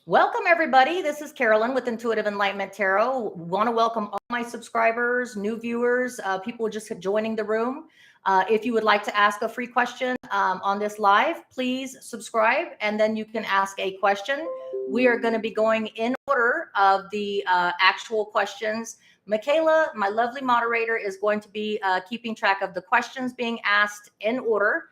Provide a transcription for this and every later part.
Welcome, everybody. This is Carolyn with Intuitive Enlightenment Tarot. Want to welcome all my subscribers, new viewers, people just joining the room. If you would like to ask a free question on this live, please subscribe and then you can ask a question. We are going to be going in order of the actual questions. Michaela, my lovely moderator, is going to be keeping track of the questions being asked in order.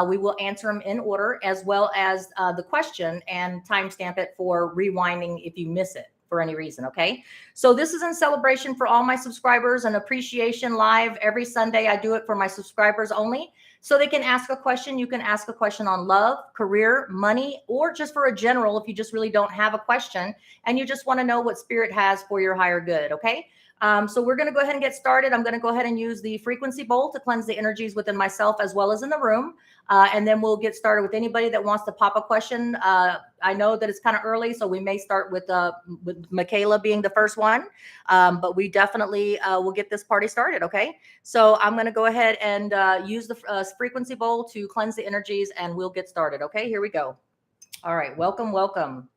We will answer them in order, as well as the question and timestamp it for rewinding if you miss it for any reason. Okay. So this is in celebration for all my subscribers and appreciation live every Sunday. I do it for my subscribers only. So they can ask a question. You can ask a question on love, career, money, or just for a general, if you just really don't have a question and you just want to know what spirit has for your higher good. Okay. So we're going to go ahead and get started. I'm going to go ahead and use the frequency bowl to cleanse the energies within myself as well as in the room. And then we'll get started with anybody that wants to pop a question. I know that it's kind of early, so we may start with Michaela being the first one. But we definitely will get this party started, okay? So I'm going to go ahead and use the frequency bowl to cleanse the energies, and we'll get started, okay? Here we go. All right, welcome, welcome.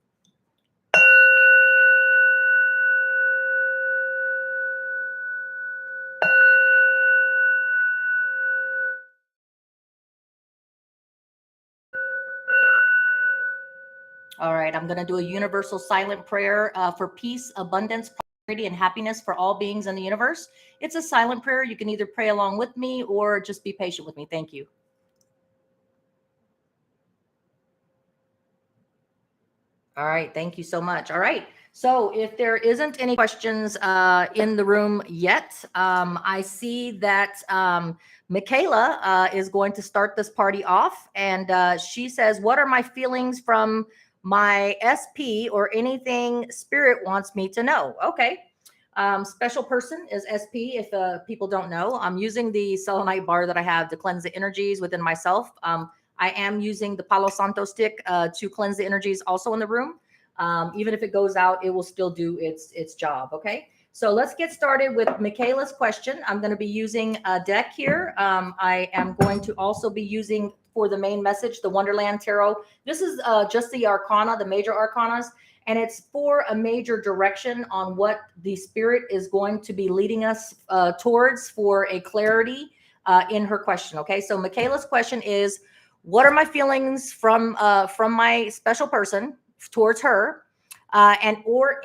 All right, I'm going to do a universal silent prayer for peace, abundance, prosperity, and happiness for all beings in the universe. It's a silent prayer. You can either pray along with me or just be patient with me. Thank you. All right, thank you so much. All right, so if there isn't any questions in the room yet, I see that Michaela is going to start this party off, and she says, what are my feelings from my SP or anything spirit wants me to know? Okay. Special person is SP. If people don't know, I'm using the selenite bar that I have to cleanse the energies within myself. I am using the Palo Santo stick to cleanse the energies also in the room. Even if it goes out, it will still do its job. Okay. So let's get started with Michaela's question. I'm going to be using a deck here. I am going to also be using for the main message, the Wonderland Tarot. This is just the arcana, the major arcanas, and it's for a major direction on what the spirit is going to be leading us towards for a clarity in her question. Okay, so Michaela's question is, what are my feelings from my special person towards her? And or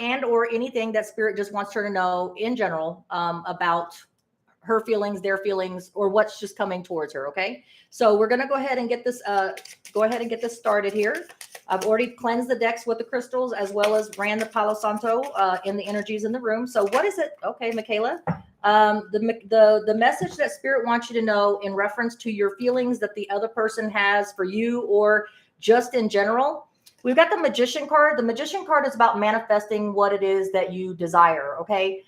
anything that spirit just wants her to know in general about her feelings, their feelings, or what's just coming towards her. Okay, so we're gonna go ahead and get this started here. I've already cleansed the decks with the crystals as well as ran the Palo Santo in the energies in the room. So what is it? Okay, Michaela. The message that spirit wants you to know in reference to your feelings that the other person has for you or just in general. We've got the Magician card. The Magician card is about manifesting what it is that you desire. Okay.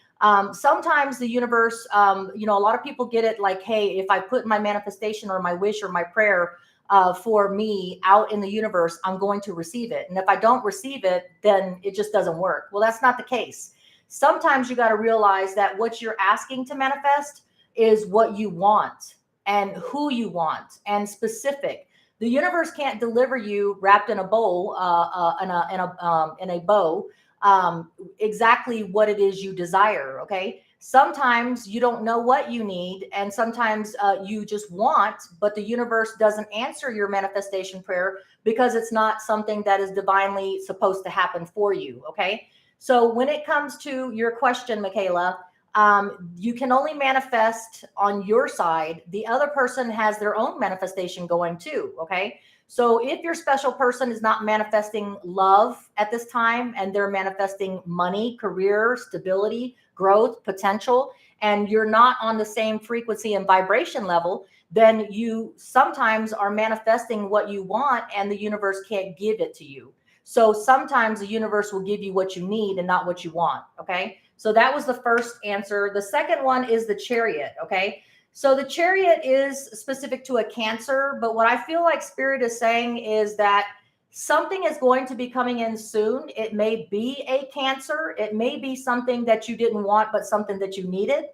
Sometimes the universe, a lot of people get it like, hey, if I put my manifestation or my wish or my prayer for me out in the universe, I'm going to receive it. And if I don't receive it, then it just doesn't work. Well, that's not the case. Sometimes you got to realize that what you're asking to manifest is what you want and who you want and specific. The universe can't deliver you wrapped in a bowl, in a bow, exactly what it is you desire. Okay. Sometimes you don't know what you need, and sometimes you just want, but the universe doesn't answer your manifestation prayer because it's not something that is divinely supposed to happen for you. Okay. So when it comes to your question, Michaela, you can only manifest on your side. The other person has their own manifestation going too. Okay. So if your special person is not manifesting love at this time and they're manifesting money, career, stability, growth, potential, and you're not on the same frequency and vibration level, then you sometimes are manifesting what you want and the universe can't give it to you. So sometimes the universe will give you what you need and not what you want. Okay. So that was the first answer. The second one is the Chariot. Okay. So the Chariot is specific to a Cancer, but what I feel like spirit is saying is that something is going to be coming in soon. It may be a Cancer. It may be something that you didn't want, but something that you needed.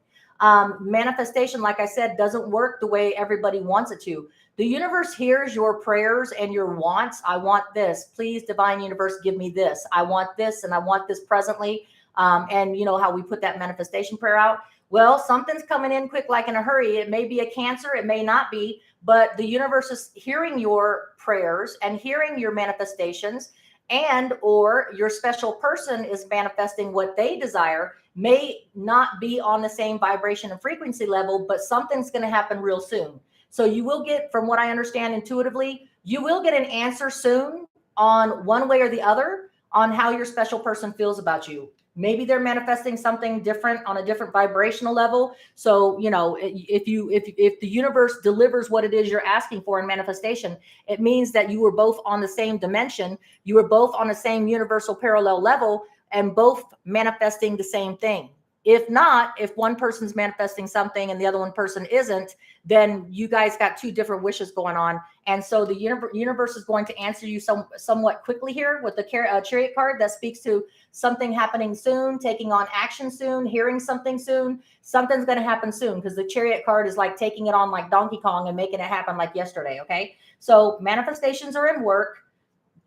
Manifestation, like I said, doesn't work the way everybody wants it to. The universe hears your prayers and your wants. I want this. Please, divine universe, give me this. I want this and I want this presently. And you know how we put that manifestation prayer out? Well, something's coming in quick, like in a hurry. It may be a Cancer, it may not be, but the universe is hearing your prayers and hearing your manifestations, and or your special person is manifesting what they desire. May not be on the same vibration and frequency level, but something's going to happen real soon. So you will get, from what I understand intuitively, you will get an answer soon on one way or the other on how your special person feels about you. Maybe they're manifesting something different on a different vibrational level. So, you know, if the universe delivers what it is you're asking for in manifestation, it means that you were both on the same dimension. You were both on the same universal parallel level and both manifesting the same thing. If not, if one person's manifesting something and the other one person isn't, then you guys got two different wishes going on. And so the universe is going to answer you somewhat quickly here with the Chariot card that speaks to something happening soon, taking on action soon, hearing something soon. Something's going to happen soon, because the Chariot card is like taking it on like Donkey Kong and making it happen like yesterday. Okay. So manifestations are in work.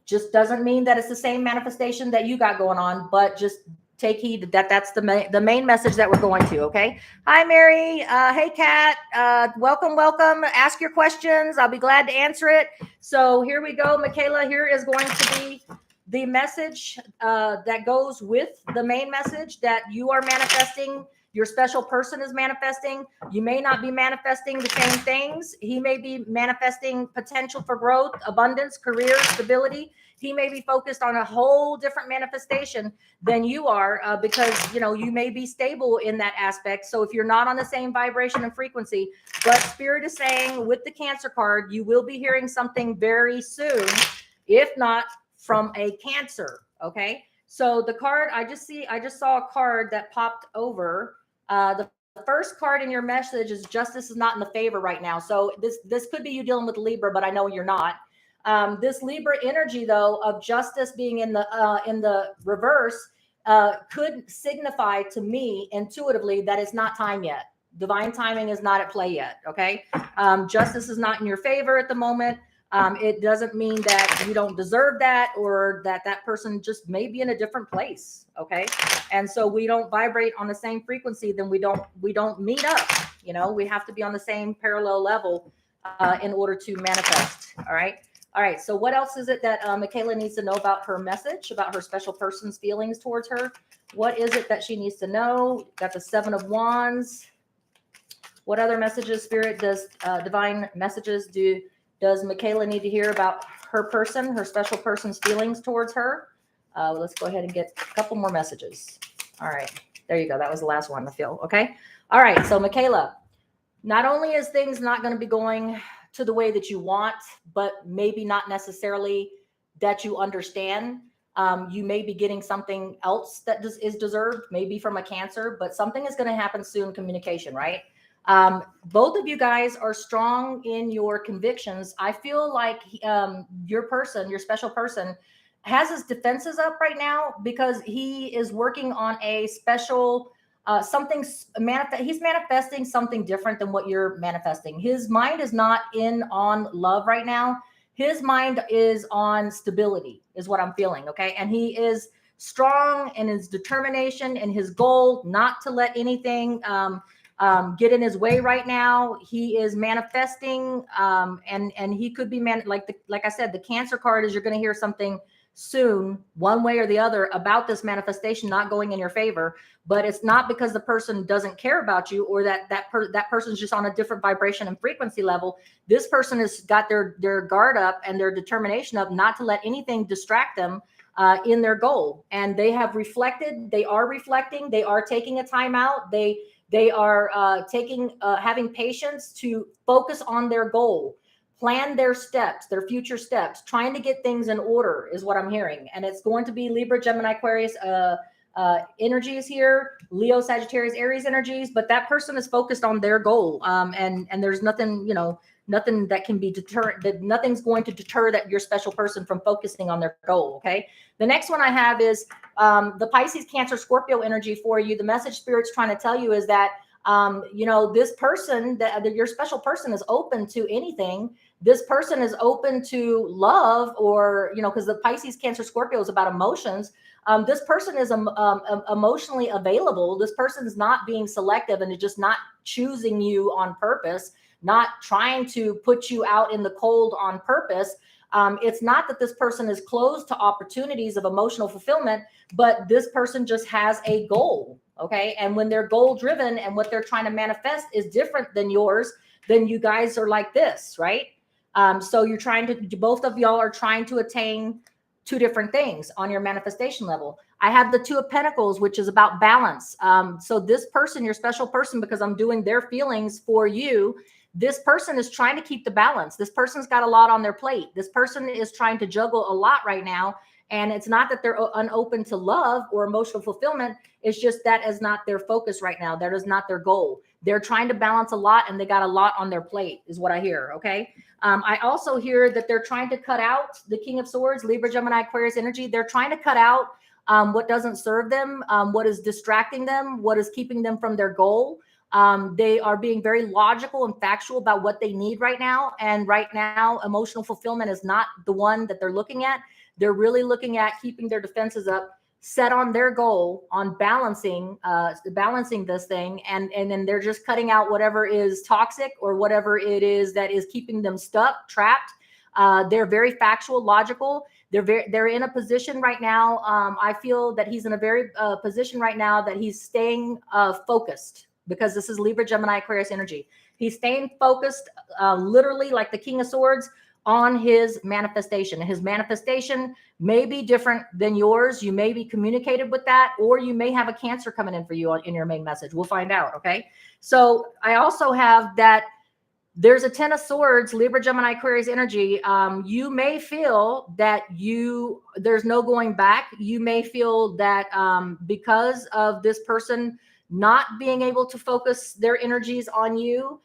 Just doesn't mean that it's the same manifestation that you got going on, but just take heed that that's the main message that we're going to. Okay. Hi, Mary. Hey, Kat. Welcome. Ask your questions. I'll be glad to answer it. So here we go. Michaela, here is going to be the message that goes with the main message that you are manifesting. Your special person is manifesting. You may not be manifesting the same things. He may be manifesting potential for growth, abundance, career, stability. He may be focused on a whole different manifestation than you are, because, you know, you may be stable in that aspect. So if you're not on the same vibration and frequency, but Spirit is saying with the Cancer card, you will be hearing something very soon, if not from a Cancer. Okay. So the card I just saw a card that popped over. The first card in your message is justice is not in the favor right now. So this could be you dealing with Libra, but I know you're not. This Libra energy, though, of justice being in the reverse could signify to me intuitively that it's not time yet. Divine timing is not at play yet. Okay. Justice is not in your favor at the moment. It doesn't mean that you don't deserve that, or that person just may be in a different place. Okay. And so we don't vibrate on the same frequency, then we don't meet up. You know, we have to be on the same parallel level in order to manifest. All right. All right. So what else is it that Michaela needs to know about her message, about her special person's feelings towards her? What is it that she needs to know? Got the 7 of Wands. What other messages, Spirit, does divine messages does Michaela need to hear about her person, her special person's feelings towards her? Let's go ahead and get a couple more messages. All right. There you go. That was the last one, I feel. Okay. All right. So Michaela, not only is things not going to be going to the way that you want, but maybe not necessarily that you understand. You may be getting something else that is deserved, maybe from a Cancer, but something is going to happen soon. Communication, right? Both of you guys are strong in your convictions. I feel like your person, your special person, has his defenses up right now because he is working on a special he's manifesting something different than what you're manifesting. His mind is not on love right now. His mind is on stability, is what I'm feeling. Okay. And he is strong in his determination and his goal not to let anything get in his way right now. He is manifesting and he could be like I said, the Cancer card is you're going to hear something soon, one way or the other, about this manifestation not going in your favor. But it's not because the person doesn't care about you, or that person's just on a different vibration and frequency level. This person has got their guard up and their determination up not to let anything distract them in their goal. And they have reflected. They are reflecting. They are taking a time out. They are having patience to focus on their goal, plan their steps, their future steps, trying to get things in order is what I'm hearing. And it's going to be Libra, Gemini, Aquarius energies here, Leo, Sagittarius, Aries energies, but that person is focused on their goal. And there's nothing, nothing that can be deterred, that nothing's going to deter that your special person from focusing on their goal. Okay. The next one I have is the Pisces, Cancer, Scorpio energy for you. The message Spirit's trying to tell you is that, this person, that your special person is open to anything this person is open to love, or, you know, because the Pisces, Cancer, Scorpio is about emotions. This person is emotionally available. This person is not being selective and is just not choosing you on purpose, not trying to put you out in the cold on purpose. It's not that this person is closed to opportunities of emotional fulfillment, but this person just has a goal. Okay. And when they're goal driven and what they're trying to manifest is different than yours, then you guys are like this, right? So you're trying to, both of y'all are trying to attain two different things on your manifestation level. I have the Two of Pentacles, which is about balance. So this person, your special person, because I'm doing their feelings for you, this person is trying to keep the balance. This person's got a lot on their plate. This person is trying to juggle a lot right now. And it's not that they're unopen to love or emotional fulfillment. It's just that is not their focus right now. That is not their goal. They're trying to balance a lot, and they got a lot on their plate is what I hear. Okay. I also hear that they're trying to cut out the King of Swords, Libra, Gemini, Aquarius energy. They're trying to cut out what doesn't serve them, what is distracting them, what is keeping them from their goal. They are being very logical and factual about what they need right now. And right now, emotional fulfillment is not the one that they're looking at. They're really looking at keeping their defenses up, set on their goal, on balancing this thing. And then they're just cutting out whatever is toxic or whatever it is that is keeping them stuck, trapped. They're very factual, logical. They're in a position right now. I feel that he's in a very position right now that he's staying focused, because this is Libra, Gemini, Aquarius energy. He's staying focused, literally like the King of Swords, on his manifestation. His manifestation may be different than yours. You may be communicated with that, or you may have a Cancer coming in for you in your main message. We'll find out. Okay. So I also have that there's a Ten of Swords, Libra, Gemini, Aquarius energy. You may feel that there's no going back. You may feel that because of this person not being able to focus their energies on you,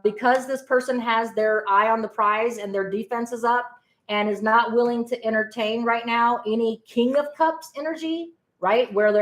because this person has their eye on the prize and their defense is up and is not willing to entertain right now any King of Cups energy, right? Where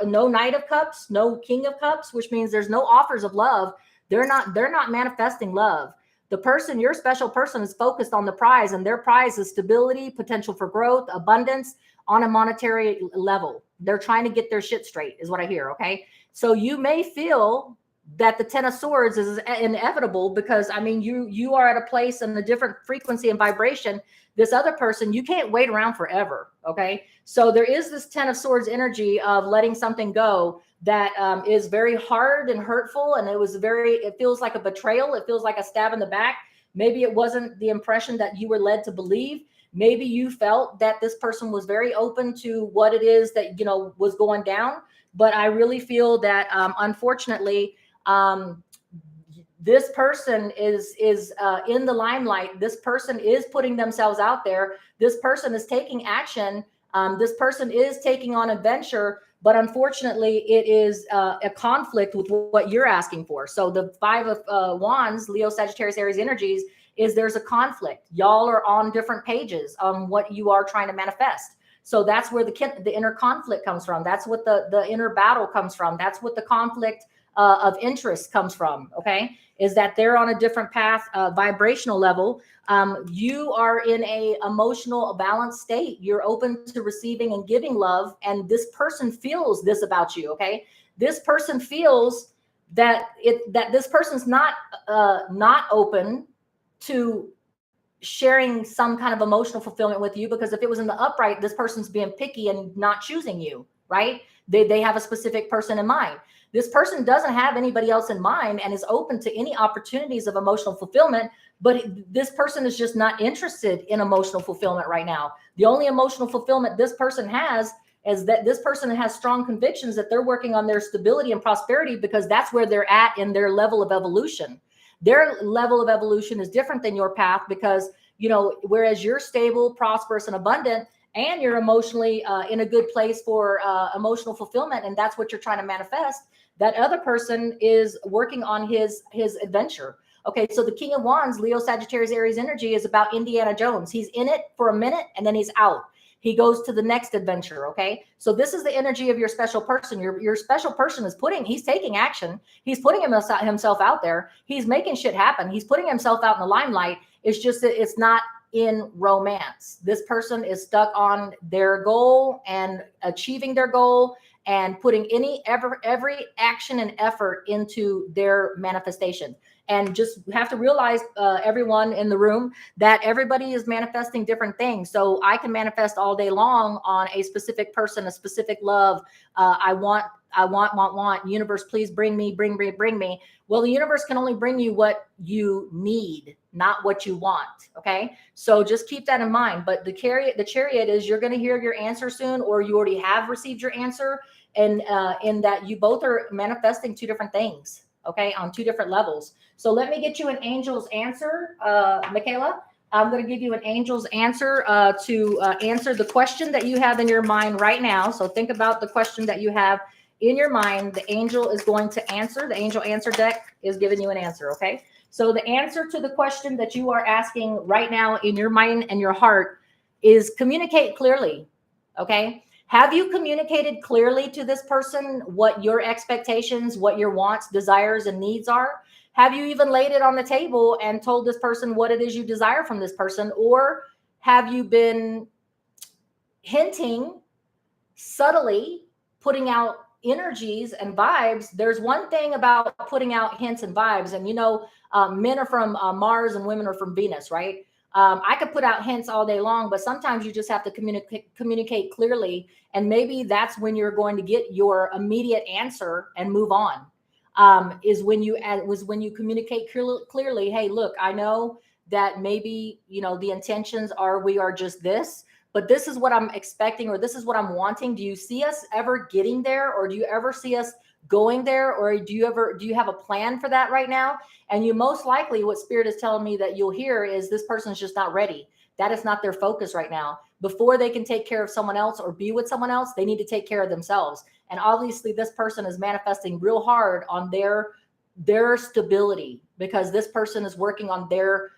no Knight of Cups, no King of Cups, which means there's no offers of love. They're not manifesting love. The person, your special person, is focused on the prize, and their prize is stability, potential for growth, abundance on a monetary level. They're trying to get their shit straight is what I hear. Okay. So you may feel that the Ten of Swords is inevitable, because I mean, you are at a place in a different frequency and vibration. This other person, you can't wait around forever. Okay. So there is this Ten of Swords energy of letting something go that is very hard and hurtful. And it feels like a betrayal. It feels like a stab in the back. Maybe it wasn't the impression that you were led to believe. Maybe you felt that this person was very open to what it is that, was going down. But I really feel that, unfortunately, this person is in the limelight. This person is putting themselves out there. This person is taking action. This person is taking on adventure, but unfortunately it is a conflict with what you're asking for. So the Five of Wands, Leo, Sagittarius, Aries energies, there's a conflict. Y'all are on different pages on what you are trying to manifest. So that's where the inner conflict comes from. That's what the inner battle comes from. That's what the conflict of interest comes from. Okay. Is that they're on a different path, vibrational level. You are in a emotional balanced state. You're open to receiving and giving love. And this person feels this about you. Okay. This person feels that this person's not open to sharing some kind of emotional fulfillment with you, because if it was in the upright, this person's being picky and not choosing you, right? They have a specific person in mind. This person doesn't have anybody else in mind and is open to any opportunities of emotional fulfillment, but this person is just not interested in emotional fulfillment right now. The only emotional fulfillment this person has is that this person has strong convictions that they're working on their stability and prosperity, because that's where they're at in their level of evolution. Their level of evolution is different than your path, because, whereas you're stable, prosperous, and abundant, and you're emotionally in a good place for emotional fulfillment, and that's what you're trying to manifest, that other person is working on his adventure. Okay, so the King of Wands, Leo, Sagittarius, Aries energy is about Indiana Jones. He's in it for a minute and then he's out. he goes to the next adventure. Okay. So this is the energy of your special person. Your special person is he's taking action. He's putting himself out there. He's making shit happen. He's putting himself out in the limelight. It's just that it's not in romance. This person is stuck on their goal and achieving their goal and putting every action and effort into their manifestation. And just have to realize, everyone in the room, that everybody is manifesting different things. So I can manifest all day long on a specific person, a specific love. I want. Universe, please bring me. Well, the universe can only bring you what you need, not what you want. Okay. So just keep that in mind. But the chariot is, you're going to hear your answer soon, or you already have received your answer. And in that you both are manifesting two different things. Okay. On two different levels. So let me get you an angel's answer, Michaela. I'm going to give you an angel's answer to answer the question that you have in your mind right now. So think about the question that you have in your mind. The angel is going to answer. The angel answer deck is giving you an answer. Okay. So the answer to the question that you are asking right now in your mind and your heart is communicate clearly. Okay. Have you communicated clearly to this person what your expectations, what your wants, desires, and needs are? Have you even laid it on the table and told this person what it is you desire from this person? Or have you been hinting, subtly putting out energies and vibes? There's one thing about putting out hints and vibes, and men are from Mars and women are from Venus, right? I could put out hints all day long, but sometimes you just have to communicate clearly. And maybe that's when you're going to get your immediate answer and move on. Is when you communicate clearly. Hey, look, I know that maybe, the intentions are, we are just this, but this is what I'm expecting, or this is what I'm wanting. Do you see us ever getting there? Or do you ever see us going there? Or do you have a plan for that right now? And you most likely, what Spirit is telling me that you'll hear is, this person's just not ready. That is not their focus right now. Before they can take care of someone else or be with someone else, they need to take care of themselves. And obviously this person is manifesting real hard on their stability, because this person is working on their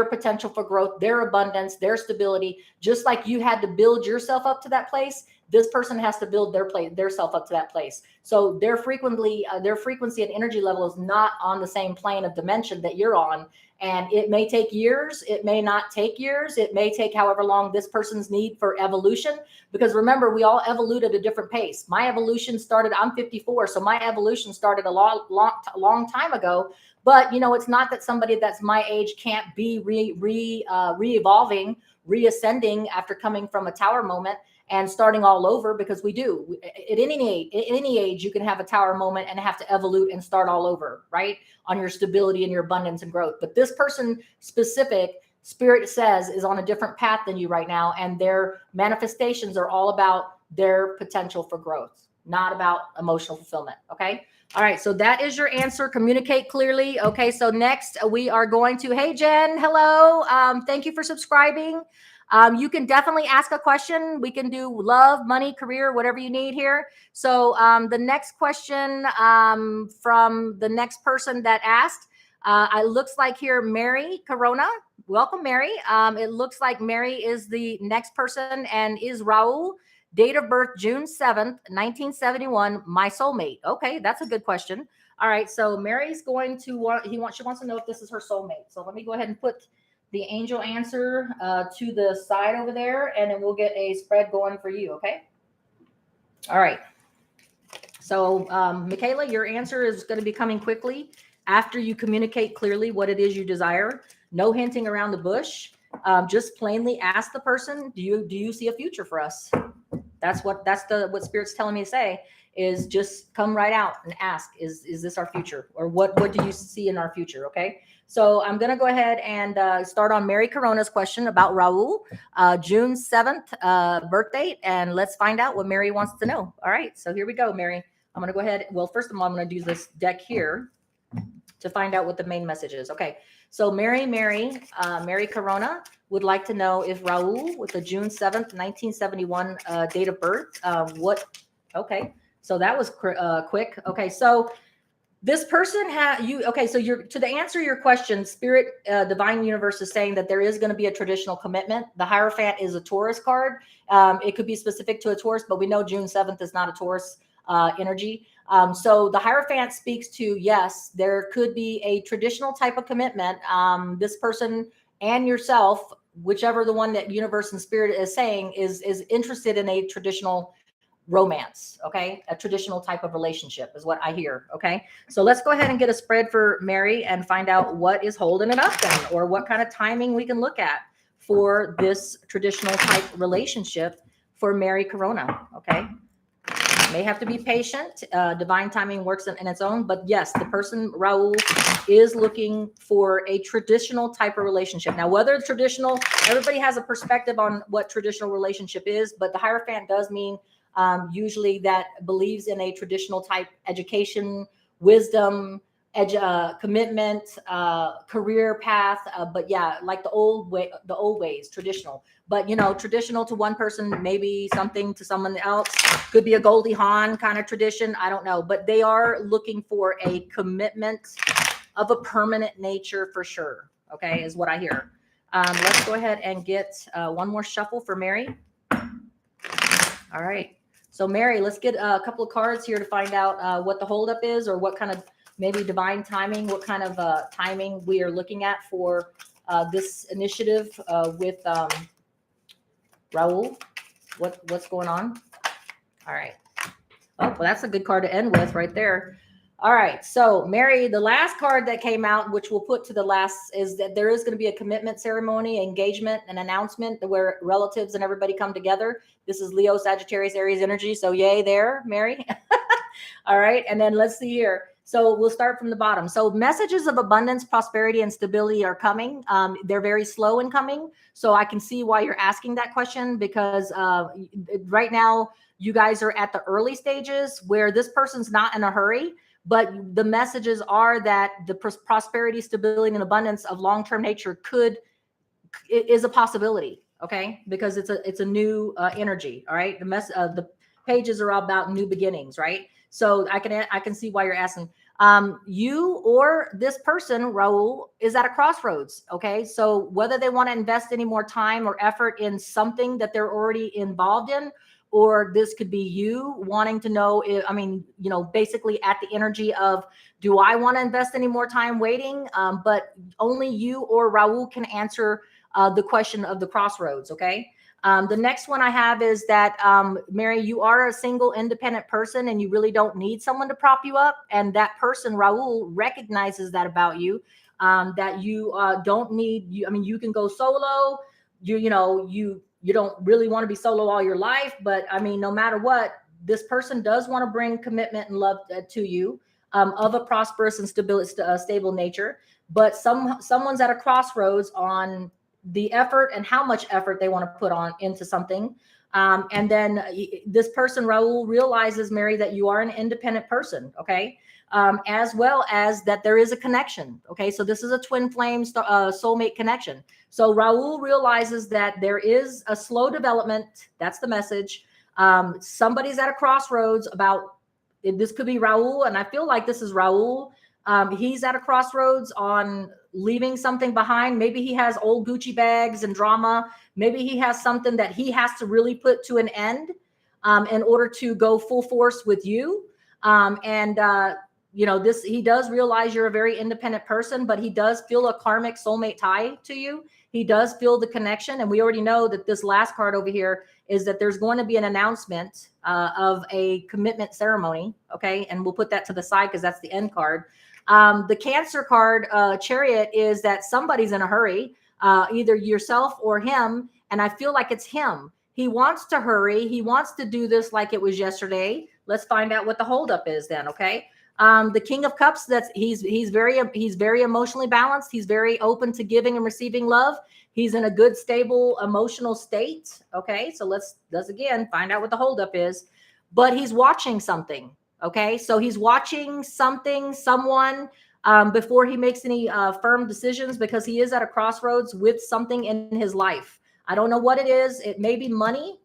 potential for growth, their abundance, their stability. Just like you had to build yourself up to that place, this person has to build their self up to that place. So their frequency and energy level is not on the same plane of dimension that you're on. And it may take years. It may not take years. It may take however long this person's need for evolution. Because remember, we all evolute at a different pace. My evolution started, I'm 54. So my evolution started a long time ago. But, it's not that somebody that's my age can't be re-evolving, reascending after coming from a tower moment and starting all over, because we do. At any age, you can have a tower moment and have to evolute and start all over, right? On your stability and your abundance and growth. But this person specific, Spirit says, is on a different path than you right now. And their manifestations are all about their potential for growth, not about emotional fulfillment. Okay. All right. So that is your answer. Communicate clearly. Okay. So next we are going to, hey, Jen, hello. Thank you for subscribing. You can definitely ask a question. We can do love, money, career, whatever you need here. So the next question from the next person that asked, it looks like here, Mary Corona. Welcome, Mary. It looks like Mary is the next person, and is Raul. Date of birth, June 7th, 1971, my soulmate. Okay, that's a good question. All right, so Mary's going to she wants to know if this is her soulmate. So let me go ahead and put the angel answer to the side over there, and then we'll get a spread going for you, okay? All right. So Michaela, your answer is going to be coming quickly after you communicate clearly what it is you desire. No hinting around the bush. Just plainly ask the person, do you see a future for us? That's what Spirit's telling me to say, is just come right out and ask, is this our future? Or what do you see in our future? Okay. So I'm going to go ahead and start on Mary Corona's question about Raul, June 7th birth date. And let's find out what Mary wants to know. All right. So here we go, Mary. I'm going to go ahead. Well, first of all, I'm going to do this deck here to find out what the main message is. Okay. So Mary Corona would like to know if Raul, with the June 7th, 1971 date of birth, okay. So that was quick. Okay. So This person okay, so you're to the answer your question, spirit, divine universe is saying that there is going to be a traditional commitment. The Hierophant is a Taurus card. It could be specific to a Taurus, but we know June 7th is not a Taurus energy. So the Hierophant speaks to, yes, there could be a traditional type of commitment. This person and yourself, whichever the one that universe and spirit is saying, is interested in a traditional romance. Okay, a traditional type of relationship is what I hear. Okay, so let's go ahead and get a spread for Mary and find out what is holding it up then, or what kind of timing we can look at for this traditional type relationship for Mary Corona. Okay, may have to be patient. Divine timing works in its own, but yes, the person, Raul, is looking for a traditional type of relationship. Now, whether it's traditional, everybody has a perspective on what traditional relationship is, but the Hierophant does mean usually that believes in a traditional type education, wisdom, commitment, career path. But yeah, like the old ways, traditional. But traditional to one person, maybe something to someone else. Could be a Goldie Hawn kind of tradition. I don't know, but they are looking for a commitment of a permanent nature for sure. Okay, is what I hear. Let's go ahead and get one more shuffle for Mary. All right. So Mary, let's get a couple of cards here to find out what the holdup is, or what kind of maybe divine timing, what kind of timing we are looking at for this initiative with Raul. What's going on? All right. Oh, well, that's a good card to end with right there. All right. So Mary, the last card that came out, which we'll put to the last, is that there is going to be a commitment ceremony, engagement, an announcement where relatives and everybody come together. This is Leo, Sagittarius, Aries energy. So yay there, Mary. All right. And then let's see here. So we'll start from the bottom. So messages of abundance, prosperity, and stability are coming. They're very slow in coming. So I can see why you're asking that question, because right now you guys are at the early stages where this person's not in a hurry. But the messages are that the prosperity, stability, and abundance of long-term nature is a possibility. Okay, because it's a new energy. All right, the pages are all about new beginnings, right? So I can see why you're asking. You or this person, Raul, is at a crossroads. Okay, so whether they want to invest any more time or effort in something that they're already involved in, or this could be you wanting to know if, basically at the energy of, do I want to invest any more time waiting? But only you or Raul can answer the question of the crossroads. Okay. The next one I have is that, Mary, you are a single independent person and you really don't need someone to prop you up. And that person, Raul, recognizes that about you, that you don't need you. I mean, you can go solo. You don't really want to be solo all your life, but I mean, no matter what, this person does want to bring commitment and love to you, of a prosperous and stable nature. But someone's at a crossroads on the effort and how much effort they want to put on into something. And then this person, Raul, realizes, Mary, that you are an independent person. Okay. As well as that there is a connection. Okay. So this is a twin flame soulmate connection. So Raul realizes that there is a slow development. That's the message. Somebody's at a crossroads about, this could be Raul. And I feel like this is Raul. He's at a crossroads on leaving something behind. Maybe he has old Gucci bags and drama. Maybe he has something that he has to really put to an end in order to go full force with you. He does realize you're a very independent person, but he does feel a karmic soulmate tie to you. He does feel the connection. And we already know that this last card over here is that there's going to be an announcement of a commitment ceremony. Okay. And we'll put that to the side because that's the end card. The Cancer card, Chariot, is that somebody's in a hurry, either yourself or him. And I feel like it's him. He wants to hurry. He wants to do this like it was yesterday. Let's find out what the holdup is then. Okay. The King of Cups, he's very emotionally balanced. He's very open to giving and receiving love. He's in a good, stable emotional state. Okay. So let's again find out what the holdup is. But he's watching something. Okay. So he's watching someone before he makes any firm decisions, because he is at a crossroads with something in his life. I don't know what it is. It may be money,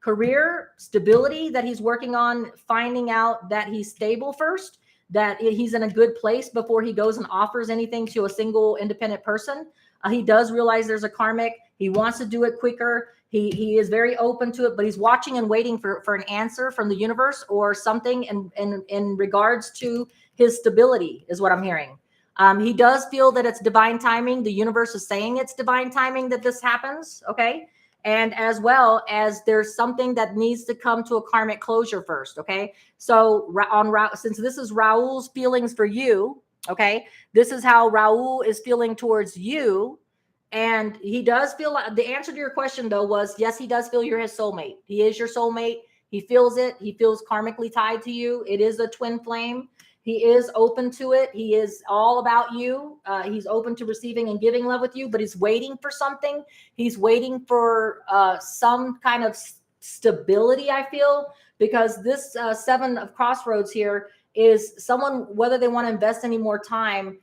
career, stability that he's working on, finding out that he's stable first. that he's in a good place before he goes and offers anything to a single independent person. He does realize there's a karmic. He wants to do it quicker. He is very open to it, but he's watching and waiting for an answer from the universe or something in regards to his stability is what I'm hearing. He does feel that it's divine timing. The universe is saying it's divine timing that this happens. Okay. And as well as there's something that needs to come to a karmic closure first. Okay. So since this is Raul's feelings for you, okay, this is how Raul is feeling towards you. And he does feel like the answer to your question though was yes, he does feel you're his soulmate. He is your soulmate. He feels it. He feels karmically tied to you. It is a twin flame. He is open to it. He is all about you. He's open to receiving and giving love with you, but he's waiting for something. He's waiting for some kind of stability, I feel, because this Seven of Crossroads here is someone, whether they want to invest any more time,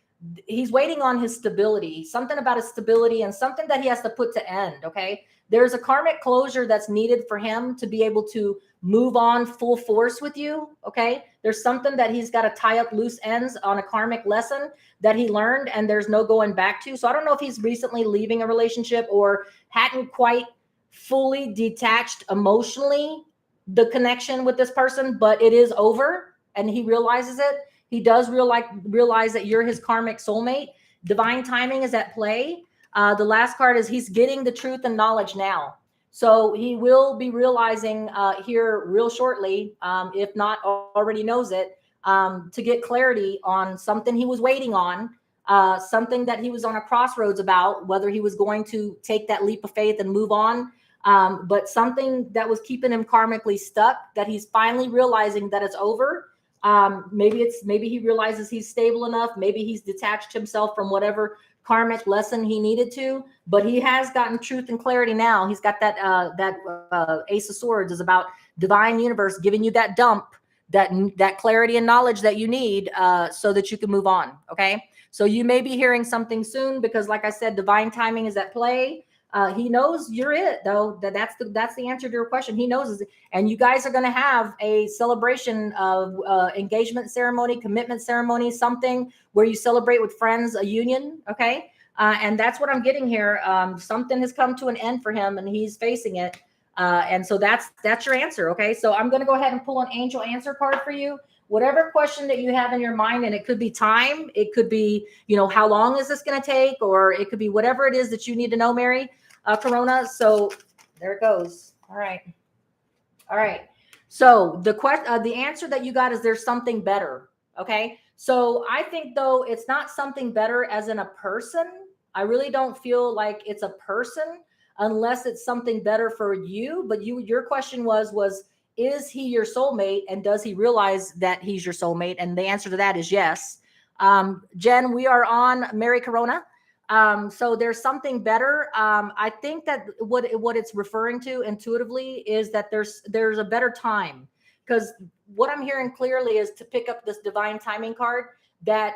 he's waiting on his stability, something about his stability and something that he has to put to end. Okay. There's a karmic closure that's needed for him to be able to move on full force with you. Okay. There's something that he's got to tie up loose ends on a karmic lesson that he learned and there's no going back to. So I don't know if he's recently leaving a relationship or hadn't quite fully detached emotionally the connection with this person, but it is over and he realizes it. He does realize that you're his karmic soulmate. Divine timing is at play. The last card is he's getting the truth and knowledge now. So he will be realizing here real shortly, if not already knows it, to get clarity on something he was waiting on, something that he was on a crossroads about, whether he was going to take that leap of faith and move on, but something that was keeping him karmically stuck, that he's finally realizing that it's over. Maybe he realizes he's stable enough. Maybe he's detached himself from whatever karmic lesson he needed to, but he has gotten truth and clarity now. He's got that Ace of Swords is about divine universe giving you that dump, that clarity and knowledge that you need so that you can move on. Okay. So you may be hearing something soon because like I said, divine timing is at play. He knows you're it though. That's the answer to your question. He knows, and you guys are going to have a celebration of engagement ceremony, commitment ceremony, something where you celebrate with friends, a union. Okay. And that's what I'm getting here. Something has come to an end for him and he's facing it. And so that's your answer. Okay. So I'm going to go ahead and pull an angel answer card for you. Whatever question that you have in your mind, and it could be time, it could be, how long is this going to take? Or it could be whatever it is that you need to know, Mary Corona. So there it goes. All right. All right. So the answer that you got is there's something better. Okay. So I think though, it's not something better as in a person. I really don't feel like it's a person unless it's something better for you. But your question was, is he your soulmate? And does he realize that he's your soulmate? And the answer to that is yes. Jen, we are on Mary Corona. So there's something better. I think that what it's referring to intuitively is that there's a better time, because what I'm hearing clearly is to pick up this divine timing card that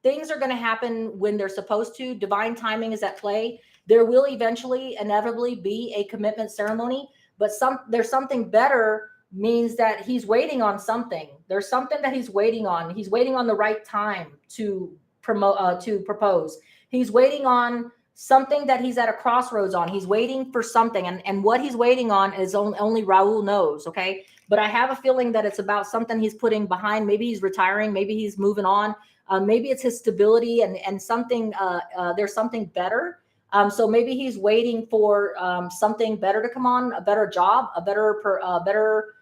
things are going to happen when they're supposed to. Divine timing is at play. There will eventually, inevitably be a commitment ceremony, but there's something better means that he's waiting on something. There's something that he's waiting on. He's waiting on the right time to propose. He's waiting on something that he's at a crossroads on. He's waiting for something, and what he's waiting on is only Raul knows. Okay. But I have a feeling that it's about something he's putting behind. Maybe he's retiring. Maybe he's moving on. Maybe it's his stability and something, there's something better. So maybe he's waiting for something better to come on, a better job, a better,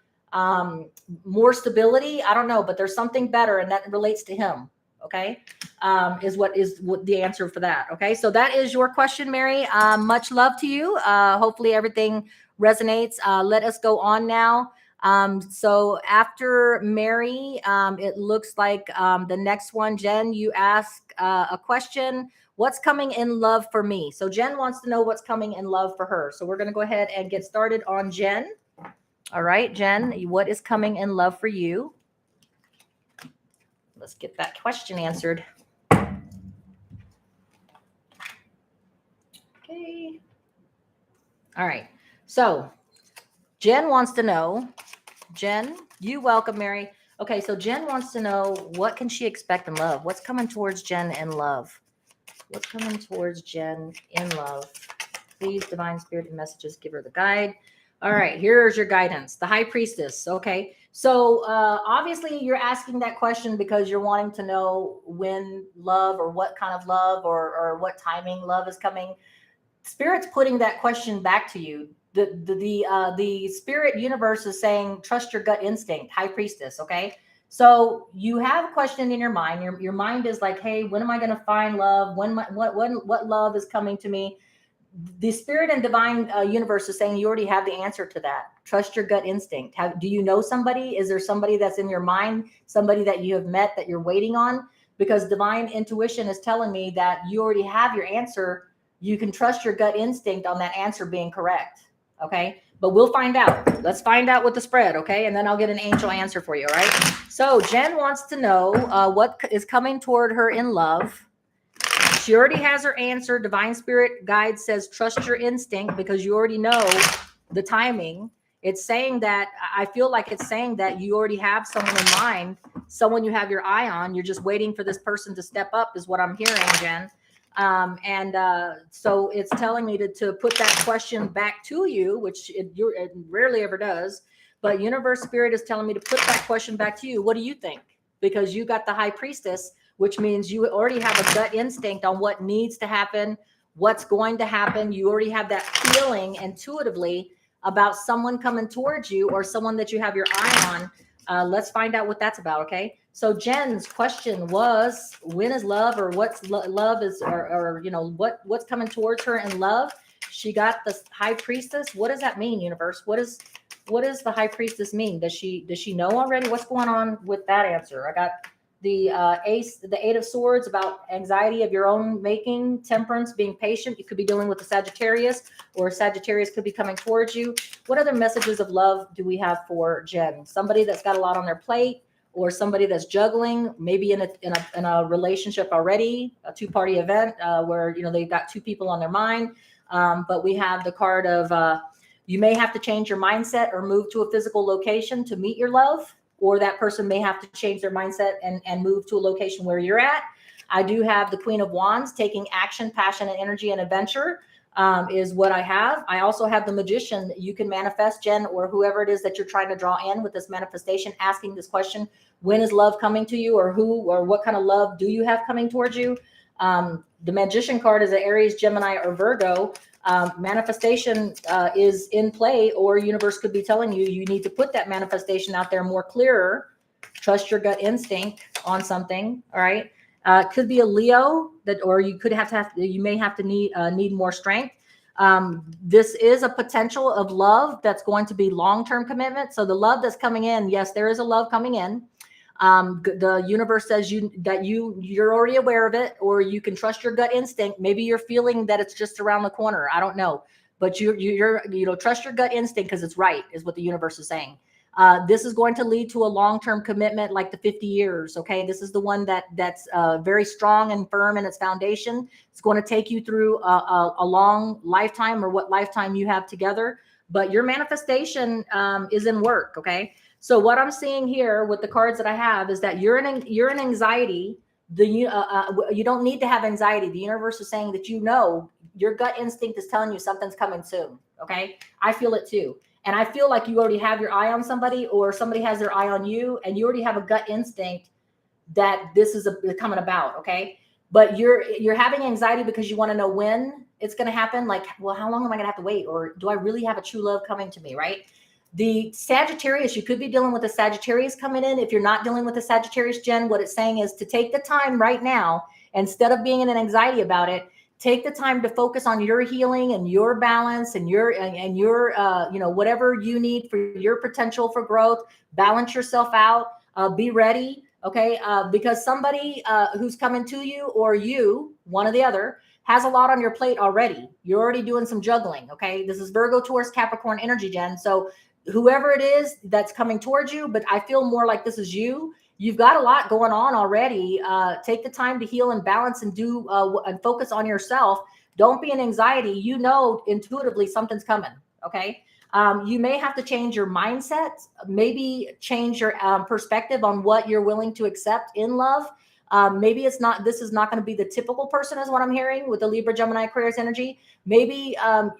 more stability. I don't know, but there's something better, and that relates to him. Okay, is what the answer for that. Okay, so that is your question, Mary. Much love to you. Hopefully everything resonates. Let us go on now. So after Mary, it looks like the next one, Jen, you ask a question. What's coming in love for me? So Jen wants to know what's coming in love for her. So we're going to go ahead and get started on Jen. All right, Jen, what is coming in love for you? Let's get that question answered. Okay. All right. So Jen wants to know, Jen, you welcome, Mary. Okay, so Jen wants to know, what can she expect in love? What's coming towards Jen in love? What's coming towards Jen in love? Please, divine spirit and messages, give her the guide. All right, here's your guidance. The high priestess. Okay, so obviously you're asking that question because you're wanting to know when love, or what kind of love, or what timing love is coming. Spirit's putting that question back to you. The spirit universe is saying, trust your gut instinct. High priestess. Okay, so you have a question in your mind. Your mind is like, hey, when am I going to find love? What love is coming to me? The spirit and divine universe is saying you already have the answer to that. Trust your gut instinct. Do you know somebody? Is there somebody that's in your mind, somebody that you have met that you're waiting on? Because divine intuition is telling me that you already have your answer. You can trust your gut instinct on that answer being correct. Okay, but we'll find out. Let's find out with the spread. Okay, and then I'll get an angel answer for you. All right, so Jen wants to know what is coming toward her in love. She already has her answer. Divine spirit guide says, trust your instinct, because you already know the timing. It's saying that, I feel like it's saying that you already have someone in mind, someone you have your eye on. You're just waiting for this person to step up, is what I'm hearing, Jen. So it's telling me to put that question back to you, which it rarely ever does. But universe spirit is telling me to put that question back to you. What do you think? Because you got the high priestess, which means you already have a gut instinct on what needs to happen, what's going to happen. You already have that feeling intuitively about someone coming towards you, or someone that you have your eye on. Let's find out what that's about. Okay. So Jen's question was, when is love, or what's love is, or what's coming towards her in love? She got the high priestess. What does that mean, universe? What does the high priestess mean? Does she know already? What's going on with that answer? I got the eight of swords, about anxiety of your own making, temperance, being patient. You could be dealing with the Sagittarius, or Sagittarius could be coming towards you. What other messages of love do we have for Jen? Somebody that's got a lot on their plate, or somebody that's juggling, maybe in a relationship already, a two-party event where they've got two people on their mind. But we have the card of you may have to change your mindset or move to a physical location to meet your love, or that person may have to change their mindset and move to a location where you're at. I do have the Queen of Wands, taking action, passion, and energy and adventure is what I have. I also have the Magician. You can manifest, Jen, or whoever it is that you're trying to draw in with this manifestation, asking this question: when is love coming to you, or who, or what kind of love do you have coming towards you? The Magician card is an Aries, Gemini, or Virgo. Manifestation is in play, or universe could be telling you you need to put that manifestation out there more clearer. Trust your gut instinct on something. All right. Could be a Leo, that, or you could you may have to need more strength. This is a potential of love that's going to be long-term commitment. So the love that's coming in, yes, there is a love coming in. The universe says you're already aware of it, or you can trust your gut instinct. Maybe you're feeling that it's just around the corner. I don't know, but you're trust your gut instinct, because it's right, is what the universe is saying. This is going to lead to a long-term commitment, like the 50 years. Okay, this is the one that's very strong and firm in its foundation. It's going to take you through a long lifetime, or what lifetime you have together. But your manifestation is in work. Okay. So what I'm seeing here with the cards that I have is that you're in anxiety. You don't need to have anxiety. The universe is saying that your gut instinct is telling you something's coming soon. Okay, I feel it too, and I feel like you already have your eye on somebody, or somebody has their eye on you, and you already have a gut instinct that this is coming about. Okay, but you're having anxiety because you want to know when it's going to happen. Like, well, how long am I going to have to wait, or do I really have a true love coming to me? Right. The Sagittarius, you could be dealing with a Sagittarius coming in. If you're not dealing with a Sagittarius, Jen, what it's saying is to take the time right now, instead of being in an anxiety about it. Take the time to focus on your healing and your balance and your whatever you need for your potential for growth. Balance yourself out. Be ready, okay? Because somebody who's coming to you, or you, one or the other, has a lot on your plate already. You're already doing some juggling, okay? This is Virgo, Taurus, Capricorn energy, Jen. So whoever it is that's coming towards you, but I feel more like this is you. You've got a lot going on already. Take the time to heal and balance and and focus on yourself. Don't be in anxiety. Intuitively something's coming. Okay. You may have to change your mindset, maybe change your perspective on what you're willing to accept in love. Maybe this is not going to be the typical person, is what I'm hearing with the Libra, Gemini, Aquarius energy. Maybe,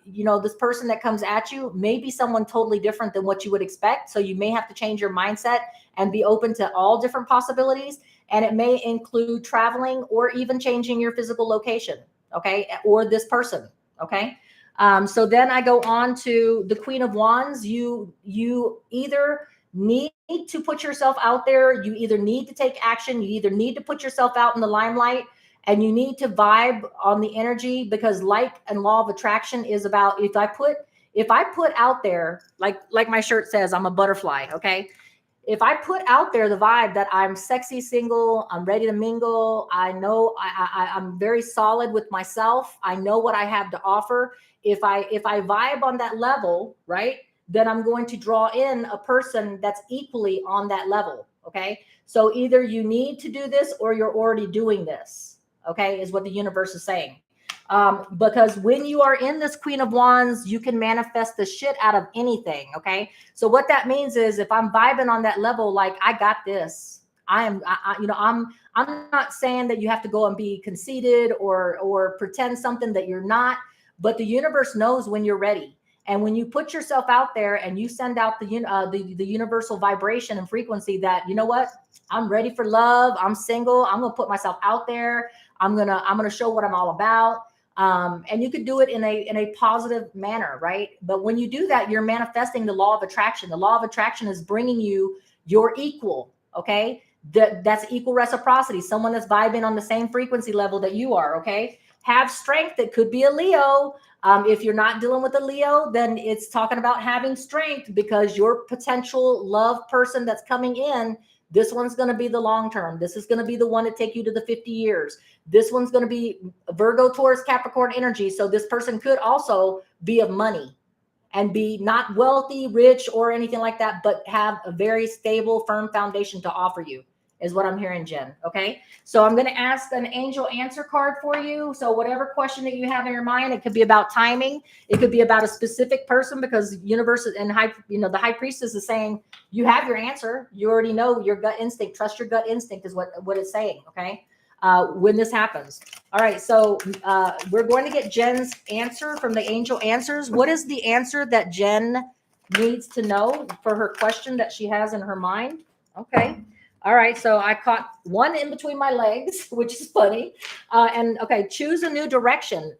this person that comes at you may be someone totally different than what you would expect. So you may have to change your mindset and be open to all different possibilities. And it may include traveling or even changing your physical location. Okay. Or this person. Okay. So then I go on to the Queen of Wands. You either need to put yourself out there. You either need to take action. You either need to put yourself out in the limelight, and you need to vibe on the energy, because like and law of attraction is about, if I put out there, like my shirt says, I'm a butterfly. Okay. If I put out there the vibe that I'm sexy, single, I'm ready to mingle, I know I'm very solid with myself, I know what I have to offer. If I vibe on that level, right, then I'm going to draw in a person that's equally on that level. Okay. So either you need to do this or you're already doing this. Okay. Is what the universe is saying. Because when you are in this Queen of Wands, you can manifest the shit out of anything. Okay. So what that means is, if I'm vibing on that level, like, I got this, I'm not saying that you have to go and be conceited or pretend something that you're not, but the universe knows when you're ready. And when you put yourself out there and you send out the universal vibration and frequency that, you know what, I'm ready for love, I'm single, I'm going to put myself out there, I'm going to show what I'm all about. And you could do it in a positive manner, right? But when you do that, you're manifesting the law of attraction. The law of attraction is bringing you your equal. Okay. That's equal reciprocity. Someone that's vibing on the same frequency level that you are. Okay. Have strength. It could be a Leo. If you're not dealing with a Leo, then it's talking about having strength, because your potential love person that's coming in, this one's going to be the long term. This is going to be the one to take you to the 50 years. This one's going to be Virgo, Taurus, Capricorn energy. So this person could also be of money and be not wealthy, rich, or anything like that, but have a very stable, firm foundation to offer you, is what I'm hearing, Jen. Okay. So I'm going to ask an angel answer card for you. So whatever question that you have in your mind, it could be about timing. It could be about a specific person, because universe and the high priestess is saying, you have your answer. You already know your gut instinct. Trust your gut instinct is what it's saying. Okay. When this happens. All right. So we're going to get Jen's answer from the angel answers. What is the answer that Jen needs to know for her question that she has in her mind? Okay. All right. So I caught one in between my legs, which is funny. And okay, choose a new direction.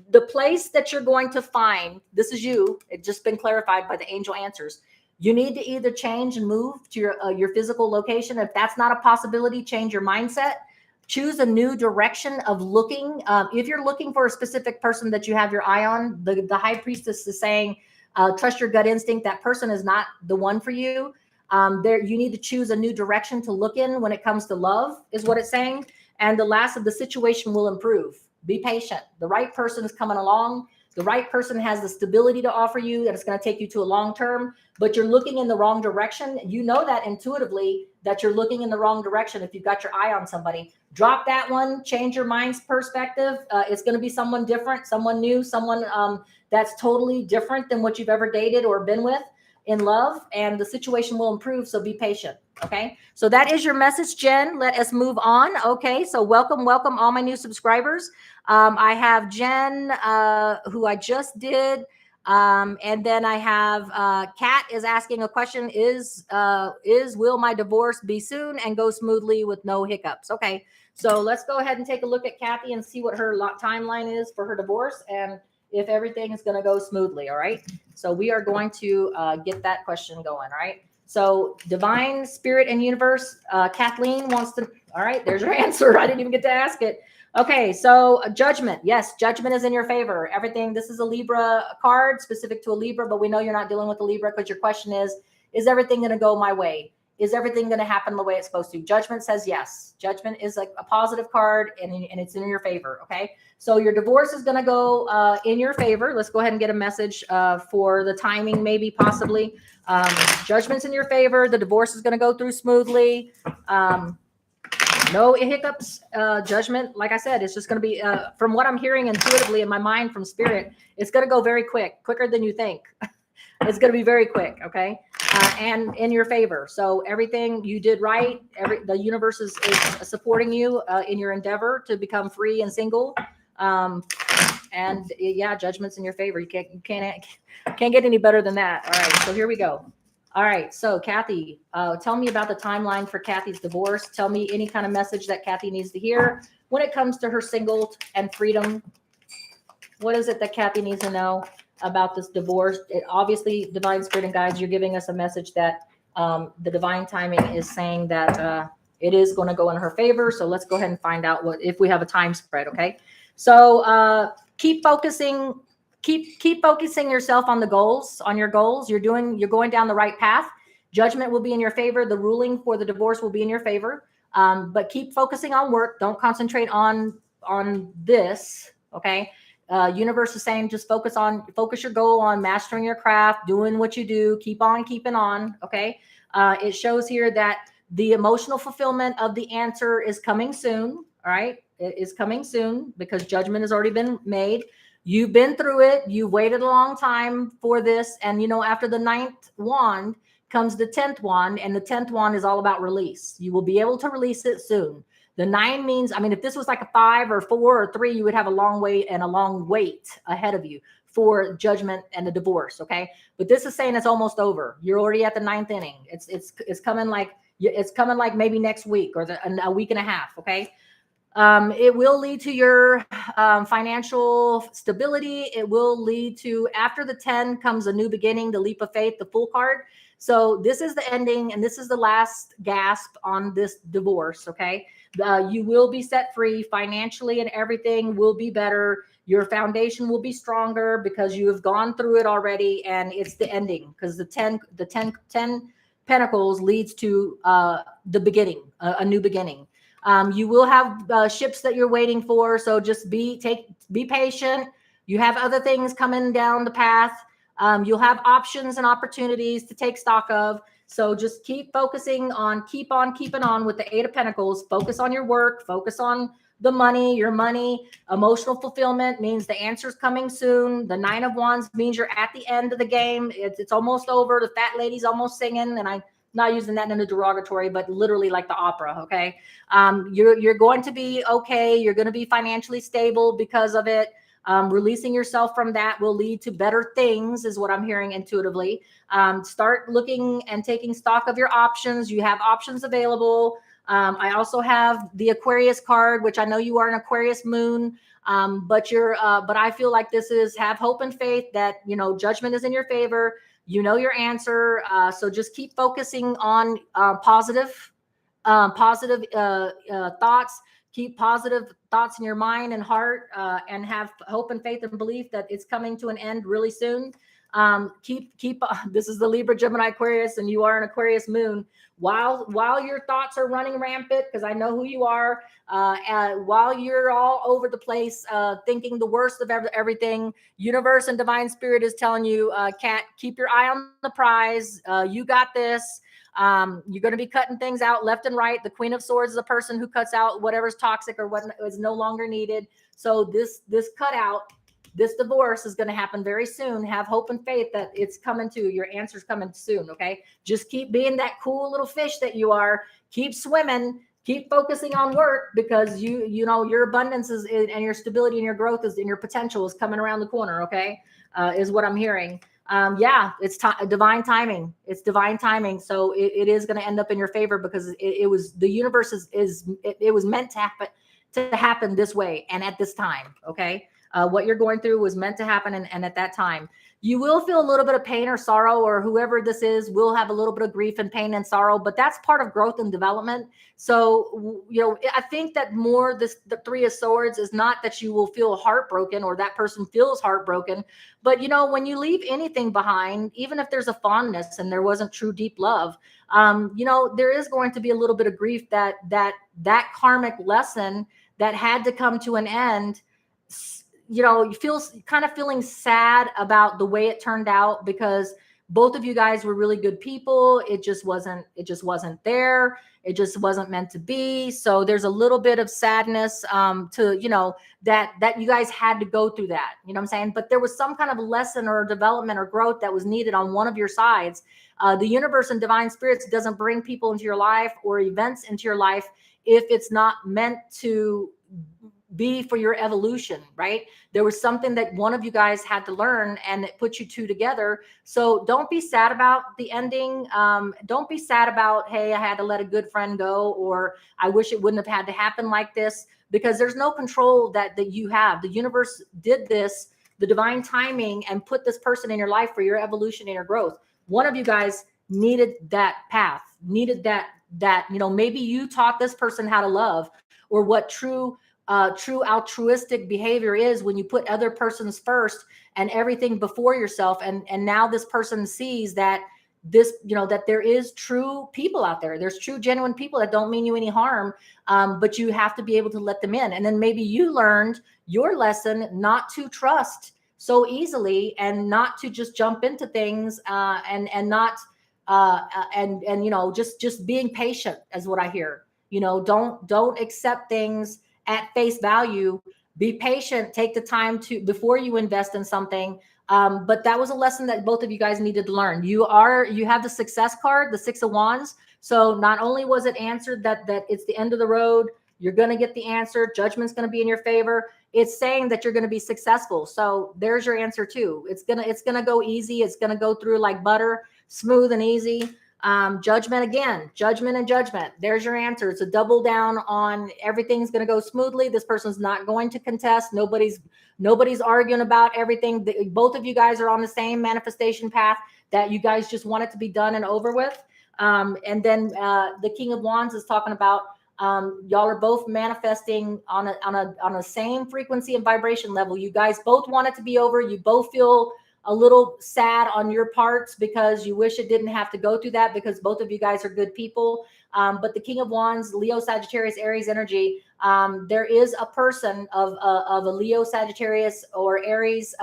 The place that you're going to find, this is you. It's just been clarified by the angel answers. You need to either change and move to your physical location. If that's not a possibility, change your mindset. Choose a new direction of looking. If you're looking for a specific person that you have your eye on, the high priestess is saying, trust your gut instinct. That person is not the one for you. You need to choose a new direction to look in when it comes to love, is what it's saying. And the last of the situation will improve. Be patient. The right person is coming along. The right person has the stability to offer you that it's going to take you to a long term, but you're looking in the wrong direction. You know that intuitively, that you're looking in the wrong direction. If you've got your eye on somebody, drop that one, change your mind's perspective. It's going to be someone different, someone new, someone that's totally different than what you've ever dated or been with in love, and the situation will improve. So be patient. Okay. So that is your message, Jen. Let us move on. Okay. So welcome all my new subscribers. I have Jen, who I just did. And then I have Kat is asking a question, is will my divorce be soon and go smoothly with no hiccups? Okay. So let's go ahead and take a look at Kathy and see what her timeline is for her divorce, and if everything is going to go smoothly. All right. So we are going to get that question going. All right. So divine spirit and universe, Kathleen wants to, all right, there's your answer. I didn't even get to ask it. Okay. So judgment. Yes. Judgment is in your favor. Everything. This is a Libra card specific to a Libra, but we know you're not dealing with a Libra, because your question is everything going to go my way? Is everything going to happen the way it's supposed to? Judgment says yes. Judgment is like a positive card, and it's in your favor. Okay. So your divorce is going to go in your favor. Let's go ahead and get a message for the timing, maybe, possibly. Judgment's in your favor. The divorce is going to go through smoothly. No hiccups. Judgment, like I said, it's just going to be, from what I'm hearing intuitively in my mind from spirit, it's going to go very quicker than you think. It's going to be very quick. Okay. And in your favor. So everything you did right, the universe is supporting you in your endeavor to become free and single. And yeah, judgment's in your favor. You can't get any better than that. All right. So here we go. All right. So Kathy, tell me about the timeline for Kathy's divorce. Tell me any kind of message that Kathy needs to hear when it comes to her single and freedom. What is it that Kathy needs to know about this divorce? Obviously, Divine Spirit and Guides, you're giving us a message that the divine timing is saying that it is going to go in her favor. So let's go ahead and find out if we have a time spread. Okay. So keep focusing yourself on the goals, on your goals. You're going down the right path. Judgment will be in your favor. The ruling for the divorce will be in your favor. But keep focusing on work. Don't concentrate on this. Okay. Universe is saying just focus your goal on mastering your craft, doing what you do, keep on keeping on. Okay. It shows here that the emotional fulfillment of the answer is coming soon. All right. It is coming soon because judgment has already been made. You've been through it. You've waited a long time for this. And, after the 9th wand comes the 10th wand, and the 10th wand is all about release. You will be able to release it soon. The 9 means, if this was like a 5 or 4 or 3, you would have a long wait and a long wait ahead of you for judgment and the divorce. Okay. But this is saying it's almost over. You're already at the 9th inning. It's coming like maybe next week or a week and a half. Okay. It will lead to your financial stability. It will lead to, after the 10 comes a new beginning, the leap of faith, the Fool card. So this is the ending, and this is the last gasp on this divorce. Okay. You will be set free financially, and everything will be better. Your foundation will be stronger because you have gone through it already, and it's the ending because the 10 Pentacles leads to the beginning, a new beginning. You will have ships that you're waiting for. So just be patient. You have other things coming down the path. You'll have options and opportunities to take stock of. So just keep focusing on, keep on keeping on with the 8 of Pentacles. Focus on your work, focus on the money, your money. Emotional fulfillment means the answer's coming soon. The 9 of Wands means you're at the end of the game. It's almost over. The fat lady's almost singing, and I'm not using that in a derogatory, but literally like the opera. Okay. You're going to be okay. You're going to be financially stable because of it. Releasing yourself from that will lead to better things, is what I'm hearing intuitively. Start looking and taking stock of your options. You have options available. I also have the Aquarius card, which I know you are an Aquarius moon. But I feel like this is have hope and faith that, judgment is in your favor. You know your answer. So just keep focusing on positive thoughts. Keep positive thoughts in your mind and heart, and have hope and faith and belief that it's coming to an end really soon. This is the Libra, Gemini, Aquarius, and you are an Aquarius moon. While your thoughts are running rampant, because I know who you are, while you're all over the place, thinking the worst of everything, universe and divine spirit is telling you, Kat, keep your eye on the prize. You got this. You're going to be cutting things out left and right. The Queen of Swords is a person who cuts out whatever's toxic or what is no longer needed. So this cutout, this divorce is going to happen very soon. Have hope and faith that it's coming to your answer's coming soon. Okay. Just keep being that cool little fish that you are. Keep swimming, keep focusing on work, because your abundance is, and your stability and your growth is, and your potential is coming around the corner. Okay. Is what I'm hearing. It's divine timing. It's divine timing. So it is going to end up in your favor because it was, the universe it was meant to happen this way and at this time. Okay. What you're going through was meant to happen. And at that time, you will feel a little bit of pain or sorrow, or whoever this is will have a little bit of grief and pain and sorrow, but that's part of growth and development. So, I think that the 3 of Swords is not that you will feel heartbroken or that person feels heartbroken, but when you leave anything behind, even if there's a fondness and there wasn't true deep love, there is going to be a little bit of grief that karmic lesson that had to come to an end. You feel kind of feeling sad about the way it turned out, because both of you guys were really good people. It just wasn't there. It just wasn't meant to be. So there's a little bit of sadness to, you know, that you guys had to go through that, you know what I'm saying? But there was some kind of lesson or development or growth that was needed on one of your sides. The universe and divine spirits doesn't bring people into your life or events into your life if it's not meant to be for your evolution, right? There was something that one of you guys had to learn, and it put you two together. So don't be sad about the ending. Don't be sad about, hey, I had to let a good friend go, or I wish it wouldn't have had to happen like this, because there's no control that you have. The universe did this, the divine timing, and put this person in your life for your evolution and your growth. One of you guys needed that path, needed that, you know, maybe you taught this person how to love, or what true altruistic behavior is when you put other persons first and everything before yourself. And now this person sees that this, you know, that there is true people out there. There's true, genuine people that don't mean you any harm. But you have to be able to let them in. And then maybe you learned your lesson not to trust so easily, and not to just jump into things, and not, and, you know, just being patient is what I hear. You know, don't accept things at face value. Be patient. Take the time to, before you invest in something. But that was a lesson that both of you guys needed to learn. You have the success card, the 6 of Wands. So not only was it answered that it's the end of the road, you're going to get the answer. Judgment's going to be in your favor. It's saying that you're going to be successful. So there's your answer too. It's going to go easy. It's going to go through like butter, smooth and easy. Judgment again, judgment and judgment. There's your answer. It's a double down on everything's going to go smoothly. This person's not going to contest. Nobody's arguing about everything. Both of you guys are on the same manifestation path, that you guys just want it to be done and over with. And then the King of Wands is talking about y'all are both manifesting on a same frequency and vibration level. You guys both want it to be over. You both feel a little sad on your parts because you wish it didn't have to go through that, because both of you guys are good people. But the King of Wands, Leo, Sagittarius, Aries energy, there is a person of a Leo, Sagittarius, or Aries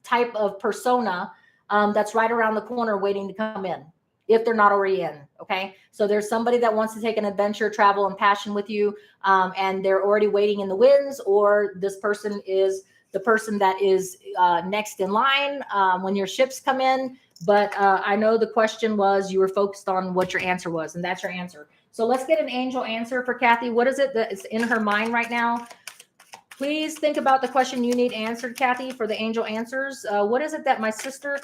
type of persona that's right around the corner waiting to come in, if they're not already in. Okay. So there's somebody that wants to take an adventure, travel, and passion with you. And they're already waiting in the winds, or this person is the person that is next in line when your ships come in. But I know the question was, you were focused on what your answer was, and that's your answer. So let's get an angel answer for Kathy. What is it that is in her mind right now? Please think about the question you need answered, Kathy, for the angel answers. What is it that my sister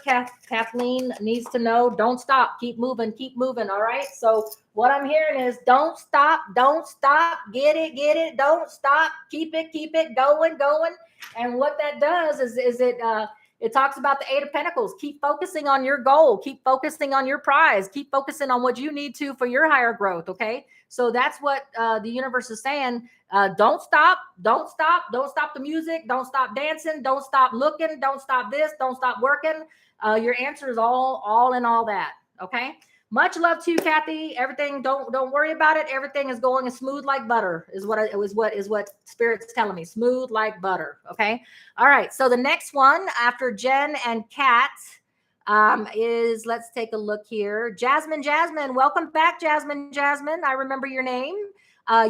Kathleen needs to know? Don't stop. Keep moving. Keep moving. All right. So what I'm hearing is don't stop. Don't stop. Get it. Get it. Don't stop. Keep it. Keep it going. Going. And what that does is it talks about the 8 of Pentacles. Keep focusing on your goal. Keep focusing on your prize. Keep focusing on what you need to for your higher growth. Okay. So that's what the universe is saying. Don't stop. Don't stop. Don't stop the music. Don't stop dancing. Don't stop looking. Don't stop this. Don't stop working. Your answer is all in all that. Okay. Much love to you, Kathy. Everything, don't worry about it. Everything is going smooth like butter, is what Spirit's telling me. Smooth like butter. Okay. All right. So the next one after Jen and Kat is, let's take a look here. Jasmine. Welcome back, Jasmine. I remember your name.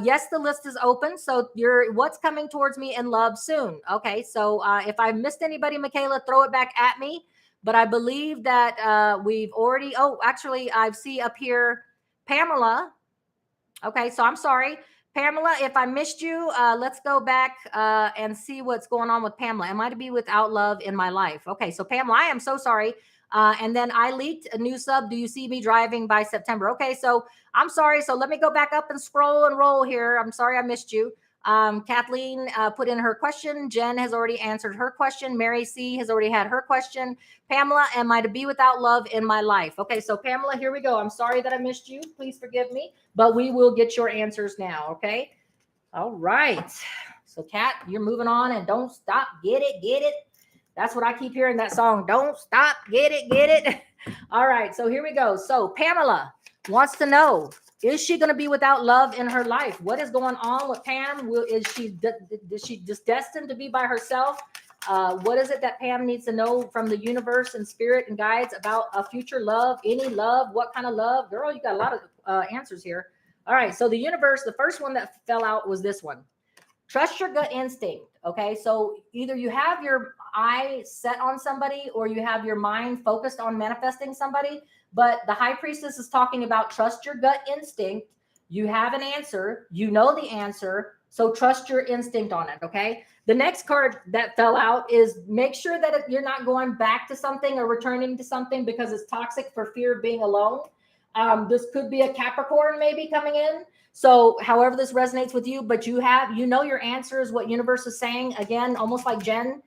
Yes, the list is open. So what's coming towards me in love soon. Okay. So if I missed anybody, Michaela, throw it back at me. But I believe that we've already, actually, I see up here, Pamela. Okay, so I'm sorry. Pamela, if I missed you, let's go back and see what's going on with Pamela. Am I to be without love in my life? Okay, so Pamela, I am so sorry. And then I leaked a new sub. Do you see me driving by September? Okay, so I'm sorry. So let me go back up and scroll and roll here. I'm sorry I missed you. Kathleen put in her question. Jen has already answered her question. Mary C has already had her question. Pamela, am I to be without love in my life? Okay, so Pamela, here we go. I'm sorry that I missed you. Please forgive me, but we will get your answers now, okay? All right. So Kat, you're moving on, and don't stop. Get it, get it. That's what I keep hearing, that song. Don't stop. Get it, get it. All right, so here we go. So Pamela wants to know, is she going to be without love in her life? What is going on with Pam? Is she just destined to be by herself? What is it that Pam needs to know from the universe and spirit and guides about a future love? Any love? What kind of love? Girl, you got a lot of answers here. All right. So the universe, the first one that fell out was this one. Trust your gut instinct. Okay. So either you have your eye set on somebody or you have your mind focused on manifesting somebody. But the high priestess is talking about trust your gut instinct. You have an answer. You know the answer. So trust your instinct on it. Okay. The next card that fell out is make sure that you're not going back to something or returning to something because it's toxic for fear of being alone. This could be a Capricorn maybe coming in. So however this resonates with you, but you know your answer is what universe is saying. Again, almost like Jen,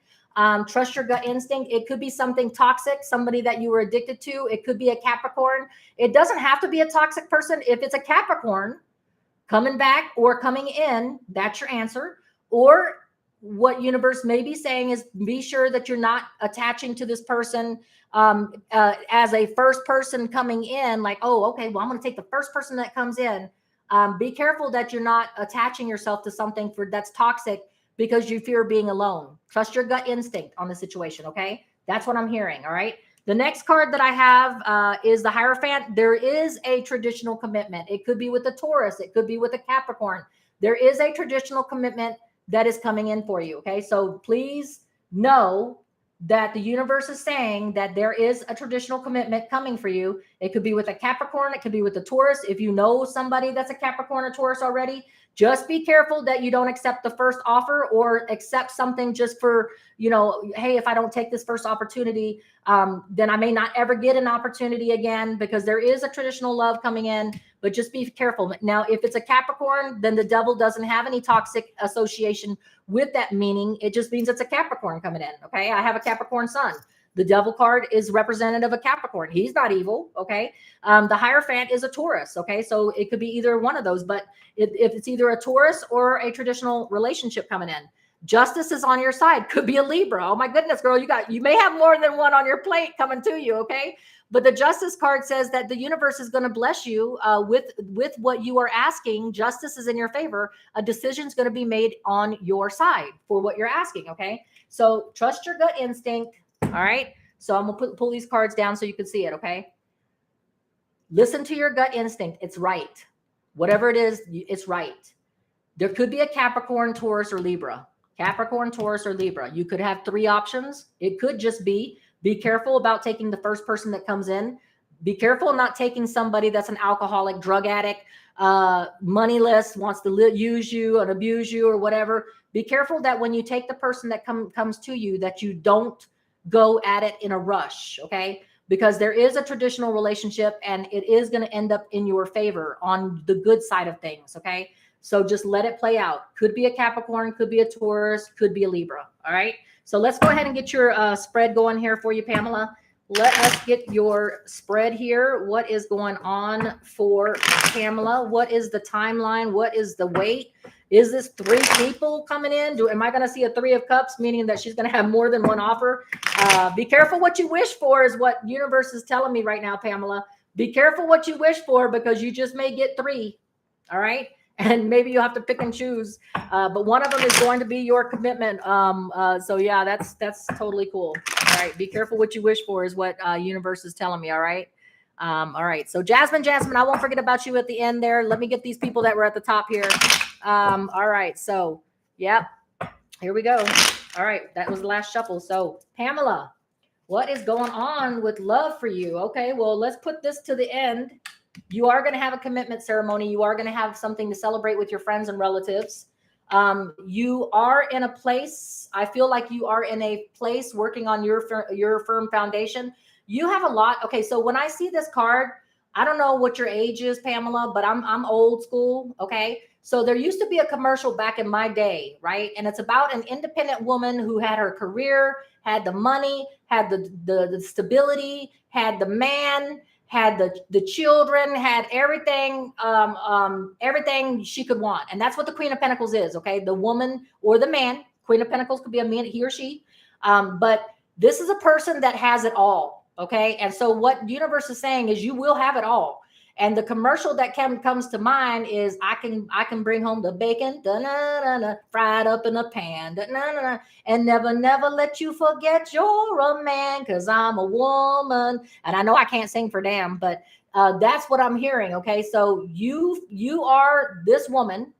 trust your gut instinct. It could be something toxic, somebody that you were addicted to. It could be a Capricorn. It doesn't have to be a toxic person. If it's a Capricorn coming back or coming in, that's your answer. Or what universe may be saying is be sure that you're not attaching to this person as a first person coming in, like, oh, okay, well, I'm going to take the first person that comes in. Be careful that you're not attaching yourself to something that's toxic because you fear being alone. Trust your gut instinct on the situation. Okay. That's what I'm hearing. All right. The next card that I have is the Hierophant. There is a traditional commitment. It could be with a Taurus. It could be with a Capricorn. There is a traditional commitment that is coming in for you. Okay. So please know that the universe is saying that there is a traditional commitment coming for you. It could be with a Capricorn. It could be with a Taurus. If you know somebody that's a Capricorn or Taurus already, just be careful that you don't accept the first offer or accept something just for, hey, if I don't take this first opportunity, then I may not ever get an opportunity again, because there is a traditional love coming in, but just be careful. Now, if it's a Capricorn, then the devil doesn't have any toxic association with that meaning. It just means it's a Capricorn coming in. Okay. I have a Capricorn sun. The devil card is representative of Capricorn. He's not evil. Okay. The Hierophant is a Taurus. Okay. So it could be either one of those, but if it's either a Taurus or a traditional relationship coming in, justice is on your side. Could be a Libra. Oh my goodness, girl, you may have more than one on your plate coming to you. Okay. But the justice card says that the universe is going to bless you with what you are asking. Justice is in your favor. A decision is going to be made on your side for what you're asking. Okay. So trust your gut instinct. All right. So I'm going to pull these cards down so you can see it. Okay. Listen to your gut instinct. It's right. Whatever it is, it's right. There could be a Capricorn, Taurus, or Libra. Capricorn, Taurus, or Libra. You could have three options. It could just be careful about taking the first person that comes in. Be careful not taking somebody that's an alcoholic, drug addict, moneyless, wants to use you and abuse you or whatever. Be careful that when you take the person that comes to you, that you don't go at it in a rush, okay? Because there is a traditional relationship and it is going to end up in your favor on the good side of things, okay? So just let it play out. Could be a Capricorn, could be a Taurus, could be a Libra, all right? So let's go ahead and get your spread going here for you, Pamela. Let us get your spread here. What is going on for Pamela? What is the timeline? What is the weight? Is this three people coming in? Am I going to see a 3 of cups, meaning that she's going to have more than one offer? Be careful what you wish for is what universe is telling me right now, Pamela. Be careful what you wish for because you just may get 3. All right. And maybe you have to pick and choose. But one of them is going to be your commitment. So yeah, that's totally cool. All right. Be careful what you wish for is what universe is telling me. All right. All right. So Jasmine, I won't forget about you at the end there. Let me get these people that were at the top here. All right. So, yep. Here we go. All right. That was the last shuffle. So Pamela, what is going on with love for you? Okay. Well, let's put this to the end. You are going to have a commitment ceremony. You are going to have something to celebrate with your friends and relatives. You are in a place, I feel like you are in a place working on your firm foundation. You have a lot. Okay. So when I see this card, I don't know what your age is, Pamela, but I'm old school. Okay. So there used to be a commercial back in my day, right? And it's about an independent woman who had her career, had the money, had the stability, had the man, had the children, had everything, everything she could want. And that's what the Queen of Pentacles is, okay? The woman or the man. Queen of Pentacles could be a man, he or she. But this is a person that has it all, okay? And so what universe is saying is you will have it all. And the commercial that comes to mind is I can bring home the bacon, fried up in a pan, and never let you forget you're a man, because I'm a woman. And I know I can't sing for damn, but that's what I'm hearing. Okay, so you are this woman.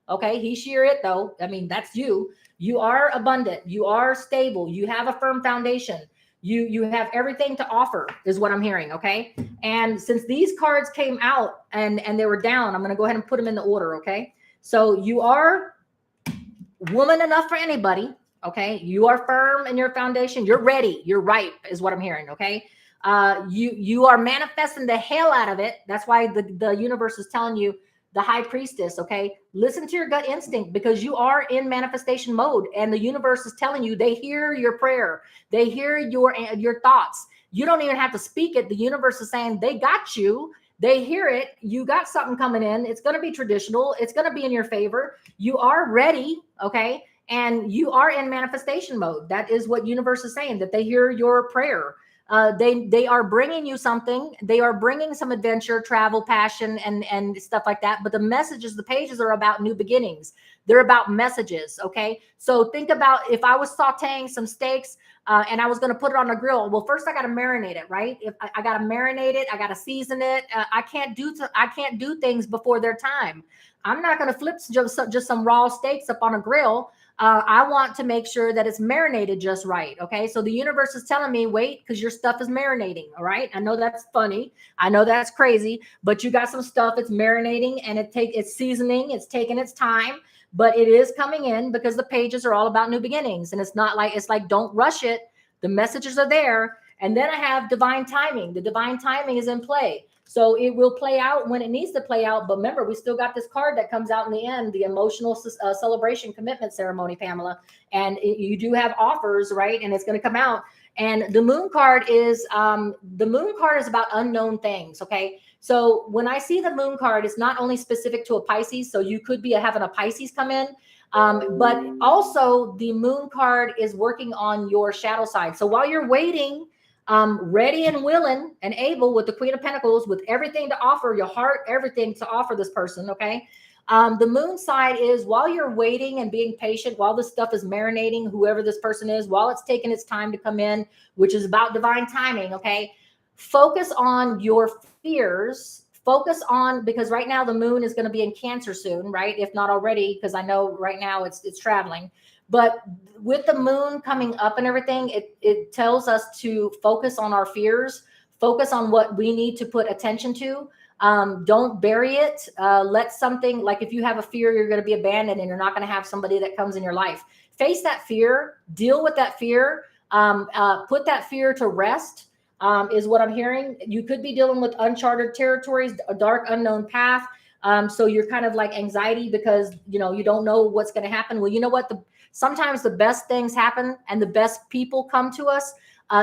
Okay, he, she, or it, though. I mean, that's you. You are abundant. You are stable. You have a firm foundation. You have everything to offer, is what I'm hearing. Okay, and since these cards came out and they were down, I'm going to go ahead and put them in the order. Okay, so you are woman enough for anybody. Okay, you are firm in your foundation. You're ready. You're ripe, is what I'm hearing. Okay, you are manifesting the hell out of it. That's why the universe is telling you, the high priestess, okay, listen to your gut instinct, because you are in manifestation mode, and the universe is telling you they hear your prayer, they hear your thoughts. You don't even have to speak it. The universe is saying they got you. They hear it. You got something coming in. It's going to be traditional. It's going to be in your favor. You are ready, okay, and you are in manifestation mode. That is what universe is saying, that they hear your prayer. They are bringing you something. They are bringing some adventure, travel, passion, and stuff like that. But the messages, the pages are about new beginnings. They're about messages. Okay, so think about if I was sautéing some steaks and I was going to put it on a grill. Well, first I got to marinate it, right? If I got to marinate it, I got to season it. I can't do things before their time. I'm not going to flip just some raw steaks up on a grill. I want to make sure that it's marinated just right. Okay. So the universe is telling me, wait, because your stuff is marinating. All right. I know that's funny. I know that's crazy, but you got some stuff that's marinating, and it's seasoning. It's taking its time, but it is coming in, because the pages are all about new beginnings. And it's like, don't rush it. The messages are there. And then I have divine timing. The divine timing is in play. So it will play out when it needs to play out. But remember, we still got this card that comes out in the end, the emotional celebration commitment ceremony, Pamela. And you do have offers, right? And it's going to come out. And the moon card is about unknown things. Okay. So when I see the moon card, it's not only specific to a Pisces. So you could be having a Pisces come in. But also the moon card is working on your shadow side. So while you're waiting, ready and willing and able, with the Queen of Pentacles, with everything to offer, your heart, everything to offer this person. Okay. The moon side is while you're waiting and being patient, while this stuff is marinating, whoever this person is, while it's taking its time to come in, which is about divine timing. Okay. Focus on your fears. Focus on, because right now the moon is going to be in Cancer soon, right? If not already, because I know right now it's traveling. But with the moon coming up and everything, it tells us to focus on our fears, focus on what we need to put attention to. Don't bury it. Let something, like if you have a fear you're going to be abandoned and you're not going to have somebody that comes in your life, face that fear, deal with that fear, put that fear to rest, is what I'm hearing. You could be dealing with uncharted territories, a dark unknown path. So you're kind of like anxiety because, you don't know what's going to happen. Well, you know what? Sometimes the best things happen and the best people come to us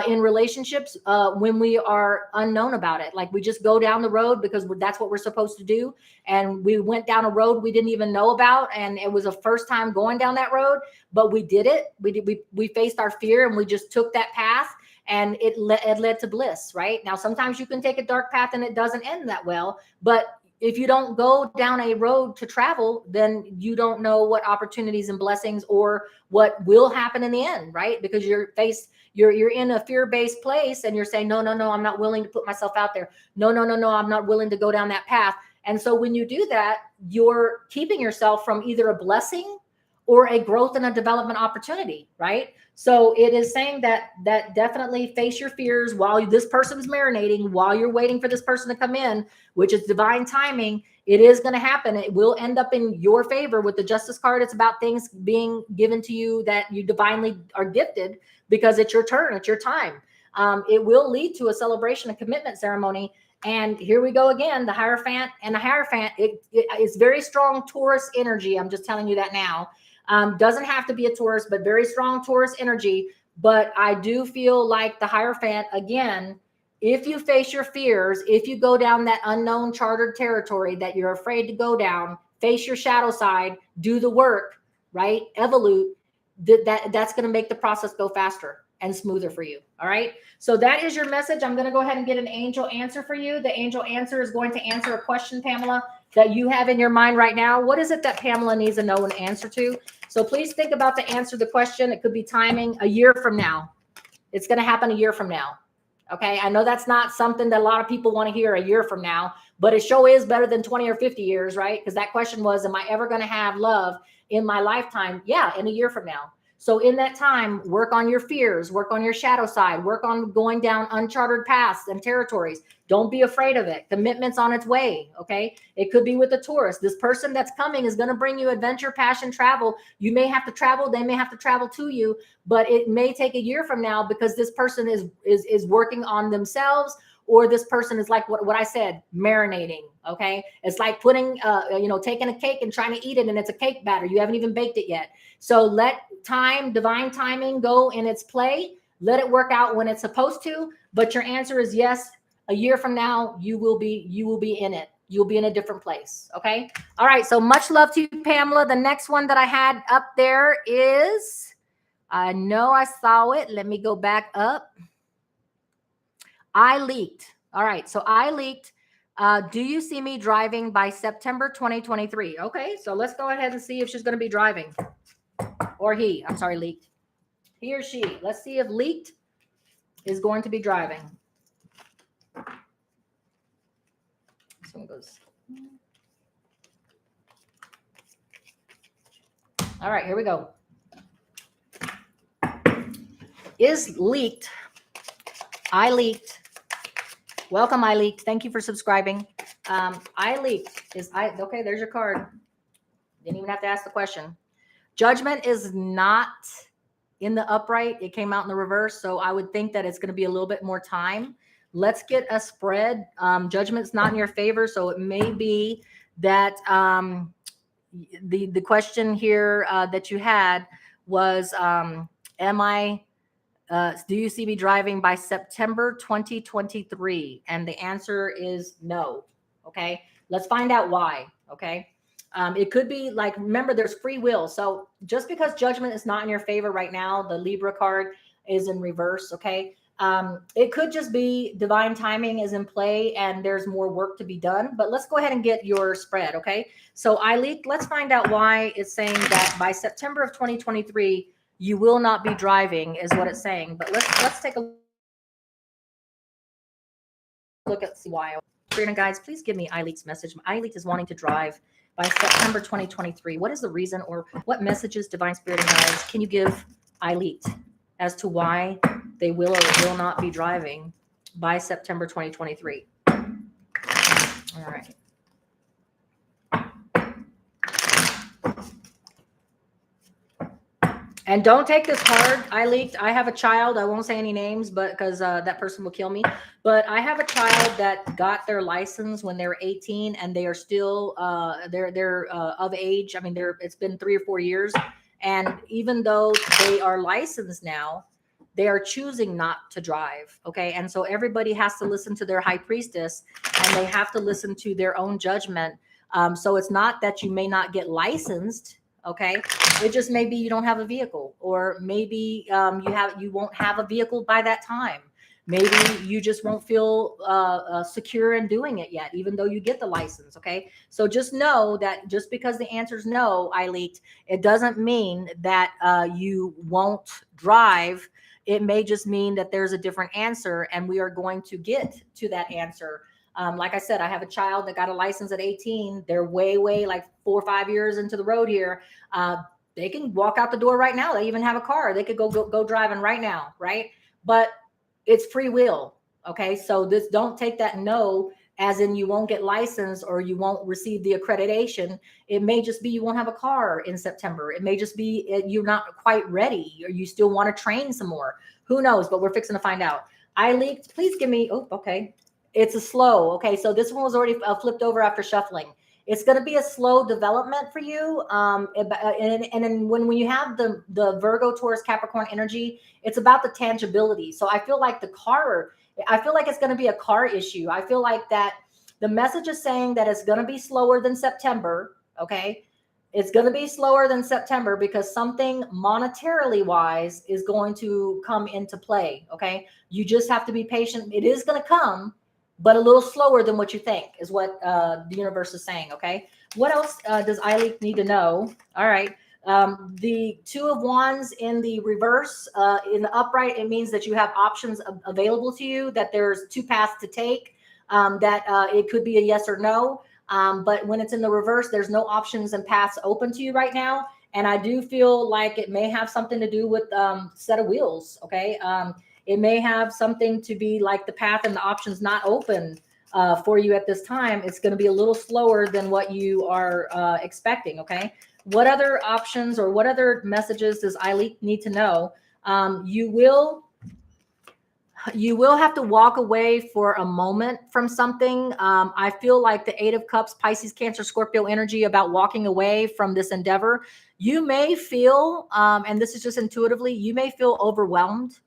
in relationships when we are unknown about it. Like we just go down the road because that's what we're supposed to do. And we went down a road we didn't even know about. And it was a first time going down that road, but we did it. We faced our fear and we just took that path. And it led to bliss, right? Now, sometimes you can take a dark path and it doesn't end that well. But if you don't go down a road to travel, then you don't know what opportunities and blessings or what will happen in the end, right? Because you're in a fear-based place and you're saying, no, I'm not willing to put myself out there. No, I'm not willing to go down that path. And so when you do that, you're keeping yourself from either a blessing or a growth and a development opportunity, right? So it is saying that definitely face your fears while this person's marinating, while you're waiting for this person to come in, which is divine timing. It is going to happen. It will end up in your favor. With the Justice card, it's about things being given to you that you divinely are gifted because it's your turn, it's your time. It will lead to a celebration, a commitment ceremony. And here we go again, the Hierophant. And the Hierophant, it's very strong Taurus energy. I'm just telling you that now. Doesn't have to be a Taurus, but very strong Taurus energy. But I do feel like the Hierophant, again, if you face your fears, if you go down that unknown chartered territory that you're afraid to go down, face your shadow side, do the work, right? Evolute, that's going to make the process go faster. and smoother for you. All right. So that is your message. I'm going to go ahead and get an angel answer for you. The angel answer is going to answer a question, Pamela, that you have in your mind right now. What is it that Pamela needs to know an answer to? So please think about the answer to the question. It could be timing a year from now. It's going to happen a year from now. Okay. I know that's not something that a lot of people want to hear a year from now, but it sure is better than 20 or 50 years, right? Because that question was, am I ever going to have love in my lifetime? Yeah, in a year from now. So in that time, work on your fears, work on your shadow side, work on going down uncharted paths and territories. Don't be afraid of it. Commitment's on its way. Okay. It could be with a tourist. This person that's coming is going to bring you adventure, passion, travel. You may have to travel. They may have to travel to you, but it may take a year from now because this person is working on themselves, or this person is like what I said, marinating. Okay. It's like putting, taking a cake and trying to eat it, and it's a cake batter. You haven't even baked it yet. So let time, divine timing go in its play. Let it work out when it's supposed to. But your answer is yes. A year from now, you will be in it. You'll be in a different place. Okay. All right. So much love to you, Pamela. The next one that I had up there is, I know I saw it. Let me go back up. I leaked. All right. So I leaked. Do you see me driving by September 2023? Okay. So let's go ahead and see if she's going to be driving. Or he. I'm sorry, leaked. He or she. Let's see if leaked is going to be driving. Someone goes. All right. Here we go. Is leaked. I leaked. Welcome, I leaked. Thank you for subscribing. I leaked. Okay, there's your card. Didn't even have to ask the question. Judgment is not in the upright. It came out in the reverse. So I would think that it's going to be a little bit more time. Let's get a spread. Judgment's not in your favor. So it may be that the question here that you had was, do you see me driving by September 2023? And the answer is no. Okay. Let's find out why. Okay. It could be like, remember, there's free will. So just because judgment is not in your favor right now, the Libra card is in reverse. Okay. It could just be divine timing is in play and there's more work to be done, but let's go ahead and get your spread. Okay. So I leaked, let's find out why it's saying that by September of 2023, you will not be driving is what it's saying. But let's take a look at why. Guys, please give me iLeak's message. iLeak is wanting to drive by September 2023. What is the reason, or what messages, Divine Spirit and Guides, can you give iLeak as to why they will or will not be driving by September 2023? All right. And don't take this card. I leaked. I have a child. I won't say any names, but because that person will kill me. But I have a child that got their license when they were 18, and they are still they're of age. I mean, it's been 3 or 4 years, and even though they are licensed now, they are choosing not to drive. Okay, and so everybody has to listen to their high priestess, and they have to listen to their own judgment. So it's not that you may not get licensed. Okay, it just may be you don't have a vehicle, or maybe you won't have a vehicle by that time. Maybe you just won't feel secure in doing it yet, even though you get the license. Okay, so just know that just because the answer is no, I leaked, it doesn't mean that you won't drive. It may just mean that there's a different answer, and we are going to get to that answer. Like I said, I have a child that got a license at 18. They're way like 4 or 5 years into the road here. They can walk out the door right now. They even have a car. They could go driving right now, right? But it's free will. Okay, so don't take that no as in you won't get licensed or you won't receive the accreditation. It may just be you won't have a car in September. It may just be you're not quite ready, or you still want to train some more. Who knows? But we're fixing to find out. I leaked. Please give me. Oh, okay. It's a slow. Okay, so this one was already flipped over after shuffling. It's going to be a slow development for you. And then when you have the Virgo, Taurus, Capricorn energy, it's about the tangibility. So I feel like it's going to be a car issue. I feel like that the message is saying that it's going to be slower than September. Okay. It's going to be slower than September because something monetarily wise is going to come into play. Okay. You just have to be patient. It is going to come, but a little slower than what you think is what the universe is saying. Okay. What else does Eileen need to know? All right. The Two of Wands in the reverse, in the upright, it means that you have options available to you, that there's two paths to take, that it could be a yes or no. But when it's in the reverse, there's no options and paths open to you right now. And I do feel like it may have something to do with set of wheels. Okay. It may have something to be like the path and the options not open for you at this time. It's going to be a little slower than what you are expecting. Okay. What other options or what other messages does Eileen need to know? You will have to walk away for a moment from something. I feel like the Eight of Cups, Pisces, Cancer, Scorpio energy about walking away from this endeavor. You may feel, and this is just intuitively, you may feel overwhelmed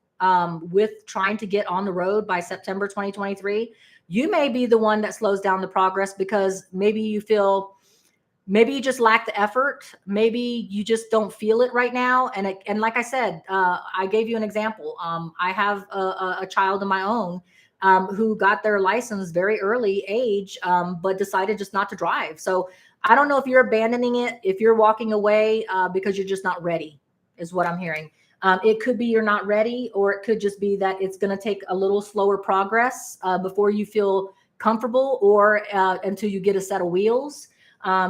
with trying to get on the road by September 2023. You may be the one that slows down the progress because maybe you feel, maybe you just lack the effort. Maybe you just don't feel it right now. And like I said, I gave you an example. I have a child of my own who got their license very early age, but decided just not to drive. So I don't know if you're abandoning it, if you're walking away because you're just not ready, is what I'm hearing. It could be you're not ready, or it could just be that it's going to take a little slower progress before you feel comfortable, or until you get a set of wheels.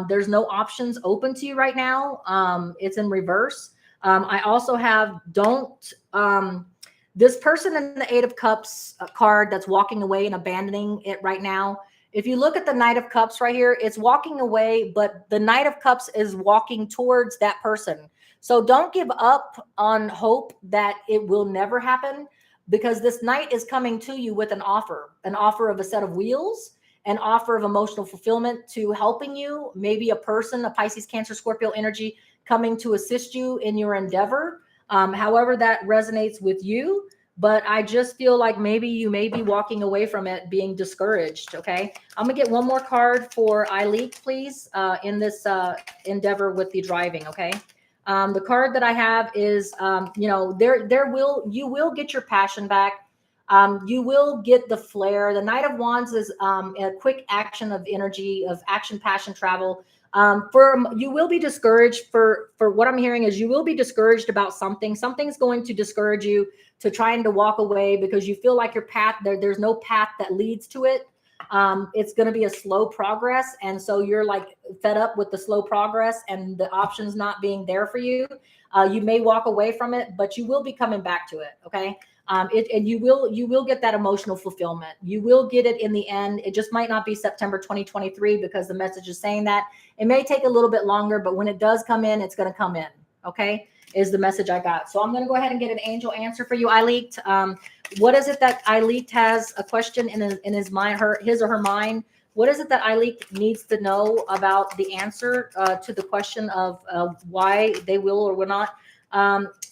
There's no options open to you right now. It's in reverse. I also have this person in the Eight of Cups card that's walking away and abandoning it right now. If you look at the Knight of Cups right here, it's walking away, but the Knight of Cups is walking towards that person. So don't give up on hope that it will never happen, because this Knight is coming to you with an offer of a set of wheels, an offer of emotional fulfillment to helping you, maybe a person, a Pisces, Cancer, Scorpio energy coming to assist you in your endeavor, however that resonates with you. But I just feel like maybe you may be walking away from it being discouraged. Okay. I'm gonna get one more card for Eileen, please, in this endeavor with the driving. Okay. The card that I have is, you will get your passion back. You will get the flair. The Knight of Wands is a quick action of energy, of action, passion, travel. You will be discouraged for what I'm hearing is you will be discouraged about something. Something's going to discourage you to trying to walk away because you feel like your path, there's no path that leads to it. It's going to be a slow progress. And so you're like fed up with the slow progress and the options not being there for you. You may walk away from it, but you will be coming back to it. Okay. And you will get that emotional fulfillment. You will get it in the end. It just might not be September 2023 because the message is saying that. It may take a little bit longer, but when it does come in, it's going to come in. Okay, is the message I got. So I'm going to go ahead and get an angel answer for you, Eileen. What is it that Eileen has a question in his mind, his or her mind? What is it that Eileen needs to know about the answer to the question of why they will or will not?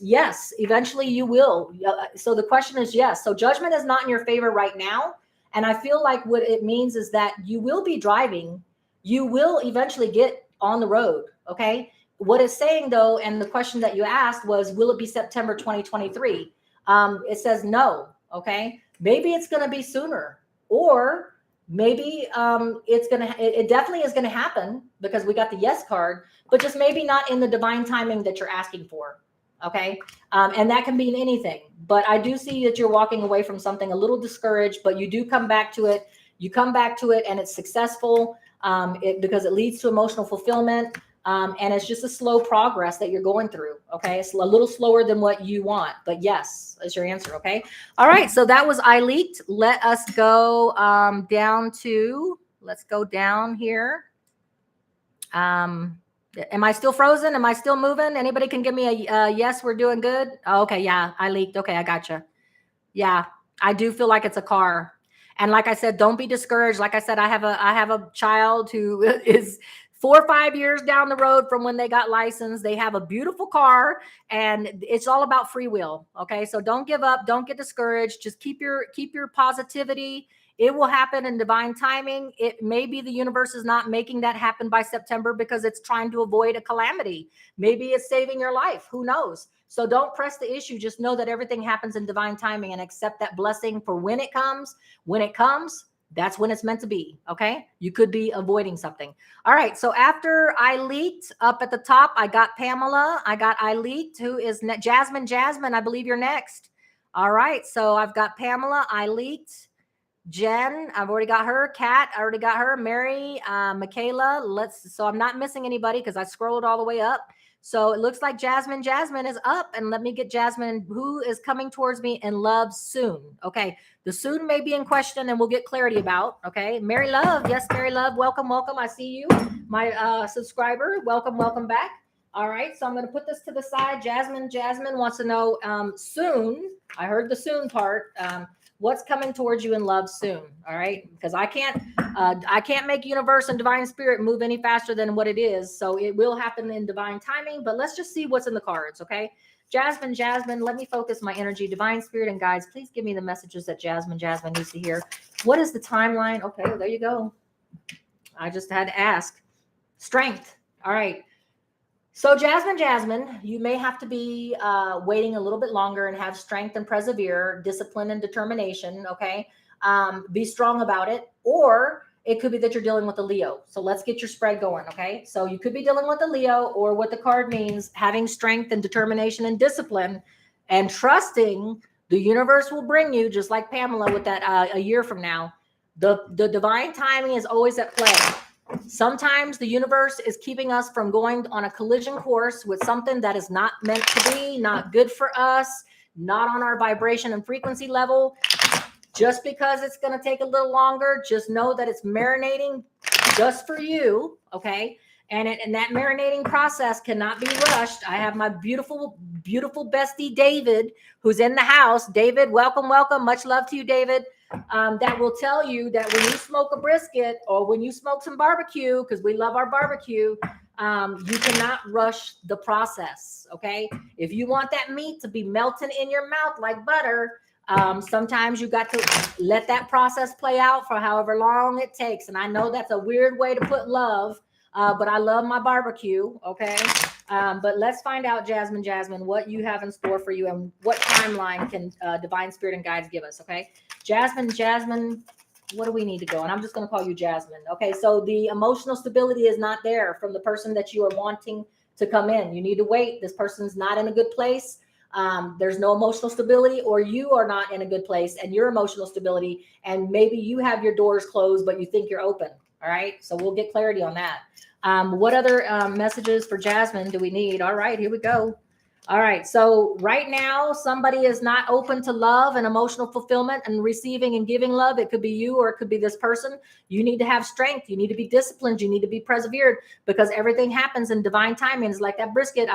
Yes, eventually you will. So the question is yes. So judgment is not in your favor right now. And I feel like what it means is that you will be driving. You will eventually get on the road. Okay. What it's saying though, and the question that you asked was, will it be September 2023? It says no. Okay. Maybe it's going to be sooner, or maybe it definitely is going to happen because we got the yes card, but just maybe not in the divine timing that you're asking for. Okay. And that can mean anything, but I do see that you're walking away from something a little discouraged, but you do come back to it. You come back to it and it's successful because it leads to emotional fulfillment. And it's just a slow progress that you're going through. Okay. It's a little slower than what you want, but yes, is your answer. Okay. All right. So that was Eileen. Let us go let's go down here. Am I still frozen? Am I still moving? Anybody can give me a yes, we're doing good. Oh, okay. Yeah. I leaked. Okay. I gotcha. Yeah. I do feel like it's a car. And like I said, don't be discouraged. Like I said, I have a child who is 4 or 5 years down the road from when they got licensed. They have a beautiful car and it's all about free will. Okay. So don't give up. Don't get discouraged. Just keep your positivity It will happen in divine timing. It may be the universe is not making that happen by September because it's trying to avoid a calamity. Maybe it's saving your life. Who knows? So don't press the issue. Just know that everything happens in divine timing and accept that blessing for when it comes. When it comes, that's when it's meant to be. Okay. You could be avoiding something. All right. So after I leaked up at the top, I got Pamela. I got I leaked, who is Jasmine. Jasmine, I believe you're next. All right. So I've got Pamela. I leaked. Jen, I've already got her. Kat, I already got her. Mary, Michaela. So I'm not missing anybody because I scrolled all the way up. So it looks like Jasmine. Jasmine is up, and let me get Jasmine, who is coming towards me in love soon. Okay, the soon may be in question, and we'll get clarity about. Okay, Mary Love, yes, Mary Love, welcome, welcome. I see you, my subscriber. Welcome, welcome back. All right, so I'm going to put this to the side. Jasmine wants to know soon. I heard the soon part. What's coming towards you in love soon? All right, because I can't make universe and divine spirit move any faster than what it is. So it will happen in divine timing, but let's just see what's in the cards. Okay, Jasmine, let me focus my energy. Divine spirit and guides, please give me the messages that Jasmine needs to hear. What is the timeline? Okay, there you go. I just had to ask. Strength. All right. So Jasmine, you may have to be waiting a little bit longer and have strength and persevere, discipline and determination, okay? Be strong about it. Or it could be that you're dealing with a Leo. So let's get your spread going, okay? So you could be dealing with a Leo, or what the card means, having strength and determination and discipline and trusting the universe will bring you, just like Pamela with that a year from now. The divine timing is always at play. Sometimes the universe is keeping us from going on a collision course with something that is not meant to be, not good for us, not on our vibration and frequency level. Just because it's going to take a little longer, just know that it's marinating just for you, okay? And that marinating process cannot be rushed. I have my beautiful, beautiful bestie, David, who's in the house. David, welcome, welcome. Much love to you, David. That will tell you that when you smoke a brisket or when you smoke some barbecue, because we love our barbecue, you cannot rush the process, okay? If you want that meat to be melting in your mouth like butter, sometimes you got to let that process play out for however long it takes. And I know that's a weird way to put love, but I love my barbecue, okay? But let's find out, Jasmine, what you have in store for you and what timeline can divine spirit and guides give us, okay? Jasmine, what do we need to go? And I'm just going to call you Jasmine. Okay, so the emotional stability is not there from the person that you are wanting to come in. You need to wait. This person's not in a good place. There's no emotional stability, or you are not in a good place and your emotional stability, and maybe you have your doors closed, but you think you're open. All right, so we'll get clarity on that. What other messages for Jasmine do we need? All right, here we go. All right, so right now, somebody is not open to love and emotional fulfillment and receiving and giving love. It could be you or it could be this person. You need to have strength. You need to be disciplined. You need to be persevered, because everything happens in divine timing. It's like that brisket.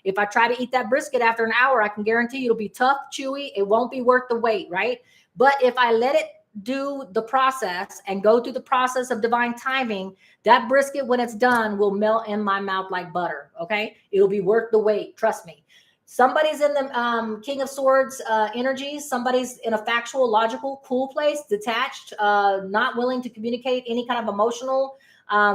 If I try to eat that brisket after an hour, I can guarantee you it'll be tough, chewy. It won't be worth the wait, right? But if I let it do the process and go through the process of divine timing, that brisket, when it's done, will melt in my mouth like butter, okay? It'll be worth the wait, trust me. Somebody's in the King of Swords energy. Somebody's in a factual, logical, cool place, detached, not willing to communicate any kind of emotional.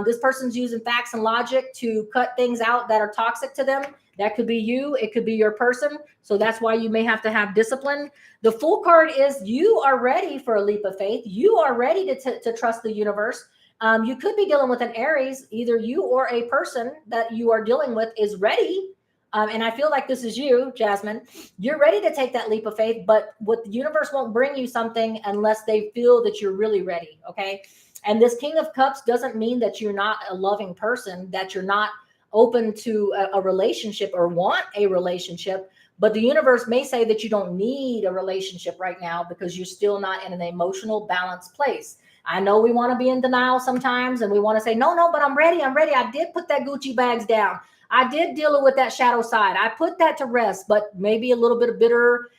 This person's using facts and logic to cut things out that are toxic to them. That could be you. It could be your person. So that's why you may have to have discipline. The Fool card is you are ready for a leap of faith. You are ready to trust the universe. You could be dealing with an Aries. Either you or a person that you are dealing with is ready. And I feel like this is you, Jasmine. You're ready to take that leap of faith, but what the universe won't bring you something unless they feel that you're really ready, okay? And this King of Cups doesn't mean that you're not a loving person, that you're not open to a relationship or want a relationship, but the universe may say that you don't need a relationship right now because you're still not in an emotional balanced place. I know we want to be in denial sometimes and we want to say, no, but I'm ready. I did put that Gucci bags down. I did deal with that shadow side. I put that to rest, but maybe a little bit of bitter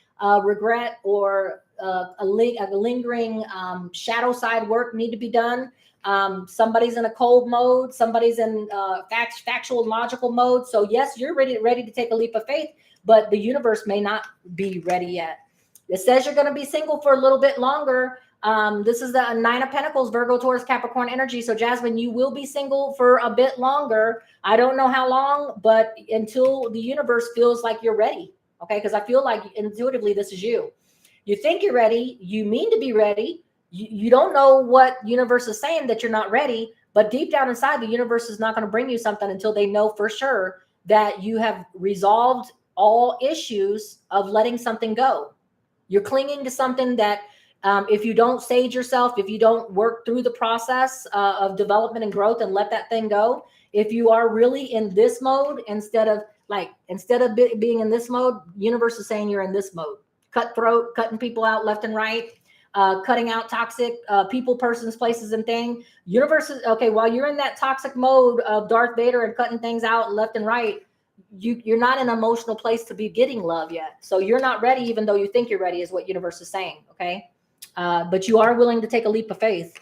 regret or a lingering shadow side work need to be done. Somebody's in a cold mode. Somebody's in factual, logical mode. So yes, you're ready to take a leap of faith, but the universe may not be ready yet. It says you're going to be single for a little bit longer. This is the Nine of Pentacles, Virgo, Taurus, Capricorn energy. So Jasmine, you will be single for a bit longer. I don't know how long, but until the universe feels like you're ready. Okay. Because I feel like intuitively, this is you. You think you're ready. You mean to be ready. You don't know what universe is saying that you're not ready, but deep down inside, the universe is not going to bring you something until they know for sure that you have resolved all issues of letting something go. You're clinging to something that if you don't sage yourself, if you don't work through the process of development and growth and let that thing go, if you are really in this mode instead of being in this mode, universe is saying you're in this mode. Cutthroat, cutting people out left and right, cutting out toxic people, persons, places, and things. Universe is okay. While you're in that toxic mode of Darth Vader and cutting things out left and right, you're not in an emotional place to be getting love yet. So you're not ready, even though you think you're ready, is what universe is saying. Okay. But you are willing to take a leap of faith.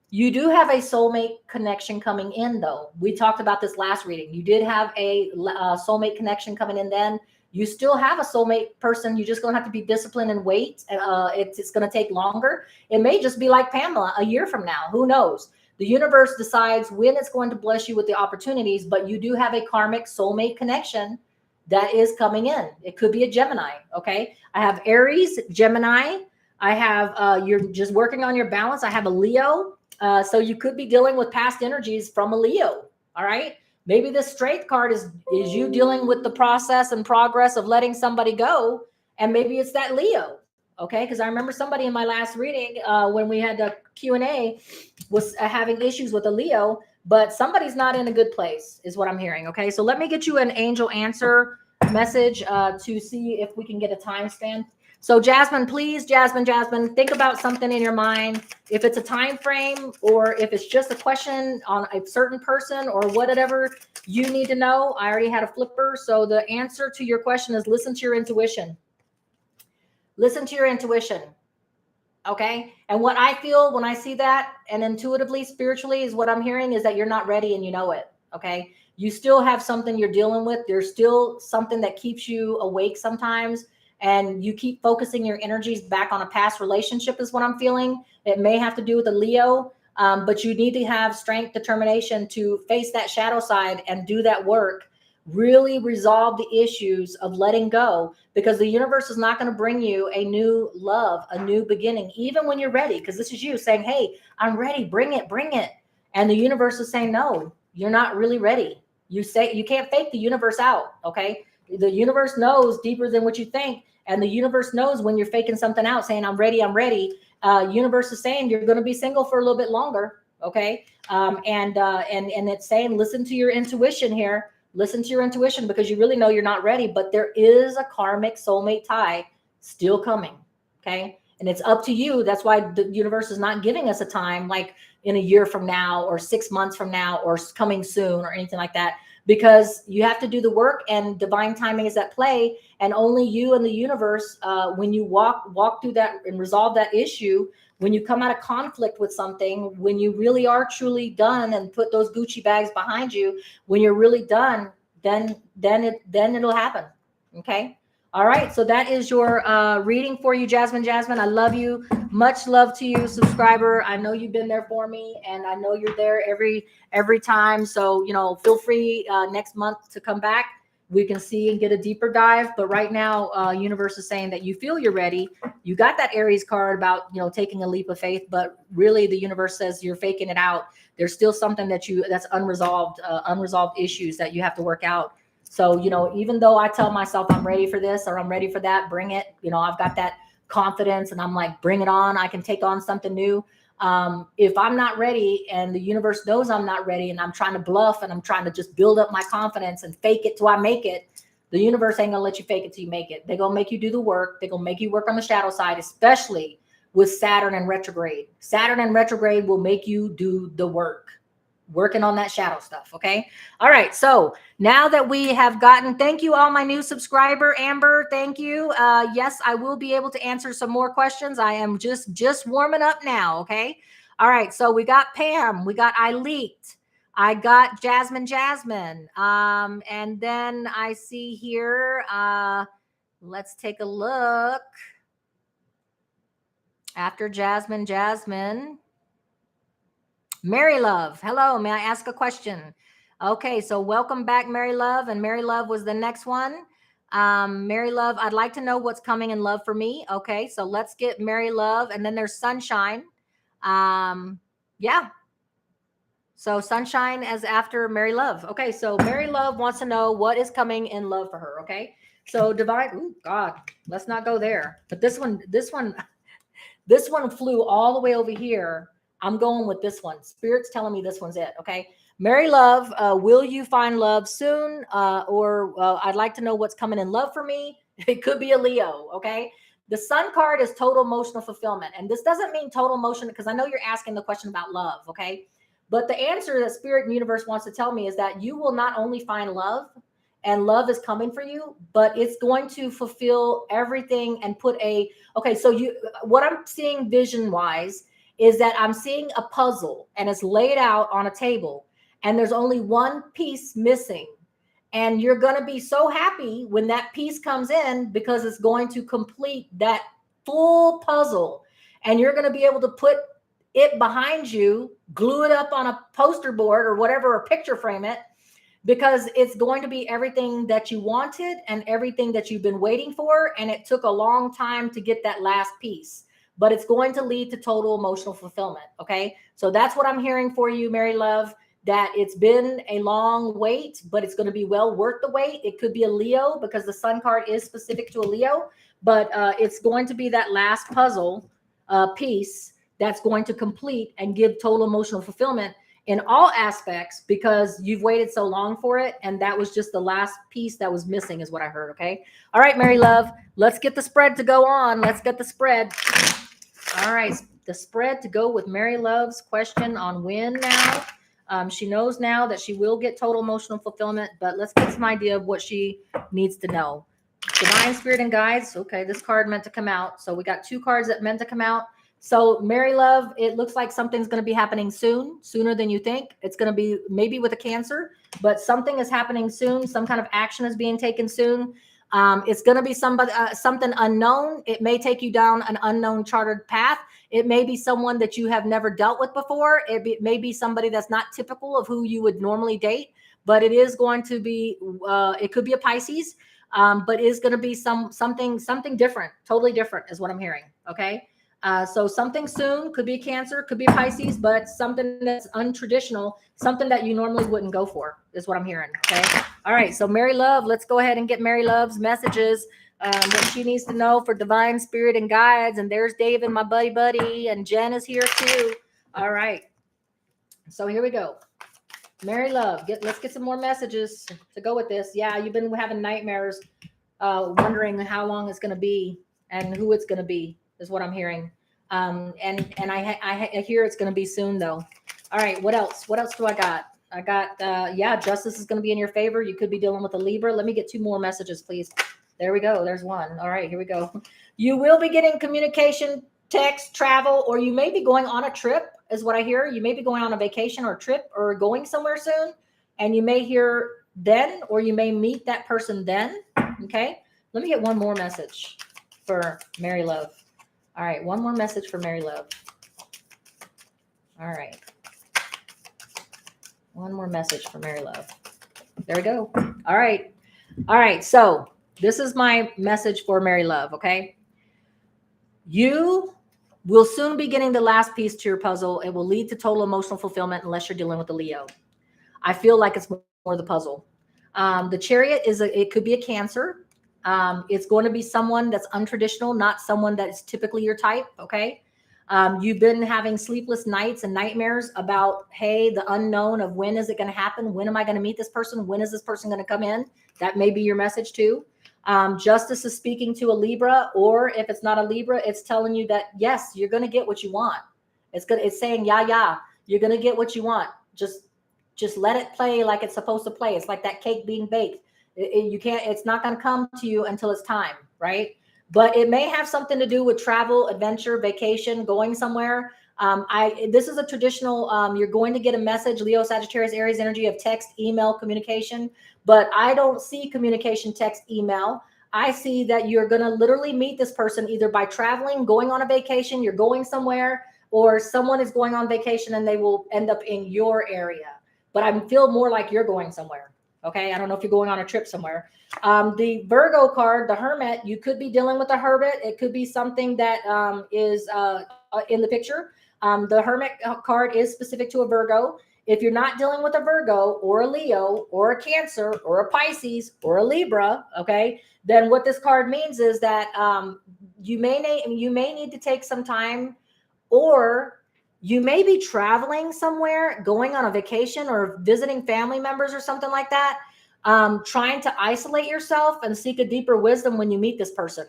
You do have a soulmate connection coming in, though. We talked about this last reading. You did have a soulmate connection coming in then. You still have a soulmate person. You're just going to have to be disciplined and wait. It's going to take longer. It may just be like Pamela a year from now. Who knows? The universe decides when it's going to bless you with the opportunities, but you do have a karmic soulmate connection that is coming in. It could be a Gemini, okay? I have Aries, Gemini. I have, you're just working on your balance. I have a Leo. So you could be dealing with past energies from a Leo, all right? Maybe this Strength card is you dealing with the process and progress of letting somebody go, and maybe it's that Leo, okay? Because I remember somebody in my last reading when we had the Q&A was having issues with a Leo, but somebody's not in a good place is what I'm hearing, okay? So let me get you an angel answer message to see if we can get a time span. So Jasmine, please, Jasmine, think about something in your mind. If it's a time frame or if it's just a question on a certain person or whatever you need to know. I already had a flipper. So the answer to your question is listen to your intuition. Listen to your intuition. Okay. And what I feel when I see that and intuitively, spiritually is what I'm hearing is that you're not ready and you know it. Okay. You still have something you're dealing with. There's still something that keeps you awake sometimes. And you keep focusing your energies back on a past relationship is what I'm feeling. It may have to do with a Leo, but you need to have strength, determination to face that shadow side and do that work. Really resolve the issues of letting go, because the universe is not going to bring you a new love, a new beginning, even when you're ready. Because this is you saying, hey, I'm ready. Bring it, bring it. And the universe is saying, no, you're not really ready. You say you can't fake the universe out. Okay. The universe knows deeper than what you think. And the universe knows when you're faking something out, saying, I'm ready, I'm ready. Universe is saying you're going to be single for a little bit longer. Okay. And it's saying, listen to your intuition here. Listen to your intuition, because you really know you're not ready, but there is a karmic soulmate tie still coming. Okay. And it's up to you. That's why the universe is not giving us a time like in a year from now or 6 months from now or coming soon or anything like that, because you have to do the work and divine timing is at play. And only you and the universe, when you walk through that and resolve that issue, when you come out of conflict with something, when you really are truly done and put those Gucci bags behind you, when you're really done, then it'll happen. Okay. All right. So that is your reading for you, Jasmine. I love you. Much love to you, subscriber. I know you've been there for me, and I know you're there every time. So, feel free next month to come back. We can see and get a deeper dive. But right now, universe is saying that you feel you're ready. You got that Aries card about, taking a leap of faith, but really the universe says you're faking it out. There's still something that's unresolved issues that you have to work out. So, even though I tell myself I'm ready for this or I'm ready for that, bring it, I've got that confidence and I'm like, bring it on. I can take on something new. If I'm not ready and the universe knows I'm not ready and I'm trying to bluff and I'm trying to just build up my confidence and fake it till I make it, the universe ain't gonna let you fake it till you make it. They're gonna make you do the work. They're gonna make you work on the shadow side, especially with Saturn and retrograde. Saturn and retrograde will make you do the work, working on that shadow stuff. Okay. All right. So now that we have gotten, thank you all my new subscriber, Amber. Thank you. Yes, I will be able to answer some more questions. I am just warming up now. Okay. All right. So we got Pam, we got Eileet, I got Jasmine. And then I see here, let's take a look. After Jasmine. Mary Love. Hello, may I ask a question? Okay, so welcome back, Mary Love. And Mary Love was the next one. Mary Love, I'd like to know what's coming in love for me. Okay, so let's get Mary Love. And then there's Sunshine. Yeah. So Sunshine as after Mary Love. Okay, so Mary Love wants to know what is coming in love for her. Okay. So divine, oh God, let's not go there. But this one flew all the way over here. I'm going with this one. Spirit's telling me this one's it. Okay. Mary Love, will you find love soon? Or I'd like to know what's coming in love for me. It could be a Leo. Okay. The Sun card is total emotional fulfillment. And this doesn't mean total emotion because I know you're asking the question about love. Okay. But the answer that Spirit and Universe wants to tell me is that you will not only find love, and love is coming for you, but it's going to fulfill everything and okay, so what I'm seeing vision wise is that I'm seeing a puzzle and it's laid out on a table and there's only one piece missing. And you're going to be so happy when that piece comes in because it's going to complete that full puzzle. And you're going to be able to put it behind you, glue it up on a poster board or whatever, or picture frame it, because it's going to be everything that you wanted and everything that you've been waiting for. And it took a long time to get that last piece, but it's going to lead to total emotional fulfillment. Okay. So that's what I'm hearing for you, Mary Love, that it's been a long wait, but it's going to be well worth the wait. It could be a Leo because the Sun card is specific to a Leo, but it's going to be that last puzzle piece that's going to complete and give total emotional fulfillment in all aspects because you've waited so long for it. And that was just the last piece that was missing is what I heard. Okay. All right, Mary Love, let's get the spread to go on. Let's get the spread. All right. The spread to go with Mary Love's question on when now. She knows now that she will get total emotional fulfillment, but let's get some idea of what she needs to know. Divine Spirit and Guides. Okay. This card meant to come out. So we got two cards that meant to come out. So Mary Love, it looks like something's going to be happening soon, sooner than you think. It's going to be maybe with a Cancer, but something is happening soon. Some kind of action is being taken soon. It's going to be something unknown. It may take you down an unknown chartered path. It may be someone that you have never dealt with before. It may be somebody that's not typical of who you would normally date, but it is going to be, it could be a Pisces, but it is going to be something different, totally different is what I'm hearing. Okay. So something soon, could be Cancer, could be Pisces, but something that's untraditional, something that you normally wouldn't go for is what I'm hearing. Okay. All right. So Mary Love, let's go ahead and get Mary Love's messages, what she needs to know for Divine Spirit and Guides. And there's David, my buddy, and Jen is here too. All right. So here we go. Mary Love, let's get some more messages to go with this. Yeah, you've been having nightmares, wondering how long it's going to be and who it's going to be. Is what I'm hearing. And I hear it's going to be soon though. All right. What else? What else do I got? I got, yeah, justice is going to be in your favor. You could be dealing with a Libra. Let me get two more messages, please. There we go. There's one. All right, here we go. You will be getting communication, text, travel, or you may be going on a trip is what I hear. You may be going on a vacation or trip or going somewhere soon. And you may hear then, or you may meet that person then. Okay. Let me get one more message for Mary Love. All right, one more message for Mary Love. All right. One more message for Mary Love. There we go. All right. All right, so this is my message for Mary Love, okay? You will soon be getting the last piece to your puzzle. It will lead to total emotional fulfillment unless you're dealing with a Leo. I feel like it's more the puzzle. The Chariot it could be a Cancer. It's going to be someone that's untraditional, not someone that is typically your type. Okay. You've been having sleepless nights and nightmares about, hey, the unknown of when is it going to happen? When am I going to meet this person? When is this person going to come in? That may be your message too. Justice is speaking to a Libra, or if it's not a Libra, it's telling you that, yes, you're going to get what you want. It's saying, yeah, you're going to get what you want. Just let it play like it's supposed to play. It's like that cake being baked. It's not going to come to you until it's time, right? But it may have something to do with travel, adventure, vacation, going somewhere. This is a traditional, you're going to get a message, Leo, Sagittarius, Aries energy of text, email, communication, but I don't see communication, text, email. I see that you're going to literally meet this person either by traveling, going on a vacation, you're going somewhere, or someone is going on vacation and they will end up in your area. But I feel more like you're going somewhere. Okay. I don't know if you're going on a trip somewhere. The Virgo card, the Hermit, you could be dealing with a Hermit. It could be something that is in the picture. The Hermit card is specific to a Virgo. If you're not dealing with a Virgo or a Leo or a Cancer or a Pisces or a Libra, okay, then what this card means is that you may need to take some time, or you may be traveling somewhere, going on a vacation or visiting family members or something like that, trying to isolate yourself and seek a deeper wisdom when you meet this person,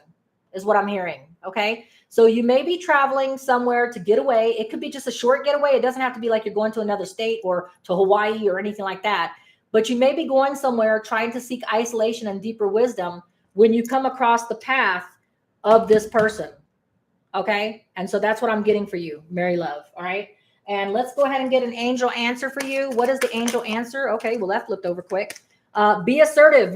is what I'm hearing. Okay. So you may be traveling somewhere to get away. It could be just a short getaway. It doesn't have to be like you're going to another state or to Hawaii or anything like that. But you may be going somewhere trying to seek isolation and deeper wisdom when you come across the path of this person. Okay. And so that's what I'm getting for you, Mary Love. All right. And let's go ahead and get an angel answer for you. What is the angel answer? Okay. Well, that flipped over quick. Be assertive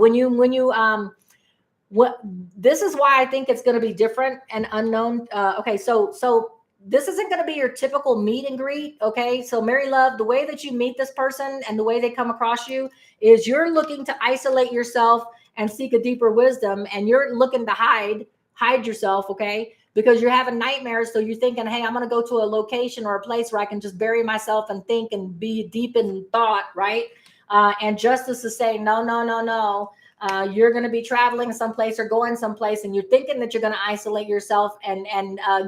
what this is why I think it's going to be different and unknown. Okay. So this isn't going to be your typical meet and greet. Okay. So Mary Love, the way that you meet this person and the way they come across you is you're looking to isolate yourself and seek a deeper wisdom, and you're looking to hide yourself. Okay. Because you're having nightmares. So you're thinking, hey, I'm going to go to a location or a place where I can just bury myself and think and be deep in thought. Right. And justice is saying, no. You're going to be traveling someplace or going someplace, and you're thinking that you're going to isolate yourself and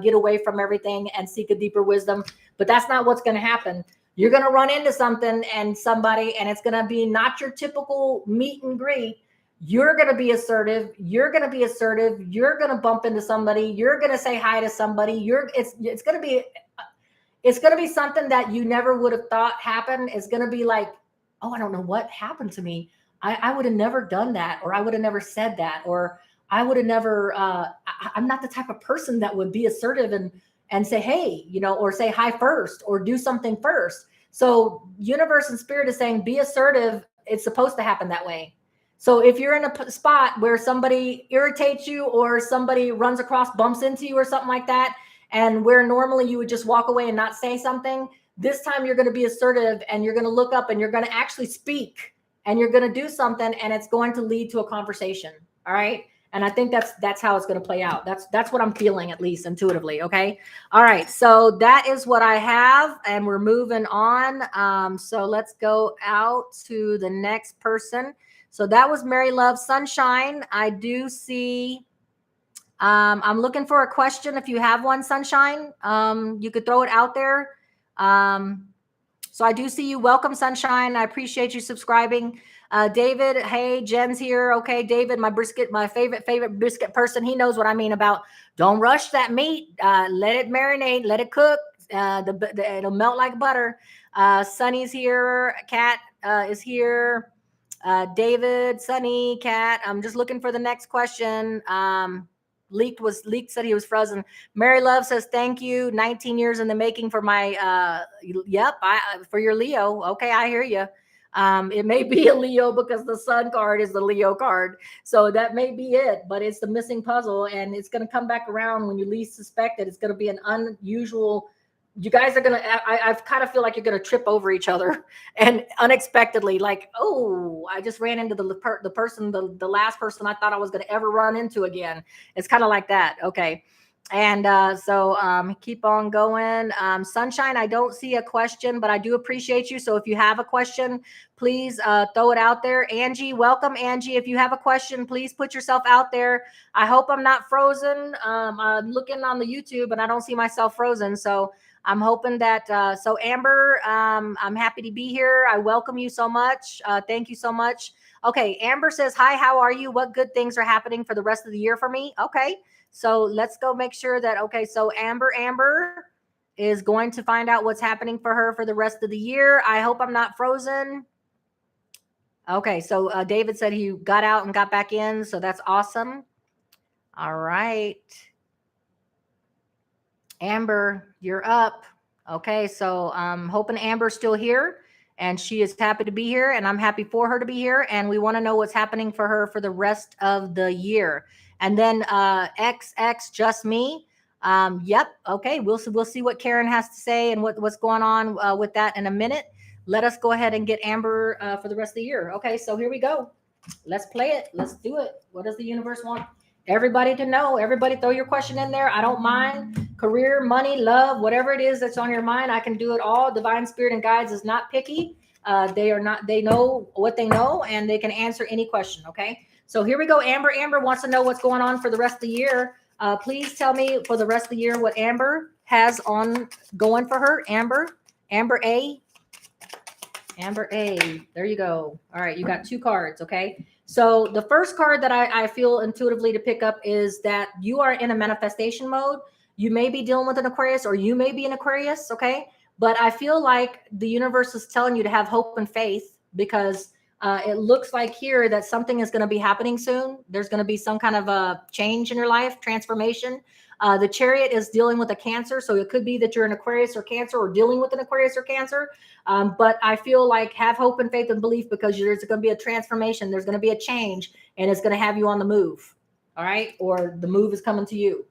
get away from everything and seek a deeper wisdom. But that's not what's going to happen. You're going to run into something and somebody, and it's going to be not your typical meet and greet. You're going to be assertive. You're going to bump into somebody. You're going to say hi to somebody. It's going to be something that you never would have thought happened. It's going to be like, oh, I don't know what happened to me. I would have never done that, or I would have never said that, or I would have never, I'm not the type of person that would be assertive and say, hey, or say hi first or do something first. So universe and spirit is saying, be assertive. It's supposed to happen that way. So if you're in a spot where somebody irritates you or somebody runs across, bumps into you or something like that, and where normally you would just walk away and not say something, this time you're going to be assertive and you're going to look up and you're going to actually speak. And you're going to do something, and it's going to lead to a conversation. All right. And I think that's how it's going to play out. That's what I'm feeling, at least intuitively. Okay. All right. So that is what I have, and we're moving on. So let's go out to the next person. So that was Mary Love Sunshine. I do see. I'm looking for a question. If you have one, Sunshine, you could throw it out there. So I do see you. Welcome, Sunshine. I appreciate you subscribing. David, hey, Jen's here. Okay, David, my favorite brisket person. He knows what I mean about don't rush that meat. Let it marinate. Let it cook. It'll melt like butter. Sunny's here. Kat is here. David, Sunny, Kat. I'm just looking for the next question. Leaked said he was frozen. Mary Love says thank you. 19 years in the making for my for your Leo. Okay, I hear you. It may be a Leo because the Sun card is the Leo card, so that may be it. But it's the missing puzzle, and it's going to come back around when you least suspect it. It's going to be an unusual. You guys are gonna. I kind of feel like you're gonna trip over each other, and unexpectedly, like, oh, I just ran into the last person I thought I was gonna ever run into again. It's kind of like that. Okay, and so keep on going. Sunshine, I don't see a question, but I do appreciate you. So if you have a question, please throw it out there. Angie, welcome, Angie. If you have a question, please put yourself out there. I hope I'm not frozen. I'm looking on the YouTube, and I don't see myself frozen. So I'm hoping that, so Amber, I'm happy to be here. I welcome you so much. Thank you so much. Okay. Amber says, hi, how are you? What good things are happening for the rest of the year for me? Okay. So let's go make sure that, okay. So Amber is going to find out what's happening for her for the rest of the year. I hope I'm not frozen. Okay. So David said he got out and got back in. So that's awesome. All right. Amber, you're up. Okay, so I'm hoping Amber's still here, and she is happy to be here, and I'm happy for her to be here. And we want to know what's happening for her for the rest of the year. And then XX just me. Yep. Okay. We'll see what Karen has to say and what's going on with that in a minute. Let us go ahead and get Amber for the rest of the year. Okay. So here we go. Let's play it. Let's do it. What does the universe want everybody to know? Everybody throw your question in there. I don't mind. Career, money, love, whatever it is that's on your mind, I can do it all. Divine Spirit and Guides is not picky. They are not, they know what they know, and they can answer any question. Okay. So here we go. Amber. Amber wants to know what's going on for the rest of the year. Please tell me for the rest of the year what Amber has on going for her. Amber A. Amber A. There you go. All right. You got 2 cards. Okay. So the first card that I feel intuitively to pick up is that you are in a manifestation mode. You may be dealing with an Aquarius, or you may be an Aquarius. Okay. But I feel like the universe is telling you to have hope and faith, because it looks like here that something is going to be happening soon. There's going to be some kind of a change in your life, transformation. The Chariot is dealing with a Cancer. So it could be that you're an Aquarius or Cancer, or dealing with an Aquarius or Cancer. But I feel like have hope and faith and belief, because there's going to be a transformation. There's going to be a change, and it's going to have you on the move. All right. Or the move is coming to you.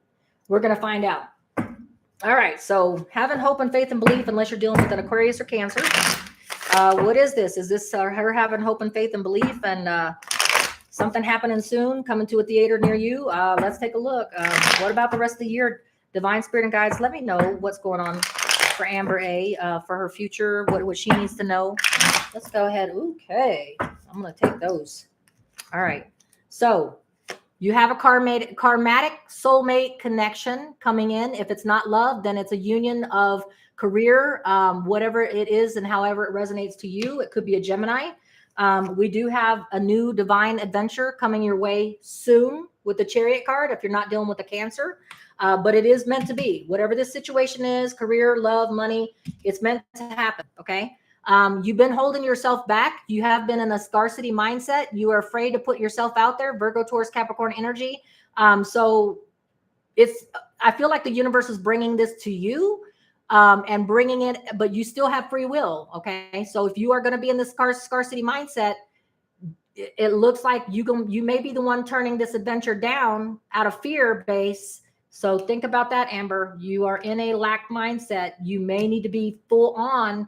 We're going to find out. All right. So having hope and faith and belief, unless you're dealing with an Aquarius or Cancer. What is this? Is this her having hope and faith and belief, and something happening soon, coming to a theater near you? Let's take a look. What about the rest of the year? Divine Spirit and Guides, let me know what's going on for Amber A, for her future, what she needs to know. Let's go ahead. Okay. I'm going to take those. All right. So you have a karmatic soulmate connection coming in. If it's not love, then it's a union of career, whatever it is and however it resonates to you. It could be a Gemini. We do have a new divine adventure coming your way soon with the Chariot card, if you're not dealing with a Cancer. But it is meant to be. Whatever this situation is, career, love, money, it's meant to happen. Okay. You've been holding yourself back. You have been in a scarcity mindset. You are afraid to put yourself out there. Virgo, Taurus, Capricorn energy. So I feel like the universe is bringing this to you, and bringing it, but you still have free will. Okay. So if you are going to be in this scarcity mindset, it looks like you may be the one turning this adventure down out of fear base. So think about that, Amber. You are in a lack mindset. You may need to be full on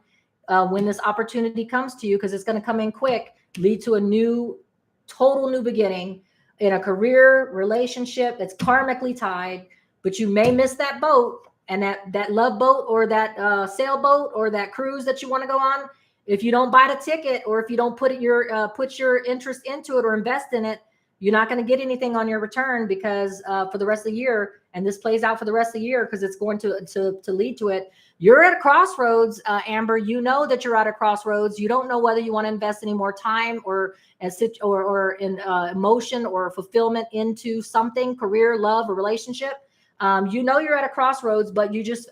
when this opportunity comes to you, because it's going to come in quick, lead to a total new beginning in a career, relationship that's karmically tied, but you may miss that boat, and that love boat, or that sailboat, or that cruise that you want to go on. If you don't buy the ticket, or if you don't put your interest into it or invest in it, you're not going to get anything on your return, because for the rest of the year, and this plays out for the rest of the year, because it's going to lead to it. You're at a crossroads, Amber. You know that you're at a crossroads. You don't know whether you want to invest any more time or in emotion or fulfillment into something, career, love, or relationship. You know you're at a crossroads, but you just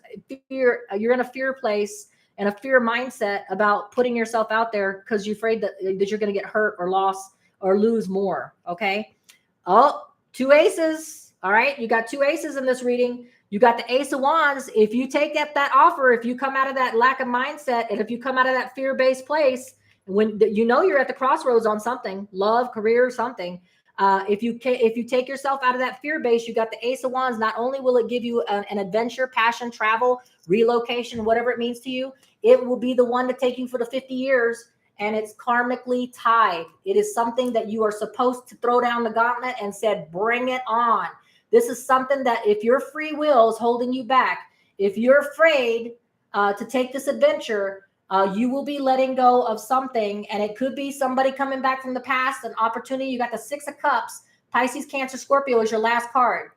you're in a fear place and a fear mindset about putting yourself out there, because you're afraid that you're going to get hurt or lost or lose more. Okay. Oh, 2 aces. All right. You got 2 aces in this reading. You got the Ace of Wands. If you take that offer, if you come out of that lack of mindset, and if you come out of that fear-based place, when you know you're at the crossroads on something, love, career, something, if you take yourself out of that fear base, you got the Ace of Wands. Not only will it give you an adventure, passion, travel, relocation, whatever it means to you, it will be the one to take you for the 50 years. And it's karmically tied. It is something that you are supposed to throw down the gauntlet and said, bring it on. This is something that if your free will is holding you back, if you're afraid to take this adventure, you will be letting go of something. And it could be somebody coming back from the past, an opportunity. You got the 6 of Cups. Pisces, Cancer, Scorpio is your last card.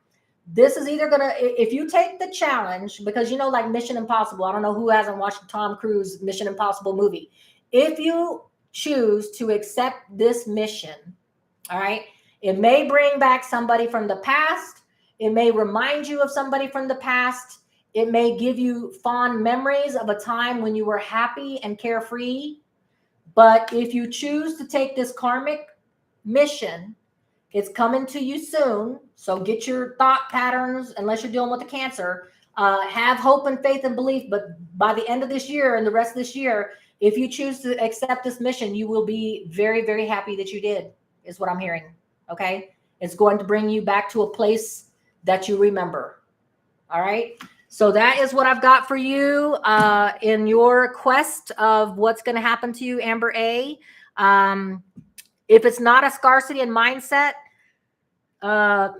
This is either going to, if you take the challenge, because like Mission Impossible, I don't know who hasn't watched Tom Cruise Mission Impossible movie. If you choose to accept this mission, all right, it may bring back somebody from the past. It may remind you of somebody from the past. It may give you fond memories of a time when you were happy and carefree. But if you choose to take this karmic mission, it's coming to you soon. So get your thought patterns, unless you're dealing with a Cancer. Have hope and faith and belief. But by the end of this year and the rest of this year, If you choose to accept this mission, you will be very, very happy that you did, is what I'm hearing. Okay. It's going to bring you back to a place that you remember. All right. So that is what I've got for you in your quest of what's going to happen to you, Amber A. If it's not a scarcity and mindset,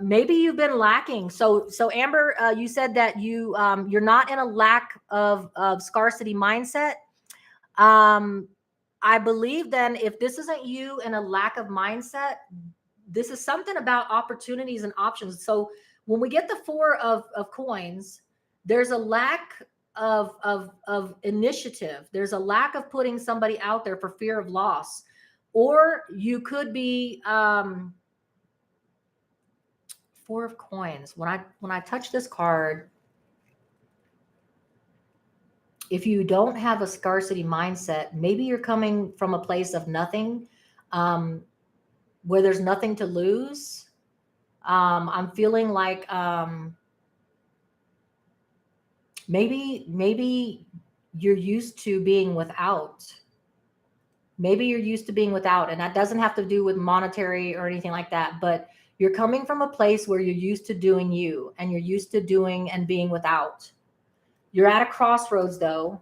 maybe you've been lacking. So Amber, you said that you're not in a lack of scarcity mindset. I believe then if this isn't you in a lack of mindset, this is something about opportunities and options. So when we get the 4 of coins, there's a lack of initiative. There's a lack of putting somebody out there for fear of loss. Or you could be 4 of coins. When I touch this card, if you don't have a scarcity mindset, maybe you're coming from a place of nothing, where there's nothing to lose. I'm feeling like maybe you're used to being without. Maybe you're used to being without, and that doesn't have to do with monetary or anything like that, but you're coming from a place where you're used to doing you, and you're used to doing and being without. You're at a crossroads, though.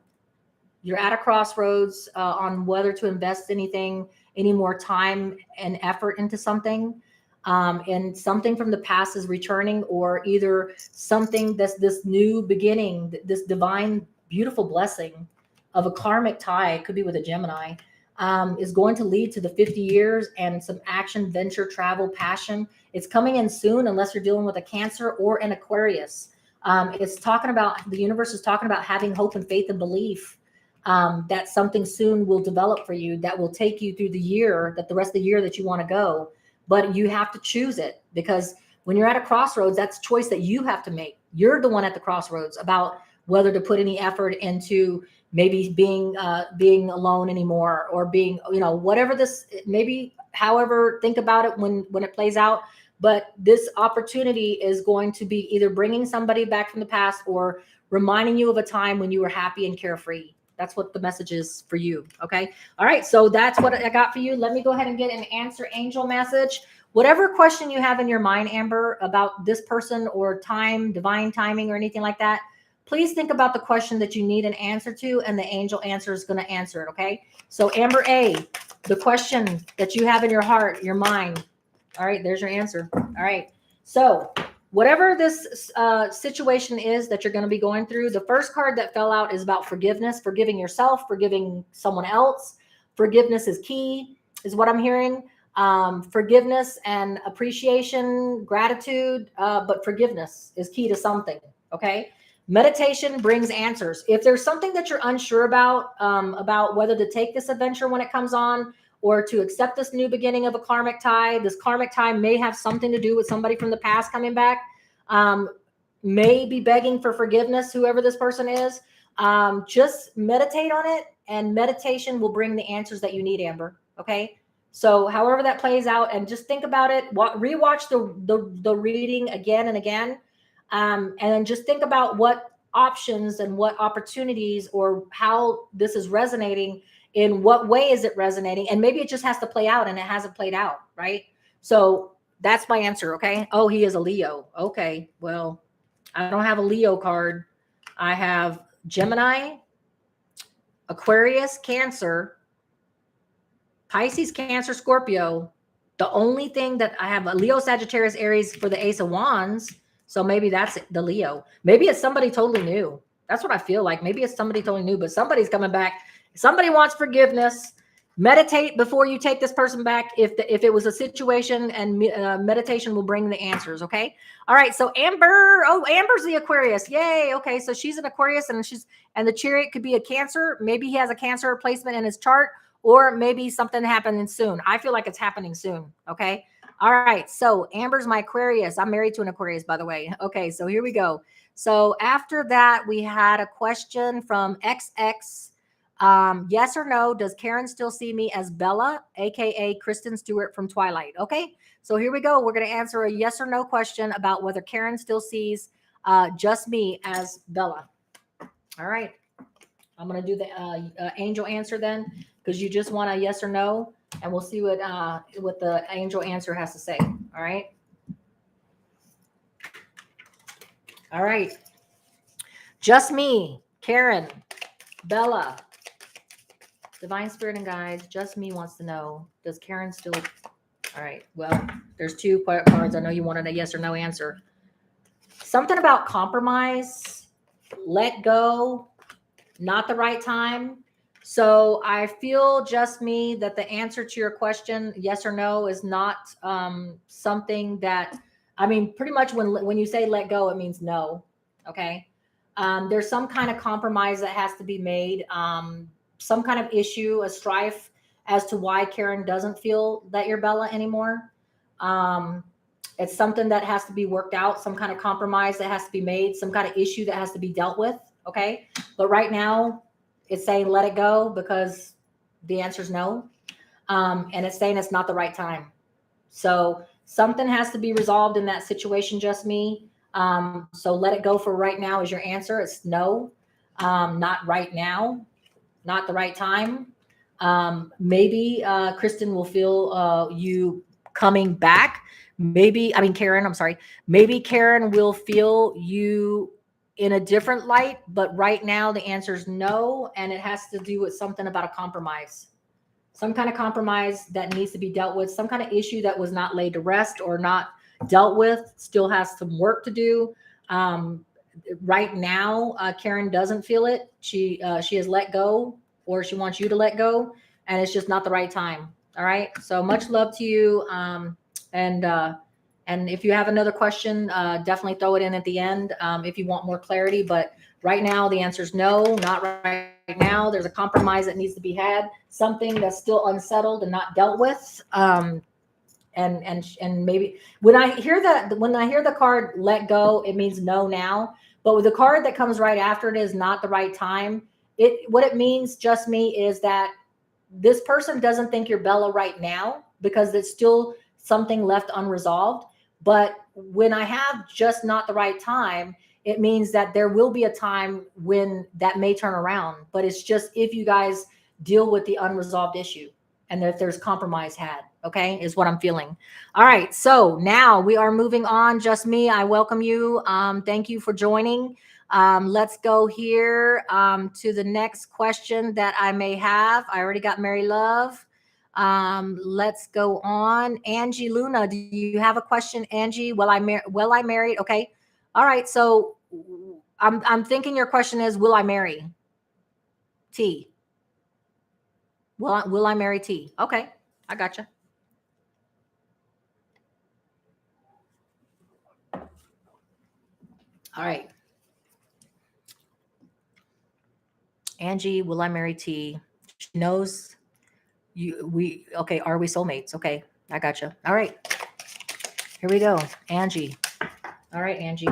You're at a crossroads on whether to invest any more time and effort into something. And something from the past is returning, or either something that's this new beginning, this divine, beautiful blessing of a karmic tie, it could be with a Gemini, is going to lead to the 50 years and some action, venture, travel, passion. It's coming in soon, unless you're dealing with a Cancer or an Aquarius. It's talking about, the universe is talking about having hope and faith and belief that something soon will develop for you that will take you through the year, that the rest of the year that you want to go. But you have to choose it, because when you're at a crossroads, that's a choice that you have to make. You're the one at the crossroads about whether to put any effort into maybe being alone anymore, or being, whatever this, maybe however, think about it when it plays out. But this opportunity is going to be either bringing somebody back from the past or reminding you of a time when you were happy and carefree. That's what the message is for you. Okay. All right. So that's what I got for you. Let me go ahead and get an answer angel message. Whatever question you have in your mind, Amber, about this person or time, divine timing, or anything like that, please think about the question that you need an answer to, and the angel answer is going to answer it. Okay. So Amber A, the question that you have in your heart, your mind. All right. There's your answer. All right. So whatever this situation is that you're going to be going through, the first card that fell out is about forgiveness, forgiving yourself, forgiving someone else. Forgiveness is key, is what I'm hearing. Forgiveness and appreciation, gratitude, but forgiveness is key to something. Okay. Meditation brings answers. If there's something that you're unsure about whether to take this adventure when it comes on, or to accept this new beginning of a karmic tie. This karmic tie may have something to do with somebody from the past coming back, may be begging for forgiveness, whoever this person is. Just meditate on it, and meditation will bring the answers that you need, Amber. Okay. So however that plays out, and just think about it, rewatch the reading again and again. And then just think about what options and what opportunities, or how this is resonating. In what way is it resonating? And maybe it just has to play out, and it hasn't played out, right? So that's my answer, okay? Oh, he is a Leo. Okay, well, I don't have a Leo card. I have Gemini, Aquarius, Cancer, Pisces, Cancer, Scorpio. The only thing that I have a Leo, Sagittarius, Aries for the Ace of Wands. So maybe that's the Leo. Maybe it's somebody totally new. That's what I feel like. Maybe it's somebody totally new, but somebody's coming back. Somebody wants forgiveness. Meditate before you take this person back. If it was a situation, and meditation will bring the answers. Okay. All right. So Amber, Amber's the Aquarius. Yay. Okay. So she's an Aquarius, and the Chariot could be a Cancer. Maybe he has a Cancer placement in his chart, or maybe something happening soon. I feel like it's happening soon. Okay. All right. So Amber's my Aquarius. I'm married to an Aquarius, by the way. Okay. So here we go. So after that, we had a question from XX. Yes or no, does Karen still see me as Bella, aka Kristen Stewart from Twilight? Okay, so here we go. We're going to answer a yes or no question about whether Karen still sees just me as Bella. All right. I'm going to do the angel answer then, because you just want a yes or no, and we'll see what the angel answer has to say. All right. All right. Just me, Karen, Bella, Divine Spirit and Guides. Just me wants to know, does Karen still? All right. Well, there's 2 cards. I know you wanted a yes or no answer. Something about compromise, let go, not the right time. So I feel, just me, that the answer to your question, yes or no, is not something that, I mean, pretty much when you say let go, it means no. Okay. There's some kind of compromise that has to be made. Some kind of issue, a strife as to why Karen doesn't feel that you're Bella anymore. It's something that has to be worked out, some kind of compromise that has to be made, some kind of issue that has to be dealt with. Okay. But right now it's saying let it go, because the answer is no. And it's saying it's not the right time. So something has to be resolved in that situation, just me. So let it go for right now is your answer. It's no, not right now, not the right time. Maybe Kristen will feel you coming back. Karen, I'm sorry. Maybe Karen will feel you in a different light, but right now the answer is no. And it has to do with something about a compromise, some kind of compromise that needs to be dealt with, some kind of issue that was not laid to rest or not dealt with, still has some work to do. Right now, Karen doesn't feel it. She has let go, or she wants you to let go, and it's just not the right time. All right. So much love to you. And if you have another question, definitely throw it in at the end if you want more clarity. But right now, the answer is no, not right now. There's a compromise that needs to be had, something that's still unsettled and not dealt with. And maybe when I hear the card let go, it means no now. But with the card that comes right after it is not the right time. What it means, just me, is that this person doesn't think you're Bella right now because it's still something left unresolved. But when I have just not the right time, it means that there will be a time when that may turn around. But it's just if you guys deal with the unresolved issue and if there's compromise had, okay, is what I'm feeling. All right. So now we are moving on. Just me, I welcome you. Thank you for joining. Let's go here to the next question that I may have. I already got Mary Love. Let's go on. Angie Luna, do you have a question? Angie, will I marry? Okay. All right. So I'm thinking your question is, will I marry T? Will I marry T? Okay. I gotcha. All right. Angie, will I marry T? She knows okay. Are we soulmates? Okay. I gotcha. All right. Here we go. Angie. All right, Angie.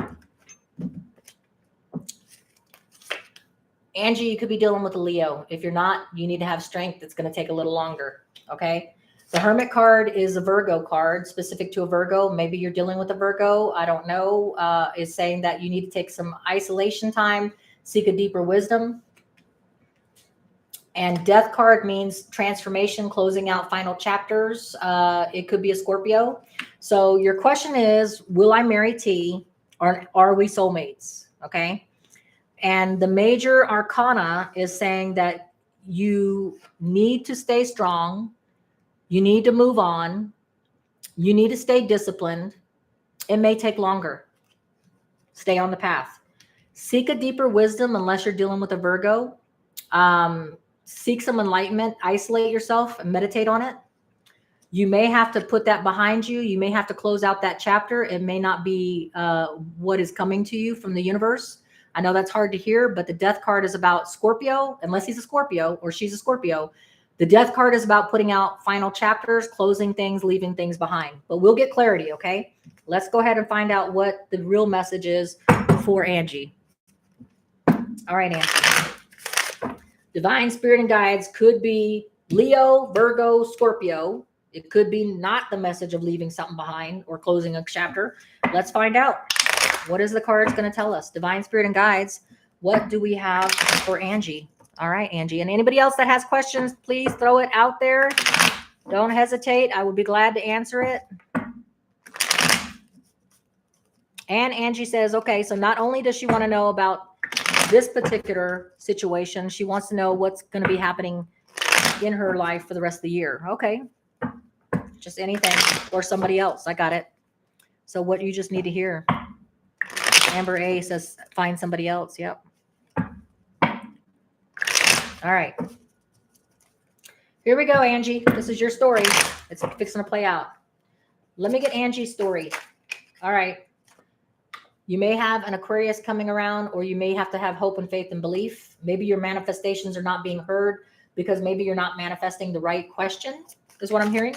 Angie, you could be dealing with a Leo. If you're not, you need to have strength. It's going to take a little longer. Okay. The Hermit card is a Virgo card, specific to a Virgo. Maybe you're dealing with a Virgo. I don't know. Is saying that you need to take some isolation time, seek a deeper wisdom. And Death card means transformation, closing out final chapters. It could be a Scorpio. So your question is, will I marry T, or are we soulmates? Okay. And the major arcana is saying that you need to stay strong. You need to move on. You need to stay disciplined. It may take longer. Stay on the path. Seek a deeper wisdom unless you're dealing with a Virgo. Seek some enlightenment. Isolate yourself and meditate on it. You may have to put that behind you. You may have to close out that chapter. It may not be what is coming to you from the universe. I know that's hard to hear, but the Death card is about Scorpio, unless he's a Scorpio or she's a Scorpio. The Death card is about putting out final chapters, closing things, leaving things behind. But we'll get clarity, okay? Let's go ahead and find out what the real message is for Angie. All right, Angie. Divine Spirit and Guides could be Leo, Virgo, Scorpio. It could be not the message of leaving something behind or closing a chapter. Let's find out. What is the cards going to tell us? Divine Spirit and Guides, what do we have for Angie? All right, Angie. And anybody else that has questions, please throw it out there. Don't hesitate. I would be glad to answer it. And Angie says, okay, so not only does she want to know about this particular situation, she wants to know what's going to be happening in her life for the rest of the year. Okay. Just anything, or somebody else. I got it. So what you just need to hear. Amber A says, find somebody else. Yep. All right. Here we go, Angie. This is your story. It's fixing to play out. Let me get Angie's story. All right. You may have an Aquarius coming around, or you may have to have hope and faith and belief. Maybe your manifestations are not being heard because maybe you're not manifesting the right question, is what I'm hearing.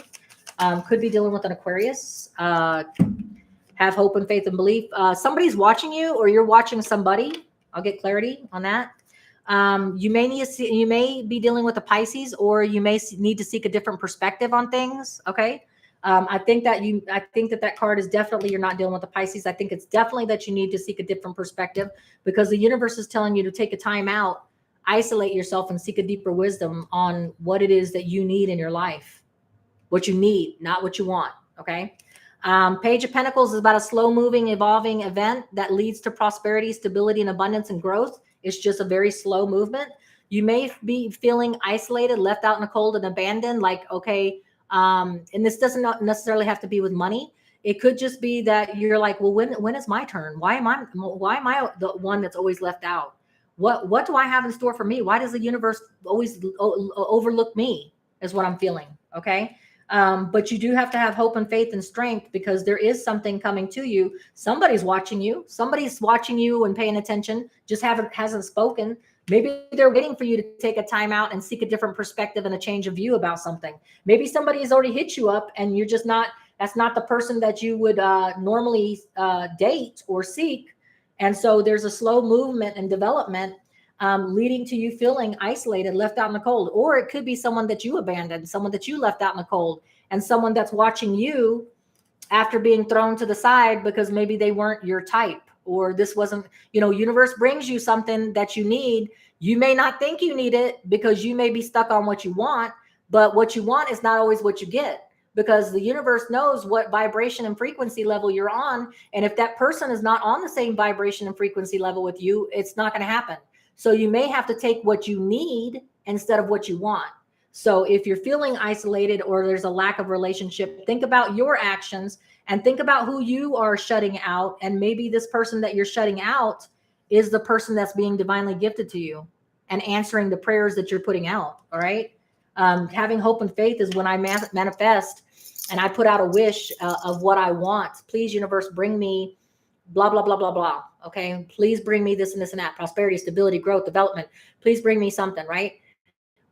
Could be dealing with an Aquarius. Have hope and faith and belief. Somebody's watching you, or you're watching somebody. I'll get clarity on that. You may be dealing with a Pisces, or you may need to seek a different perspective on things. Okay. I think that card is definitely, you're not dealing with the Pisces. I think it's definitely that you need to seek a different perspective, because the universe is telling you to take a time out, isolate yourself, and seek a deeper wisdom on what it is that you need in your life. What you need, not what you want. Okay. Page of Pentacles is about a slow moving, evolving event that leads to prosperity, stability, and abundance and growth. It's just a very slow movement. You may be feeling isolated, left out in the cold, and abandoned. Like, okay, and this doesn't necessarily have to be with money. It could just be that you're like, well, when is my turn? Why am I the one that's always left out? What do I have in store for me? Why does the universe always overlook me? Is what I'm feeling. Okay. But you do have to have hope and faith and strength, because there is something coming to you. Somebody's watching you. Somebody's watching you and paying attention. Just hasn't spoken. Maybe they're waiting for you to take a time out and seek a different perspective and a change of view about something. Maybe somebody has already hit you up, and you're just not. That's not the person that you would normally date or seek. And so there's a slow movement and development, leading to you feeling isolated, left out in the cold. Or it could be someone that you abandoned, someone that you left out in the cold, and someone that's watching you after being thrown to the side because maybe they weren't your type, or this wasn't, universe brings you something that you need. You may not think you need it because you may be stuck on what you want, but what you want is not always what you get, because the universe knows what vibration and frequency level you're on. And if that person is not on the same vibration and frequency level with you, it's not going to happen. So you may have to take what you need instead of what you want. So if you're feeling isolated, or there's a lack of relationship, think about your actions and think about who you are shutting out. And maybe this person that you're shutting out is the person that's being divinely gifted to you and answering the prayers that you're putting out. All right. Having hope and faith is when I manifest and I put out a wish of what I want. Please, universe, bring me blah, blah, blah, blah, blah. Okay. Please bring me this and this and that. Prosperity, stability, growth, development. Please bring me something, right?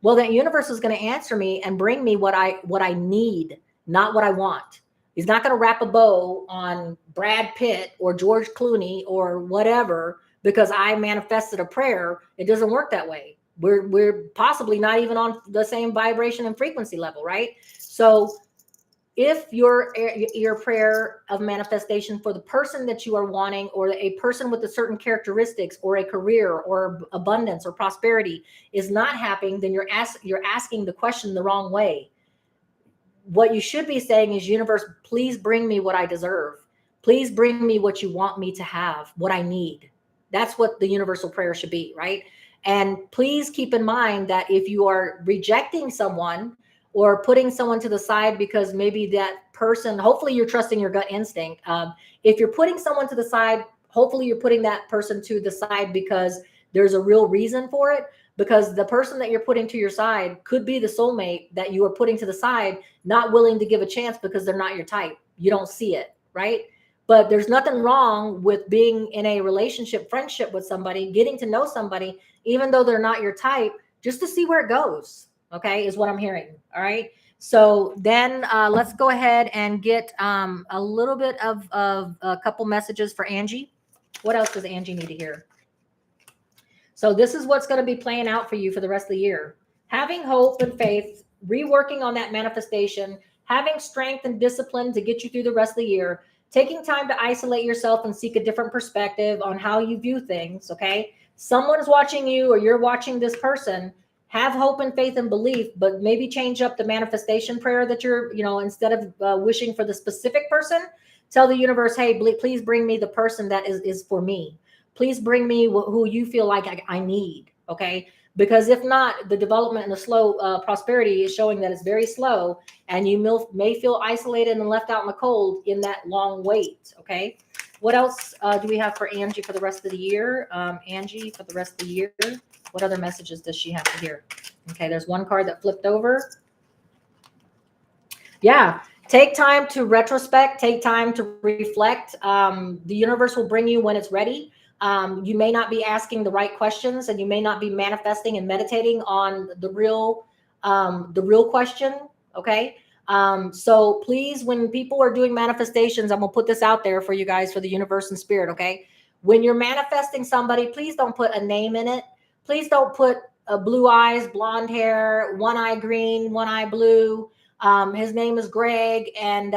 Well, that universe is going to answer me and bring me what I need, not what I want. He's not going to wrap a bow on Brad Pitt or George Clooney or whatever because I manifested a prayer. It doesn't work that way. We're possibly not even on the same vibration and frequency level, right? So if your prayer of manifestation for the person that you are wanting, or a person with a certain characteristics, or a career, or abundance, or prosperity is not happening, then you're asking the question the wrong way. What you should be saying is, universe, please bring me what I deserve. Please bring me what you want me to have, what I need. That's what the universal prayer should be, right? And please keep in mind that if you are rejecting someone or putting someone to the side because maybe that person, hopefully you're trusting your gut instinct. If you're putting someone to the side, hopefully you're putting that person to the side because there's a real reason for it. Because the person that you're putting to your side could be the soulmate that you are putting to the side, not willing to give a chance because they're not your type. You don't see it, right? But there's nothing wrong with being in a relationship, friendship with somebody, getting to know somebody, even though they're not your type, just to see where it goes. Okay, is what I'm hearing. All right. So then let's go ahead and get a little bit of a couple messages for Angie. What else does Angie need to hear? So this is what's going to be playing out for you for the rest of the year. Having hope and faith, reworking on that manifestation, having strength and discipline to get you through the rest of the year, taking time to isolate yourself and seek a different perspective on how you view things. Okay. someone's watching you or you're watching this person, have hope and faith and belief, but maybe change up the manifestation prayer that you're, instead of wishing for the specific person, tell the universe, hey, please bring me the person that is for me. Please bring me who you feel like I need. Okay. Because if not, the development and the slow prosperity is showing that it's very slow, and you may feel isolated and left out in the cold in that long wait. Okay. What else do we have for Angie for the rest of the year? Angie, for the rest of the year, what other messages does she have to hear? Okay, there's one card that flipped over. Yeah, take time to retrospect, take time to reflect. The universe will bring you when it's ready. You may not be asking the right questions, and you may not be manifesting and meditating on the real question. Okay. So please, when people are doing manifestations, I'm gonna put this out there for you guys, for the universe and spirit. Okay. When you're manifesting somebody, please don't put a name in it. Please don't put blue eyes, blonde hair, one eye green, one eye blue. His name is Greg, and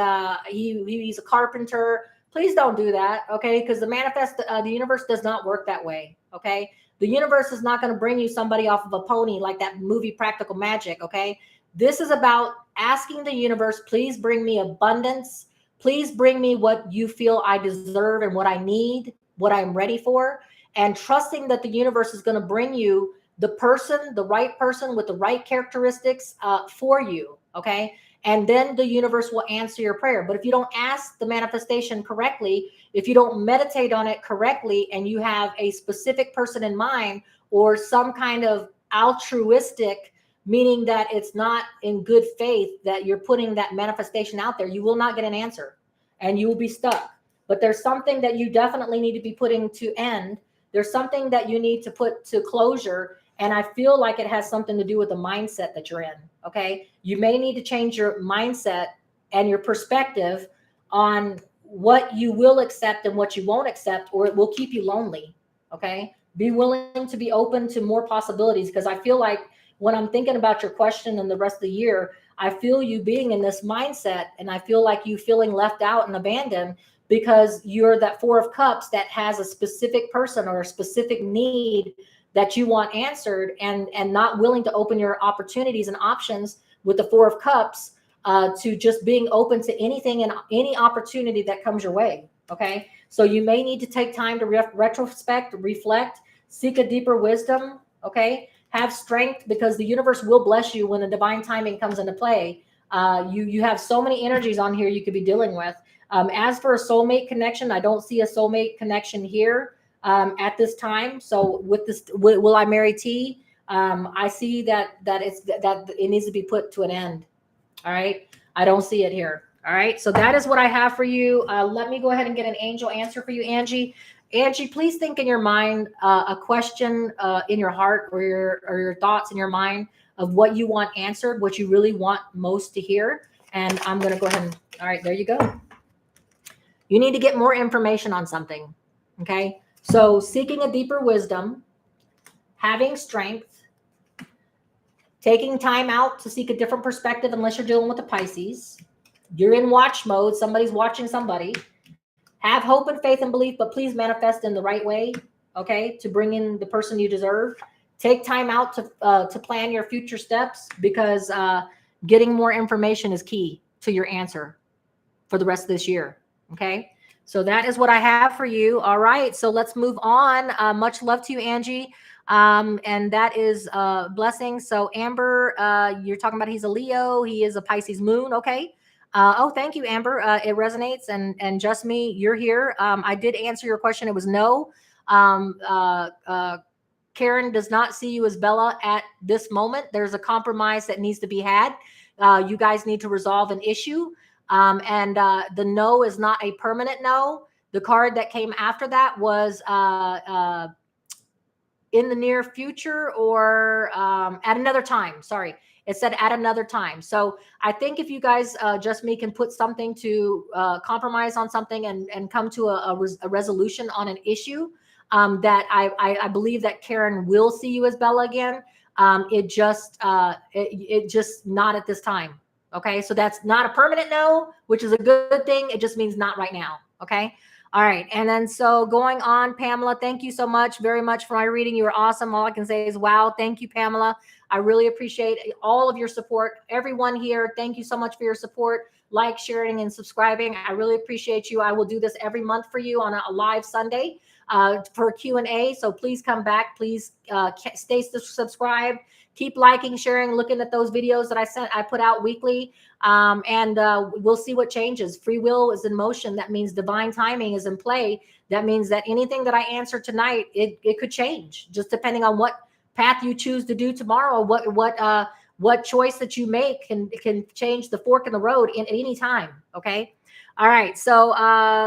he's a carpenter. Please don't do that, okay? Because the universe does not work that way, okay? The universe is not going to bring you somebody off of a pony like that movie Practical Magic, okay? This is about asking the universe, please bring me abundance. Please bring me what you feel I deserve and what I need, what I'm ready for, and trusting that the universe is going to bring you the right person with the right characteristics for you, okay? And then the universe will answer your prayer. But if you don't ask the manifestation correctly, if you don't meditate on it correctly, and you have a specific person in mind, or some kind of altruistic, meaning that it's not in good faith that you're putting that manifestation out there, you will not get an answer, and you will be stuck. But there's something that you definitely need to be putting to end. There's something that you need to put to closure. And I feel like it has something to do with the mindset that you're in. Okay. You may need to change your mindset and your perspective on what you will accept and what you won't accept, or it will keep you lonely. Okay. Be willing to be open to more possibilities, because I feel like when I'm thinking about your question and the rest of the year, I feel you being in this mindset, and I feel like you feeling left out and abandoned, because you're that Four of Cups that has a specific person or a specific need that you want answered, and not willing to open your opportunities and options with the Four of Cups to just being open to anything and any opportunity that comes your way. Okay. So you may need to take time to retrospect, reflect, seek a deeper wisdom. Okay. Have strength, because the universe will bless you when the divine timing comes into play. You have so many energies on here you could be dealing with. As for a soulmate connection, I don't see a soulmate connection here at this time. So with this, will I marry T? I see that it needs to be put to an end. All right. I don't see it here. All right. So that is what I have for you. Let me go ahead and get an angel answer for you, Angie. Angie, please think in your mind a question in your heart, or your thoughts in your mind of what you want answered, what you really want most to hear. And I'm going to go ahead and, all right, there you go. You need to get more information on something. Okay. So seeking a deeper wisdom, having strength, taking time out to seek a different perspective, unless you're dealing with a Pisces. You're in watch mode. Somebody's watching somebody. Have hope and faith and belief, but please manifest in the right way, okay, to bring in the person you deserve. Take time out to plan your future steps, because getting more information is key to your answer for the rest of this year, okay? So that is what I have for you. All right, so let's move on. Much love to you, Angie. And that is blessing. So Amber, you're talking about he's a Leo. He is a Pisces moon, okay? Oh, thank you, Amber. It resonates. And just me, you're here. I did answer your question. It was no. Karen does not see you as Bella at this moment. There's a compromise that needs to be had. You guys need to resolve an issue. And the no is not a permanent no. The card that came after that was in the near future, or at another time. Sorry. It said at another time. So I think if you guys, just me, can put something to compromise on something and come to a resolution on an issue, that I believe that Karen will see you as Bella again. It just not at this time. Okay. So that's not a permanent no, which is a good thing. It just means not right now. Okay. All right. And then so going on, Pamela, thank you so much, very much for my reading. You were awesome. All I can say is, wow. Thank you, Pamela. I really appreciate all of your support. Everyone here, thank you so much for your support. Like, sharing, and subscribing. I really appreciate you. I will do this every month for you on a live Sunday for Q&A. So please come back. Please stay subscribed. Keep liking, sharing, looking at those videos that I put out weekly. And we'll see what changes. Free will is in motion. That means divine timing is in play. That means that anything that I answer tonight, it could change, just depending on what path you choose to do tomorrow. What choice that you make can change the fork in the road at any time. Okay. All right. So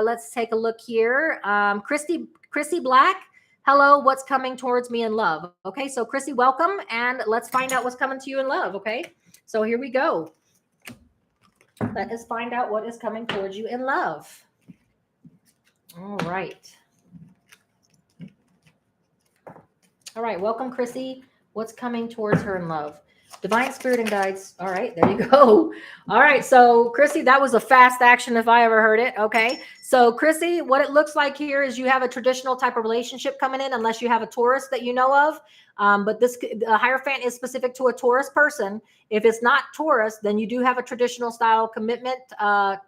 let's take a look here. Chrissy Black. Hello, what's coming towards me in love? Okay, so Chrissy, welcome, and let's find out what's coming to you in love. Okay, so here we go. Let us find out what is coming towards you in love. All right. All right, welcome, Chrissy. What's coming towards her in love? Divine Spirit and Guides. All right, there you go. All right, so Chrissy, that was a fast action if I ever heard it. Okay, so Chrissy, what it looks like here is you have a traditional type of relationship coming in, unless you have a Taurus that you know of. But the Hierophant is specific to a Taurus person. If it's not Taurus, then you do have a traditional style commitment,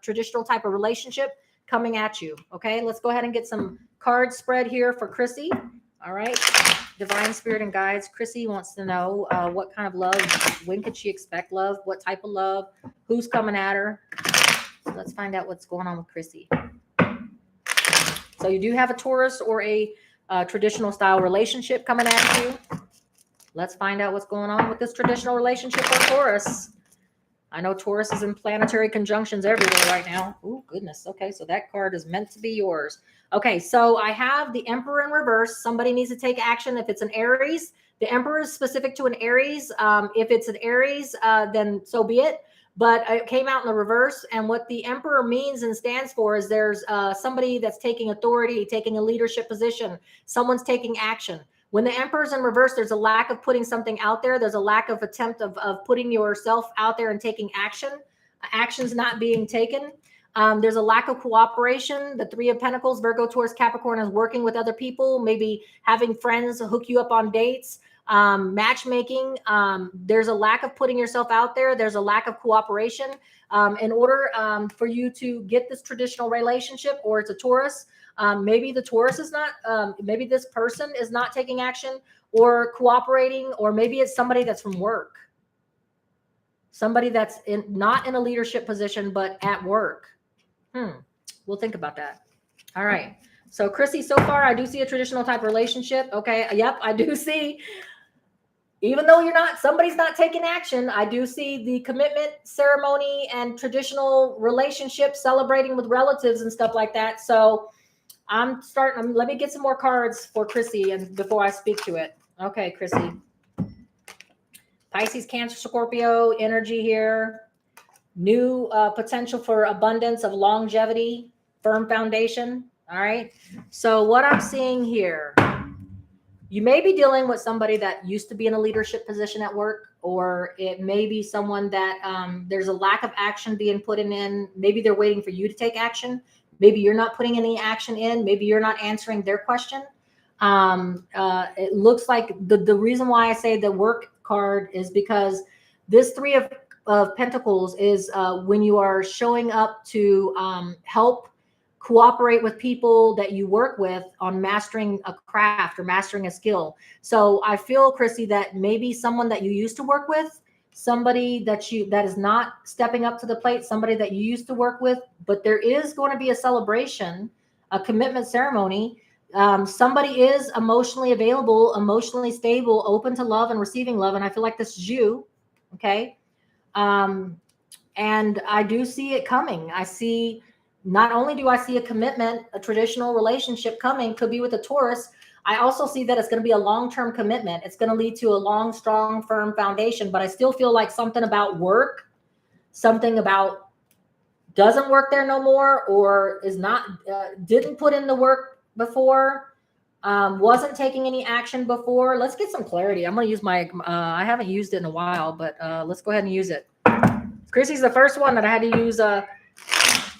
traditional type of relationship coming at you. Okay, let's go ahead and get some cards spread here for Chrissy. All right. Divine Spirit and Guides. Chrissy wants to know what kind of love, when could she expect love, what type of love, who's coming at her. So let's find out what's going on with Chrissy. So you do have a Taurus or a traditional style relationship coming at you. Let's find out what's going on with this traditional relationship or Taurus. I know Taurus is in planetary conjunctions everywhere right now. Oh, goodness. Okay, so that card is meant to be yours. Okay, so I have the Emperor in reverse. Somebody needs to take action. If it's an Aries, the Emperor is specific to an Aries. If it's an Aries, then so be it. But it came out in the reverse. And what the Emperor means and stands for is there's somebody that's taking authority, taking a leadership position. Someone's taking action. When the Emperor's in reverse, there's a lack of putting something out there. There's a lack of attempt of putting yourself out there and taking action. Action's not being taken. There's a lack of cooperation. The Three of Pentacles, Virgo, Taurus, Capricorn, is working with other people, maybe having friends hook you up on dates, matchmaking. There's a lack of putting yourself out there. There's a lack of cooperation. In order for you to get this traditional relationship, or it's a Taurus, maybe the Taurus is not, maybe this person is not taking action or cooperating, or maybe it's somebody that's from work. Somebody that's not in a leadership position, but at work. We'll think about that. All right. So Chrissy, so far, I do see a traditional type relationship. Okay. Yep. I do see, even though somebody's not taking action, I do see the commitment ceremony and traditional relationship, celebrating with relatives and stuff like that. So let me get some more cards for Chrissy and before I speak to it. Okay, Chrissy. Pisces, Cancer, Scorpio energy here. New potential for abundance of longevity, firm foundation. All right. So what I'm seeing here, you may be dealing with somebody that used to be in a leadership position at work, or it may be someone that there's a lack of action being put in. Maybe they're waiting for you to take action. Maybe you're not putting any action in. Maybe you're not answering their question. It looks like the reason why I say the work card is because this Three of Pentacles is when you are showing up to help cooperate with people that you work with on mastering a craft or mastering a skill. So I feel, Chrissy, that maybe someone that you used to work with, somebody that is not stepping up to the plate, somebody that you used to work with, but there is going to be a celebration, a commitment ceremony. Somebody is emotionally available, emotionally stable, open to love and receiving love. And I feel like this is you. Okay. And I do see it coming. Not only do I see a commitment, a traditional relationship coming, could be with a Taurus. I also see that it's going to be a long-term commitment. It's going to lead to a long, strong, firm foundation. But I still feel like something about work, something about doesn't work there no more, or is not, didn't put in the work before, wasn't taking any action before. Let's get some clarity. I'm going to use I haven't used it in a while, but let's go ahead and use it. Chrissy's the first one that I had to use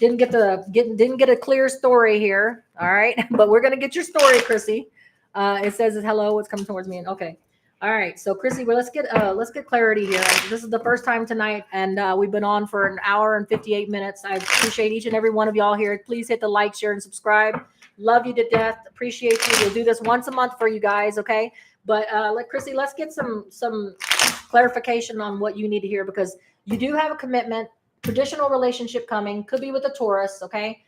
didn't get a clear story here. All right, but we're gonna get your story, Chrissy. It says hello. It's coming towards me. And okay. All right, so Chrissy, well, let's get clarity here. This is the first time tonight, and we've been on for an hour and 58 minutes. I appreciate each and every one of y'all here. Please hit the like, share, and subscribe. Love you to death. Appreciate you. We'll do this once a month for you guys, okay? But Chrissy, let's get some clarification on what you need to hear, because you do have a commitment, traditional relationship coming. Could be with a Taurus, okay?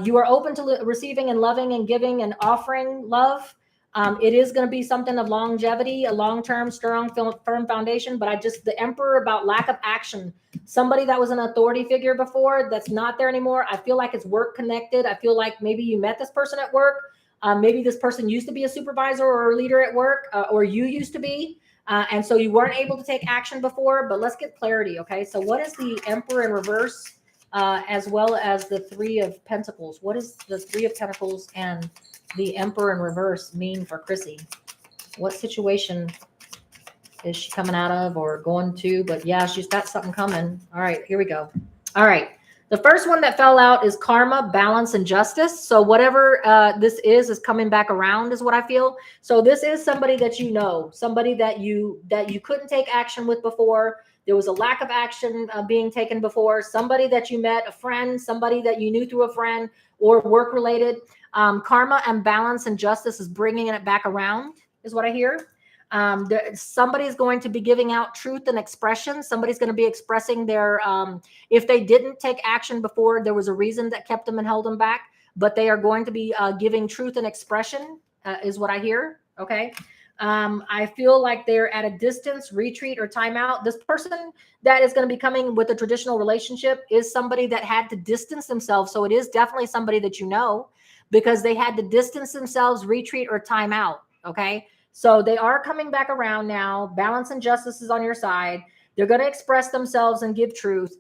You are open to receiving and loving and giving and offering love. It is going to be something of longevity, a long-term, strong, firm foundation. But the Emperor, about lack of action. Somebody that was an authority figure before that's not there anymore. I feel like it's work connected. I feel like maybe you met this person at work. Maybe this person used to be a supervisor or a leader at work, or you used to be. And so you weren't able to take action before. But let's get clarity, okay? So what is the Emperor in reverse, as well as the Three of Pentacles? What is the Three of Pentacles and the Emperor in reverse mean for Chrissy? What situation is she coming out of or going to? But yeah, she's got something coming. All right, here we go. All right. The first one that fell out is karma, balance, and justice. So whatever this is coming back around is what I feel. So this is somebody that you know, somebody that you couldn't take action with before. There was a lack of action being taken before. Somebody that you met, a friend, somebody that you knew through a friend or work related. Karma and balance and justice is bringing it back around, is what I hear. Somebody's going to be giving out truth and expression. Somebody's going to be expressing their, if they didn't take action before, there was a reason that kept them and held them back, but they are going to be giving truth and expression, is what I hear. Okay. I feel like they're at a distance, retreat, or timeout. This person that is going to be coming with a traditional relationship is somebody that had to distance themselves. So it is definitely somebody that you know, because they had to distance themselves, retreat, or time out. Okay. So they are coming back around now. Balance and justice is on your side. They're going to express themselves and give truth.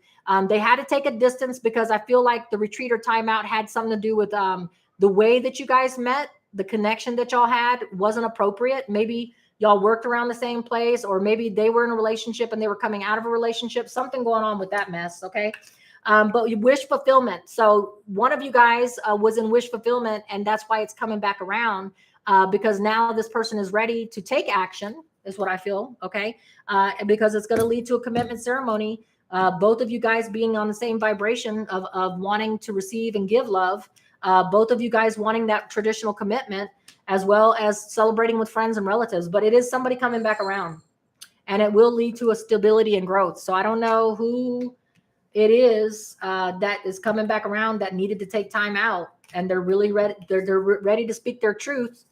They had to take a distance because I feel like the retreat or timeout had something to do with the way that you guys met. The connection that y'all had wasn't appropriate. Maybe y'all worked around the same place, or maybe they were in a relationship and they were coming out of a relationship. Something going on with that mess. Okay. But you wish fulfillment. So one of you guys was in wish fulfillment, and that's why it's coming back around, because now this person is ready to take action, is what I feel. Okay. Because it's going to lead to a commitment ceremony. Both of you guys being on the same vibration of wanting to receive and give love. Both of you guys wanting that traditional commitment, as well as celebrating with friends and relatives. But it is somebody coming back around, and it will lead to a stability and growth. So I don't know who it is that is coming back around that needed to take time out, and they're really ready. They're ready to speak their truth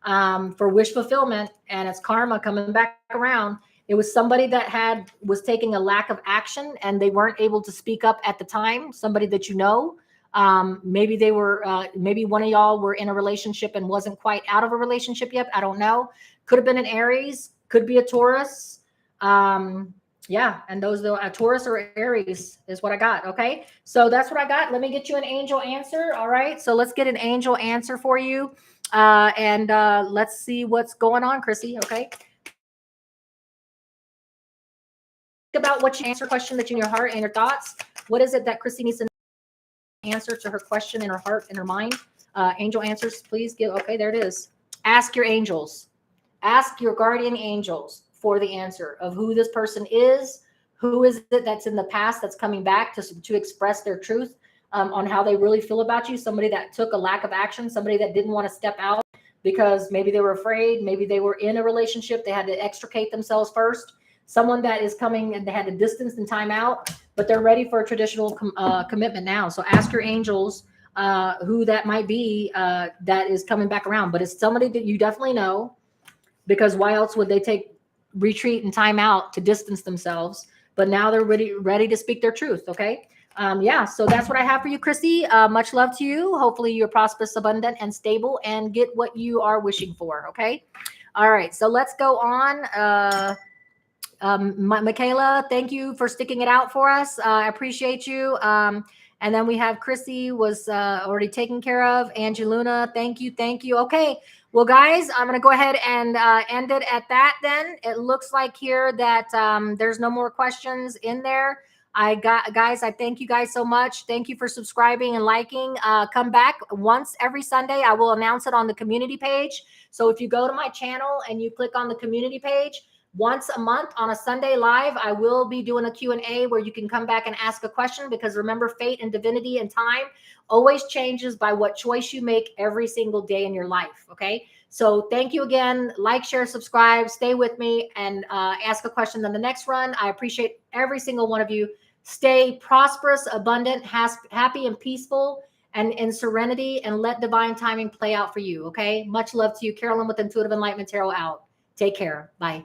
for wish fulfillment, and it's karma coming back around. It was somebody that was taking a lack of action, and they weren't able to speak up at the time. Somebody that you know. Maybe they were, maybe one of y'all were in a relationship and wasn't quite out of a relationship yet. I don't know. Could have been an Aries, could be a Taurus. Yeah. And those, a Taurus or Aries is what I got. Okay. So that's what I got. Let me get you an angel answer. All right. So let's get an angel answer for you. And let's see what's going on, Chrissy. Okay. Think about what you answer question that you in your heart and your thoughts. What is it that Chrissy needs to answer to her question in her heart and her mind? Angel answers, please give. Okay, there it is. Ask your angels. Ask your guardian angels for the answer of who this person is. Who is it that's in the past that's coming back to express their truth on how they really feel about you? Somebody that took a lack of action, somebody that didn't want to step out because maybe they were afraid, maybe they were in a relationship, they had to extricate themselves first. Someone that is coming and they had to distance and time out, but they're ready for a traditional commitment now. So ask your angels who that might be that is coming back around. But it's somebody that you definitely know, because why else would they take retreat and time out to distance themselves? But now they're ready to speak their truth. Okay. Yeah. So that's what I have for you, Chrissy. Much love to you. Hopefully you're prosperous, abundant, and stable, and get what you are wishing for. Okay. All right. So let's go on. Michaela, thank you for sticking it out for us. I appreciate you. And then we have Chrissy was already taken care of. Angeluna, thank you. Thank you. Okay. Well, guys, I'm going to go ahead and end it at that then. It looks like here that there's no more questions in there. Guys, I thank you guys so much. Thank you for subscribing and liking. Come back once every Sunday. I will announce it on the community page. So if you go to my channel and you click on the community page, once a month on a Sunday live, I will be doing a Q&A where you can come back and ask a question, because remember, fate and divinity and time always changes by what choice you make every single day in your life. Okay. So thank you again. Like, share, subscribe, stay with me, and ask a question on the next run. I appreciate every single one of you. Stay prosperous, abundant, happy, and peaceful, and in serenity, and let divine timing play out for you. Okay. Much love to you. Carolyn with Intuitive Enlightenment Tarot out. Take care. Bye.